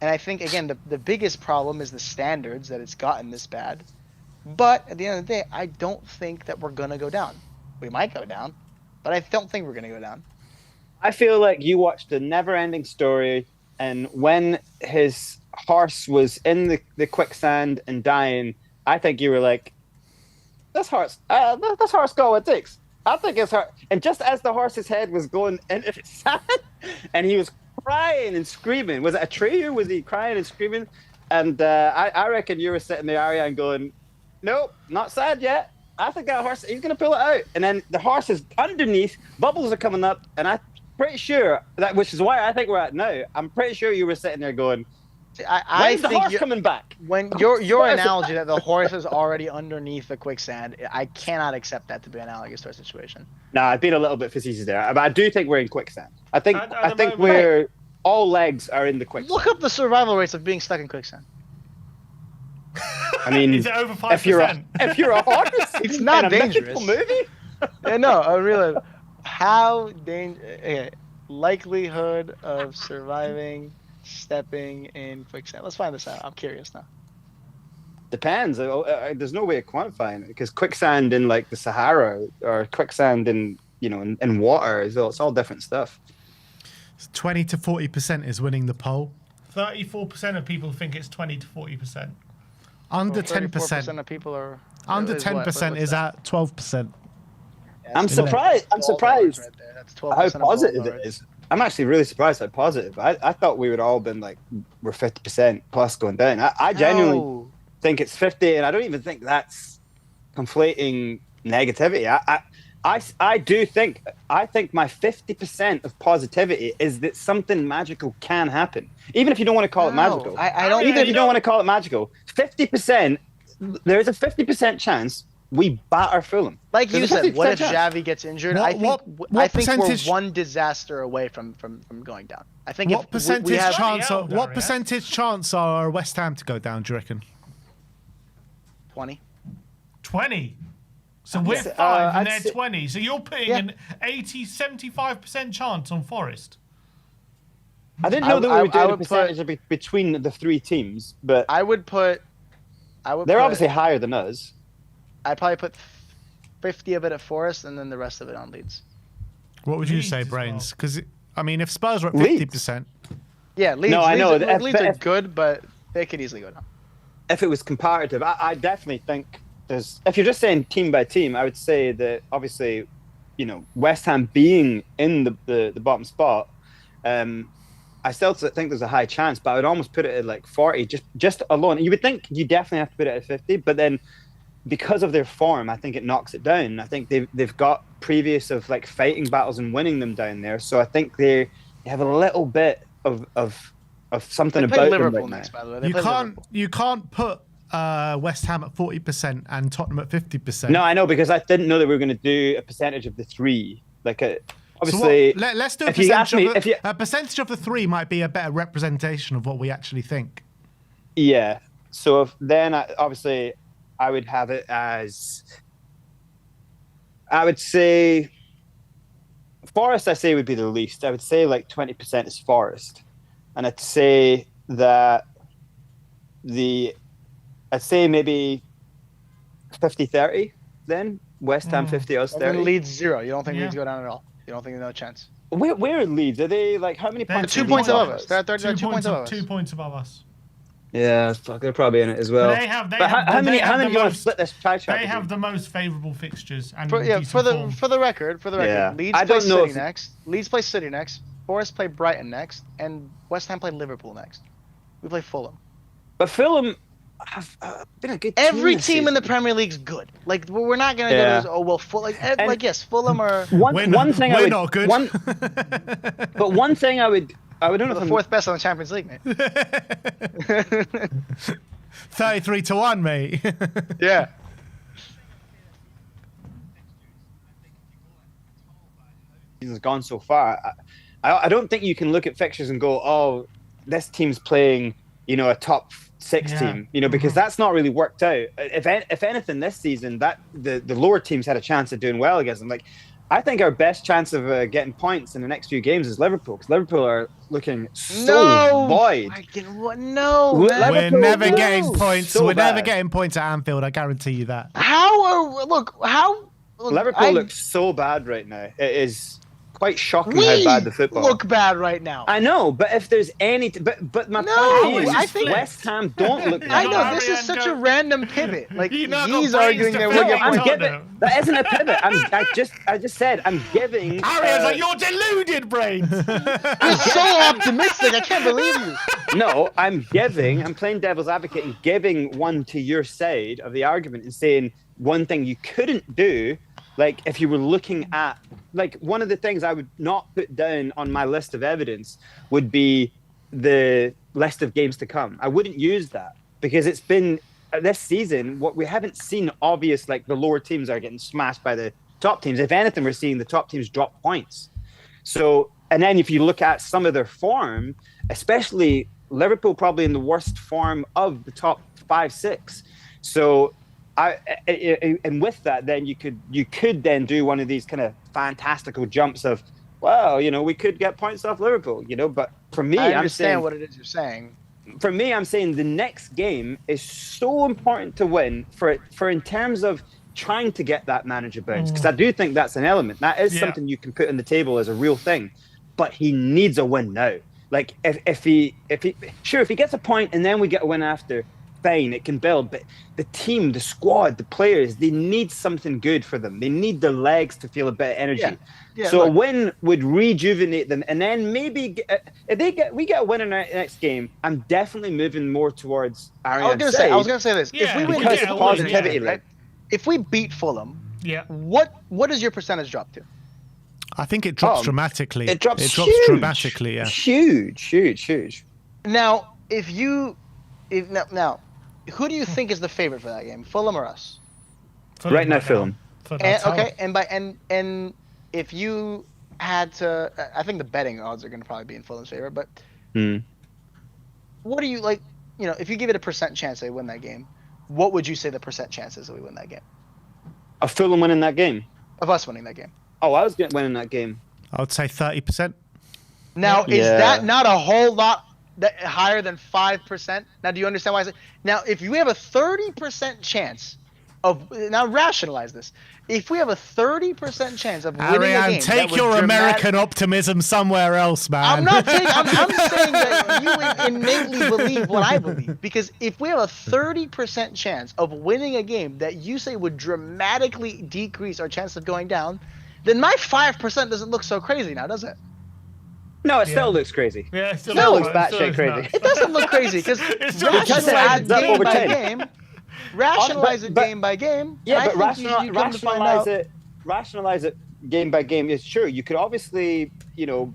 And I think, again, the biggest problem is the standards that it's gotten this bad. But at the end of the day, I don't think that we're going to go down. We might go down, but I don't think we're going to go down. I feel like you watched the Never-Ending Story, and when his horse was in the quicksand and dying, I think you were like, this horse got what it takes. I think it's hard. And just as the horse's head was going into the sand, and he was crying and screaming. Was it a tree or was he crying and screaming? And I reckon you were sitting in the area and going, nope, not sad yet. I think that horse, he's going to pull it out. And then the horse is underneath, bubbles are coming up, and I'm pretty sure, which is why I think we're at now, I'm pretty sure you were sitting there going, when's the horse coming back? When your analogy that the horse is already underneath the quicksand, I cannot accept that to be analogous to our situation. Nah, I've been a little bit facetious there, but I do think we're in quicksand. I think moment, we're all legs are in the quicksand. Look up the survival rates of being stuck in quicksand. I mean, is it over 5%? if you're a horse, It's not in a dangerous. mythical movie. Yeah, no, I really. How dangerous? Likelihood of surviving stepping in quicksand. Let's find this out. I'm curious now. Depends. There's no way of quantifying it because quicksand in like the Sahara or quicksand in in water it's all different stuff. 20 to 40% is winning the poll. 34% of people think it's 20 to 40%. Under 34% 10%. of people are. Under is what? 10% is at 12%. Yeah, I'm it's surprised. I'm 12 surprised right there. That's how 12% of all positive it votes. is. I'm actually really surprised how positive. I thought we would all been like we're 50% plus going down. I genuinely No. think it's 50, and I don't even think that's conflating negativity. I think my 50% of positivity is that something magical can happen, even if you don't want to call it No, magical. I don't. Even if you don't want to call it magical, 50%. There is a 50% chance we batter Fulham. Like you There's a said, what 50% if chance. Xavi gets injured? What- I think what I think percentage- we're one disaster away from going down. I think What if percentage we have chance? Bloody hell, What Darius. percentage chance are West Ham to go down? Do you reckon? 20. 20. So we're 5 I'd and they're say- 20. So you're putting Yeah. an 75% chance on Forest. I didn't know that we I were doing a would percentage between the three teams, but I would put. they're obviously higher than us. I'd probably put 50 of it at Forest and then the rest of it on Leeds. What would you Leeds say, as Brains? Because I mean, if Spurs were at Leeds. 50%, Yeah, Leeds. No, I know. Leeds are If- good, but they could easily go down. If it was comparative, I definitely think there's. If you're just saying team by team, I would say that obviously, West Ham being in the bottom spot, I still think there's a high chance, but I would almost put it at like 40, just alone. You would think you definitely have to put it at 50, but then because of their form, I think it knocks it down. I think they've got previous of like fighting battles and winning them down there, so I think they have a little bit of something They about play them Liverpool right now. next, by the way. They you play can't Liverpool. you can't put West Ham at 40% and Tottenham at 50%. No, I know, because I didn't know that we were going to do a percentage of the three. Like, So obviously, let's do a if you ask percentage. me, A percentage of the three might be a better representation of what we actually think. yeah. So then, obviously, I would have it as, I would say, Forest, I say, would be the least. I would say like 20% is Forest. And I'd say that I'd say maybe 50-30 then. West Ham 50, us And then 30. Leeds 0. You don't think Yeah. Leeds go down at all? You don't think there's no chance? Where are Leeds? Are they like, how many They're points? 2 are points Leeds above off us. They're at 30, 2 points above us. 2 points above us. Yeah, fuck, they're probably in it as well. But they have But how many the do you want to most- split this pie chart? They have the most favourable fixtures and For decent form. the record, Yeah. Leeds I play don't know City if- next. Leeds play City next. Forest play Brighton next, and West Ham play Liverpool next. We play Fulham. But Fulham have been a good team. Every this team in the season. Premier League's good. Like we're not gonna Yeah. go to And- like yes, Fulham are One thing I we're would, not good. but one thing I would don't know the if fourth best on the Champions League, mate. 33-1, mate. Yeah. season's gone so far. I don't think you can look at fixtures and go, oh, this team's playing, a top 6 Yeah. team, because that's not really worked out. If anything, this season, that the lower teams had a chance of doing well against them. Like, I think our best chance of getting points in the next few games is Liverpool, because Liverpool are looking so void. No, We're man. We're Liverpool never lose getting points. so We're never bad. getting points at Anfield. I guarantee you that. Look, Liverpool looks so bad right now. It is quite shocking we how bad the football. look bad right now. I know, but if there's any, but my No, point is, I think- West Ham don't look. I bad. know this is such a random pivot. Like You know, he's got brains arguing to that fill we it get out. I'm points. giving. That isn't a pivot. I just said I'm giving. Ariel's like, you're deluded, brains. You're so optimistic. I can't believe you. No, I'm playing devil's advocate and giving one to your side of the argument and saying one thing you couldn't do, like if you were looking at, like one of the things I would not put down on my list of evidence would be the list of games to come. I wouldn't use that because it's been this season, what we haven't seen obvious, like the lower teams are getting smashed by the top teams. If anything, we're seeing the top teams drop points. So, and then if you look at some of their form, especially Liverpool, probably in the worst form of the top 5-6. So, and with that, then you could then do one of these kind of fantastical jumps of, well, we could get points off Liverpool, But for me, I I'm saying understand what it is you're saying. For me, I'm saying the next game is so important to win for in terms of trying to get that manager bounce, because I do think that's an element. That is something you can put on the table as a real thing, but he needs a win now. Like if he gets a point and then we get a win after, fine, it can build. But the team, the squad, the players, they need something good for them. They need their legs to feel a bit of energy. Yeah, so a win would rejuvenate them, and then maybe if we get a win in our next game, I'm definitely moving more towards Ariane's I was gonna say this. Yeah, if we win because this of positivity. right? If we beat Fulham, Yeah. what does your percentage drop to? I think it drops dramatically. It drops huge. Dramatically, yeah. Huge. Now, now, who do you think is the favorite for that game, Fulham or us? Right now, Fulham. And if you had to, I think the betting odds are going to probably be in Fulham's favor. But what do you like? If you give it a percent chance they win that game, what would you say the percent chance is that we win that game? Of Fulham winning that game? Of us winning that game? Oh, I was winning that game. I would say 30%. Now, is that not a whole lot higher than 5%? Now, do you understand why I say? Now, if we have a 30% chance now rationalize this. If we have a 30% chance of winning a game, take your American optimism somewhere else, man. I'm not saying. I'm saying that you innately believe what I believe. Because if we have a 30% chance of winning a game that you say would dramatically decrease our chance of going down, then my 5% doesn't look so crazy now, does it? No, it still looks crazy. Yeah, it still looks batshit crazy. It doesn't look crazy because rationalize game by game. Rationalize it game by game. Yeah, but rationalize it game by game. Is sure you could obviously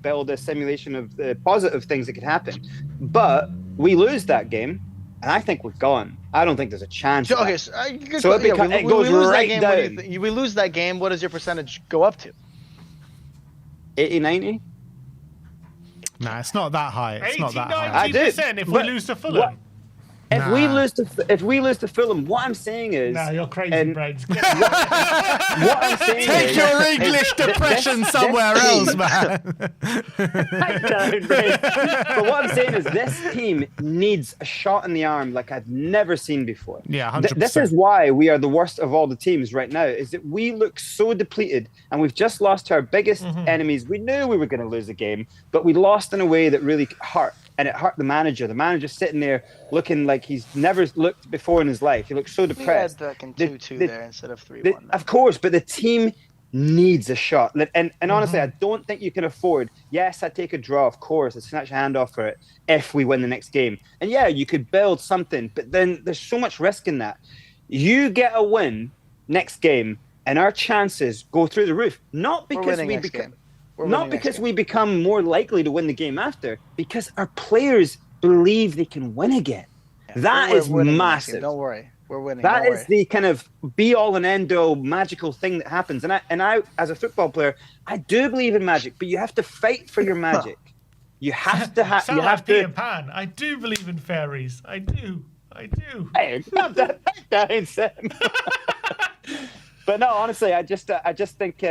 build a simulation of the positive things that could happen, but we lose that game, and I think we're gone. I don't think there's a chance. Okay, it goes right down. We lose that game. What does your percentage go up to? 80, 90? Nah, it's not that high. It's not that high. 90% if we lose to Fulham. If we lose to Fulham, what I'm saying is, no, you're crazy, brains. What I'm saying take is, your English depression somewhere else, man. But what I'm saying is, this team needs a shot in the arm like I've never seen before. Yeah, 100%. This is why we are the worst of all the teams right now. Is that we look so depleted, and we've just lost to our biggest enemies. We knew we were going to lose the game, but we lost in a way that really hurt. And it hurt the manager. The manager's sitting there looking like he's never looked before in his life. He looks so depressed. We had 2-2 there instead of 3-1. Of course, but the team needs a shot. And honestly, I don't think you can afford, yes, I take a draw, of course, I snatch a hand off for it if we win the next game. And yeah, you could build something, but then there's so much risk in that. You get a win next game, and our chances go through the roof. Not because we become more likely to win the game after, because our players believe they can win again. Yeah, that is massive. Don't worry, we're winning. That is the kind of be-all and end-all magical thing that happens. And I, as a football player, I do believe in magic, but you have to fight for your magic. You have to have. Sound like Peter Pan. I do believe in fairies. I do. Hey, not that down, Sam. But no, honestly, I just think.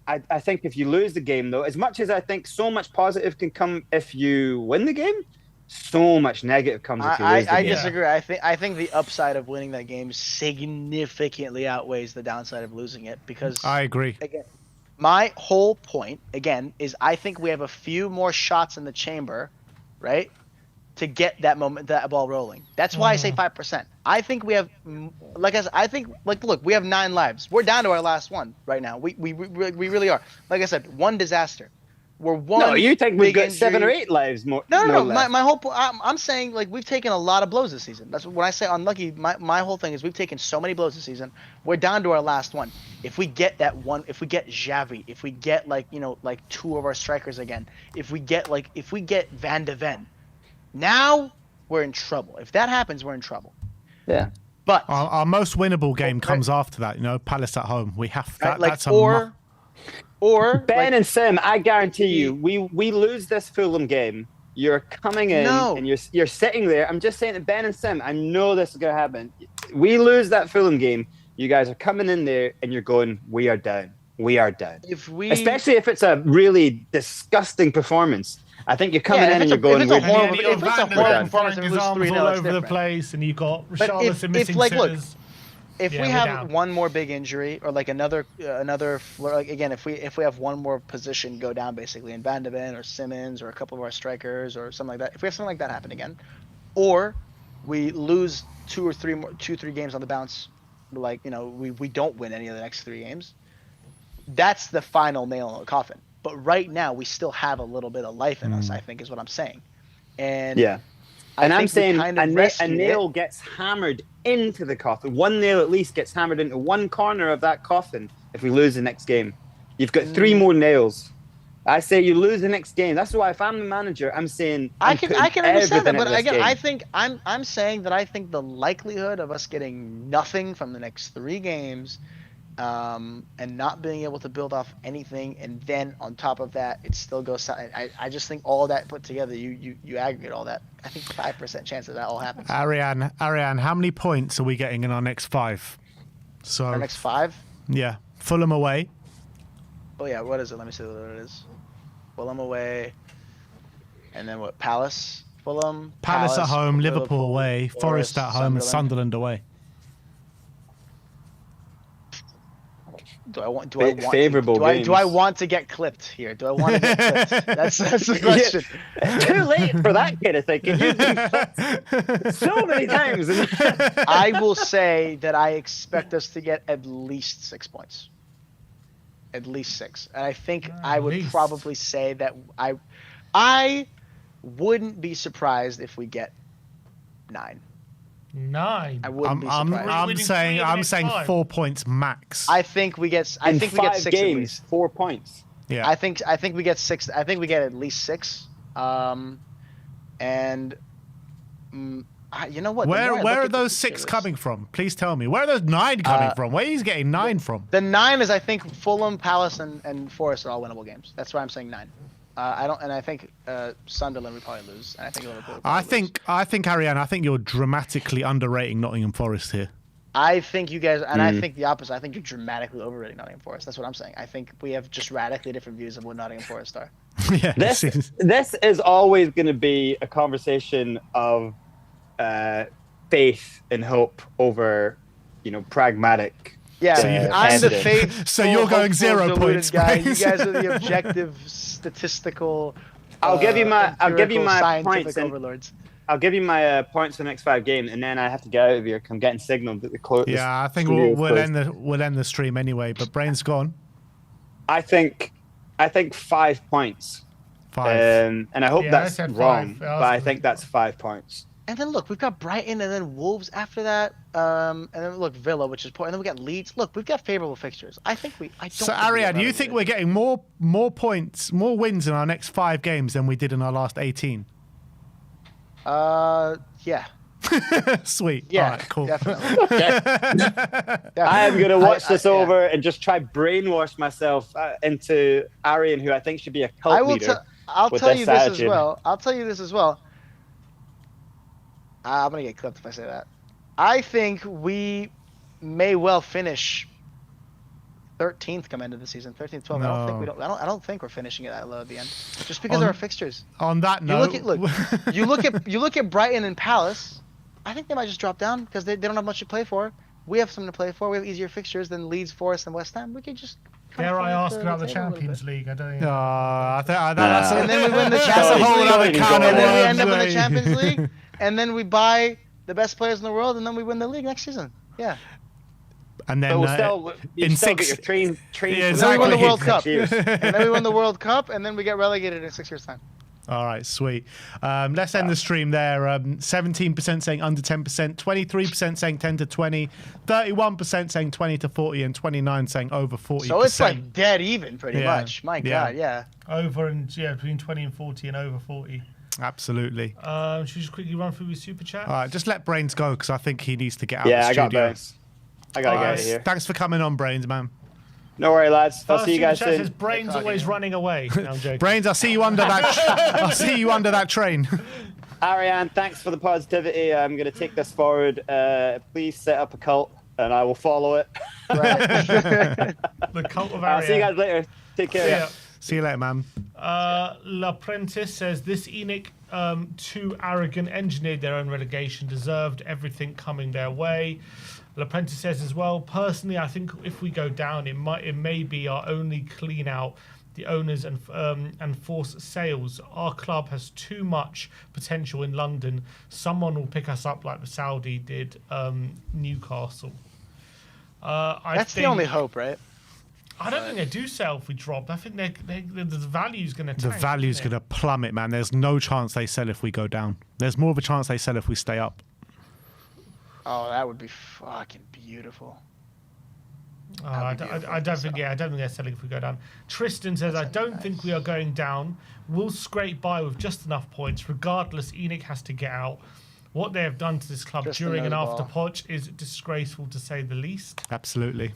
I think if you lose the game, though, as much as I think so much positive can come if you win the game, so much negative comes if you lose the game. I disagree. I think the upside of winning that game significantly outweighs the downside of losing it, because I agree. Again, my whole point, again, is I think we have a few more shots in the chamber, right, to get that ball rolling. That's why I say 5%. I think we have, look, we have 9 lives. We're down to our last one right now. We really are. Like I said, one disaster. we're one. No, you think we've big got 7 or injury. 8 lives more? No. more left. My whole point. I'm saying like we've taken a lot of blows this season. That's when I say unlucky. My whole thing is we've taken so many blows this season. We're down to our last one. If we get that one, if we get Xavi, if we get like 2 of our strikers again, if we get Van de Ven, now we're in trouble. If that happens, we're in trouble. Yeah. But Our most winnable game comes after that. Palace at home. We have that. right, like That's a or Ben like, and Sim, I guarantee you, we lose this Fulham game. You're coming in and you're sitting there. I'm just saying that Ben and Sim, I know this is gonna happen. We lose that Fulham game. You guys are coming in there and you're going, we are down. We are down. Especially if it's a really disgusting performance. I think you're coming in and you're going, we're down. If it's a horrible performance, and we lose 3-0, all over the place, and you've got Richarlison missing sitters. If we have one more big injury or like another like again, if we have one more position go down basically in Van de Ven or Simmons or a couple of our strikers or something like that, if we have something like that happen again, or we lose 2 or 3 games on the bounce, like we don't win any of the next 3 games, that's the final nail in the coffin. But right now we still have a little bit of life in us, I think is what I'm saying. And yeah. And I'm saying a nail it. gets hammered into the coffin. One nail at least gets hammered into one corner of that coffin if we lose the next game. You've got 3 more nails. I say you lose the next game. That's why if I'm the manager, I'm saying I can understand that, but again, game. I think I'm saying that I think the likelihood of us getting nothing from the next 3 games, and not being able to build off anything, and then on top of that, it still goes. I just think all that put together, you aggregate all that. I think 5% chance that all happens. Ariane, how many points are we getting in our next 5? So Our next 5? Yeah, Fulham away. Oh yeah, what is it? Let me see what it is. Fulham away, and then what? Palace, Fulham. Palace at home, Liverpool away, Forest at home, and Sunderland away. Do I want to get clipped here? Do I want to get clipped? That's the question. Yeah. Too late for that kind of thinking. You've been clipped so many times. I will say that I expect us to get at least 6 points. At least 6. And I think I would probably say that I wouldn't be surprised if we get 9. 9. I wouldn't be surprised. I'm saying 4 points max. I think we get 6 games, at least. 4 points. Yeah. I think we get 6. I think we get at least 6. And you know what? Where are those 6 coming from? Please tell me. Where are those 9 coming from? Where are you getting 9 from? The 9 is I think Fulham, Palace, and Forest are all winnable games. That's why I'm saying 9. I think Sunderland would probably lose. And I think Liverpool. I think Ariane, I think you're dramatically underrating Nottingham Forest here. I think you guys, and I think the opposite. I think you're dramatically overrating Nottingham Forest. That's what I'm saying. I think we have just radically different views of what Nottingham Forest are. Yeah, this is always going to be a conversation of faith and hope over, pragmatic. Yeah, I'm the faith. So you're going 0 points, guy. You guys are the objective, statistical. I'll give you my points. Overlords. I'll give you my points for the next 5 games, and then I have to get out of here. I'm getting signaled that the close. Yeah, I think we'll end the stream anyway. But Brain's gone. I think 5 points. 5. And I hope that's wrong, 5. but I think that's 5 points. And then look, we've got Brighton and then Wolves after that. And then look, Villa, which is poor. And then we got Leeds. Look, we've got favorable fixtures. So Ariane, you think we're getting more points, more wins in our next 5 games than we did in our last 18? Yeah. Sweet. Yeah. All right, cool. Definitely. Okay. I am going to watch this over and just try brainwash myself into Ariane, who I think should be a cult leader. I'll tell you this as well. I'm going to get clipped if I say that. I think we may well finish 13th come into the season, 13th, 12th. No. I don't think we're finishing it that low at the end, just because of our fixtures. On that note, you look at Brighton and Palace. I think they might just drop down because they don't have much to play for. We have something to play for. We have easier fixtures than Leeds, Forest, and West Ham. We could just. Dare I ask about the Champions League? I don't. And then we win the Champions League. And then we end up in the Champions League, and then we buy the best players in the world, and then we win the league next season. Yeah. And then But we'll still, you in still six- get your train Yeah, And then we won the exactly. World Cup. Years. And then we won the World Cup, and then we get relegated in 6 years' time. All right, sweet. Let's end the stream there. 17% saying under 10%, 23% saying 10 to 20, 31% saying 20 to 40, and 29 saying over 40%. So it's like dead even, pretty Yeah. much. My Yeah. God, yeah. Over and between 20 and 40 and over 40. Absolutely. Should we just quickly run through his super chat? All right, just let Brains go because I think he needs to get out Yeah, of the I got studio. Brains. I gotta get out of here. Thanks for coming on, Brains, man. No worry, lads. I'll see you Super guys chat says soon. brains always running away. No, I'm joking. Brains, I'll see you under that. I'll see you under that train. Ariane, thanks for the positivity. I'm going to take this forward. Please set up a cult, and I will follow it. The cult of I'll see you Ariane. guys later. Take care. Yeah. See you later, man. L'Apprentice says this Enoch, too arrogant, engineered their own relegation, deserved everything coming their way. L'Apprentice says as well, personally, I think if we go down, it may be our only clean out the owners and force sales. Our club has too much potential in London. Someone will pick us up like the Saudi did Newcastle. That's the only hope, right? I don't think they do sell if we drop. I think the value's going to The tank. value's isn't going to plummet, man. There's no chance they sell if we go down. There's more of a chance they sell if we stay up. Oh, that would be fucking beautiful. it? I don't think they're selling if we go down. Tristan says, I don't think we are going down. We'll scrape by with just enough points. Regardless, Enoch has to get out. What they have done to this club Tristan during and knows after ball. Poch is disgraceful to say the least. Absolutely.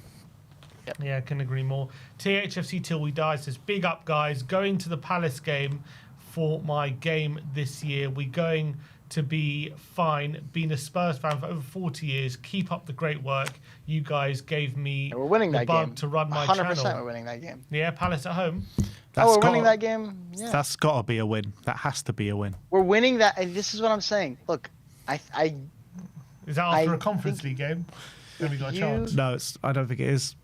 Yeah, I can agree more. THFC Till We Die says, big up, guys. Going to the Palace game for my game this year. We're going to be fine. Been a Spurs fan for over 40 years. Keep up the great work. You guys gave me We're winning the that bug game. to run my 100% channel. we're winning that game. Yeah, Palace at home. We're winning that game. Yeah. That's got to be a win. That has to be a win. We're winning that. And this is what I'm saying. Look, Is that after I a Conference think League game? Then we got a you- chance. No, I don't think it is.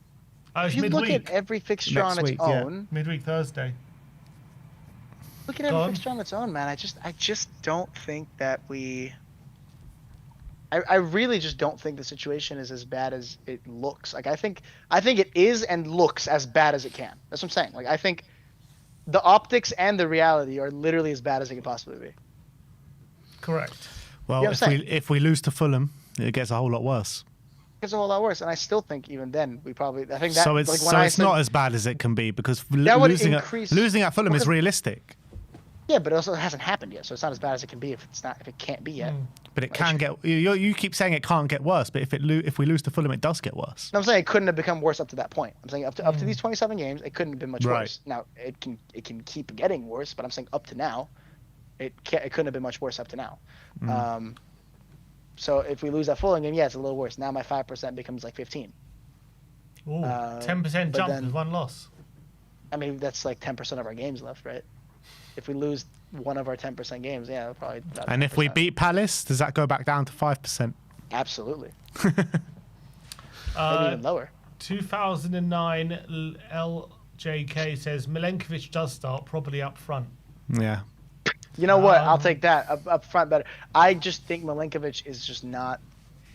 It's if you look midweek. at every fixture Next on its week, yeah. own, Midweek Thursday. look at Go every on. fixture on its own, man. I just don't think that we. I really just don't think the situation is as bad as it looks. Like I think it is and looks as bad as it can. That's what I'm saying. Like I think the optics and the reality are literally as bad as it can possibly be. Correct. Well, You know what I'm if we lose to Fulham, it gets a whole lot worse. It's a whole lot worse, and I still think even then we probably. I think that. So it's like when I said, not as bad as it can be because That would losing increase- losing at Fulham is because- realistic. Yeah, but it also hasn't happened yet, so it's not as bad as it can be if it can't be yet. But it can get. You keep saying it can't get worse, but if we lose to Fulham, it does get worse. No, I'm saying it couldn't have become worse up to that point. I'm saying up to these 27 games, it couldn't have been much Right. worse. Now it can keep getting worse, but I'm saying up to now, it couldn't have been much worse up to now. So if we lose that Fulham game, yeah, it's a little worse. Now my 5% becomes like 15. Ooh, 10% but jump then- with one loss. I mean, that's like 10% of our games left, right? If we lose one of our 10% games, yeah, probably. About And if we 10%. beat Palace, does that go back down to 5%? absolutely, maybe even lower. 2009 LJK says Milenkovic does start probably up front. Yeah. You know what? I'll take that up front better. I just think Milenkovic is just not.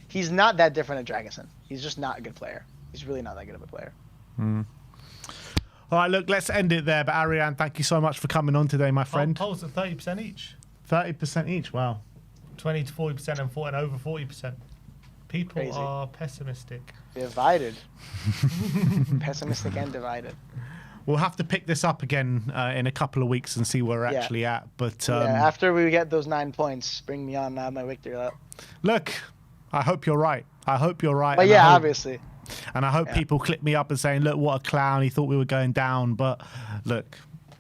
He's not that different than Dragonson. He's just not a good player. He's really not that good of a player. All right, look, let's end it there. But Ariane, thank you so much for coming on today, my friend. Polls at 30% each. 30% each. Wow. 20 to 40% and over 40%. People Crazy. are pessimistic. Divided. Pessimistic and divided. We'll have to pick this up again in a couple of weeks and see where we're Yeah. actually at. But Yeah, after we get those 9 points, bring me on my victory lap. look, I hope you're right. I hope you're right. But and I yeah, hope- obviously. And I hope people clip me up and saying, look, what a clown. He thought we were going down. But look,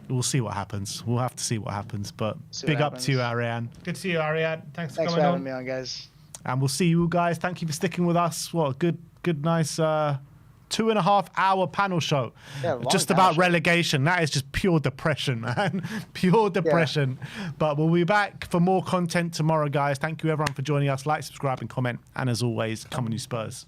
we'll see what happens. We'll have to see what happens. But See big what up to you, happens. Ariane. Good to see you, Ariane. Thanks for Thanks for coming having on. me on, guys. And we'll see you guys. Thank you for sticking with us. What a good, nice 2.5 hour panel show. Yeah, long just panel about show. relegation. That is just pure depression, man. Pure depression. But we'll be back for more content tomorrow, guys. Thank you, everyone, for joining us. Like, subscribe, and comment. And as always, come on, you Spurs.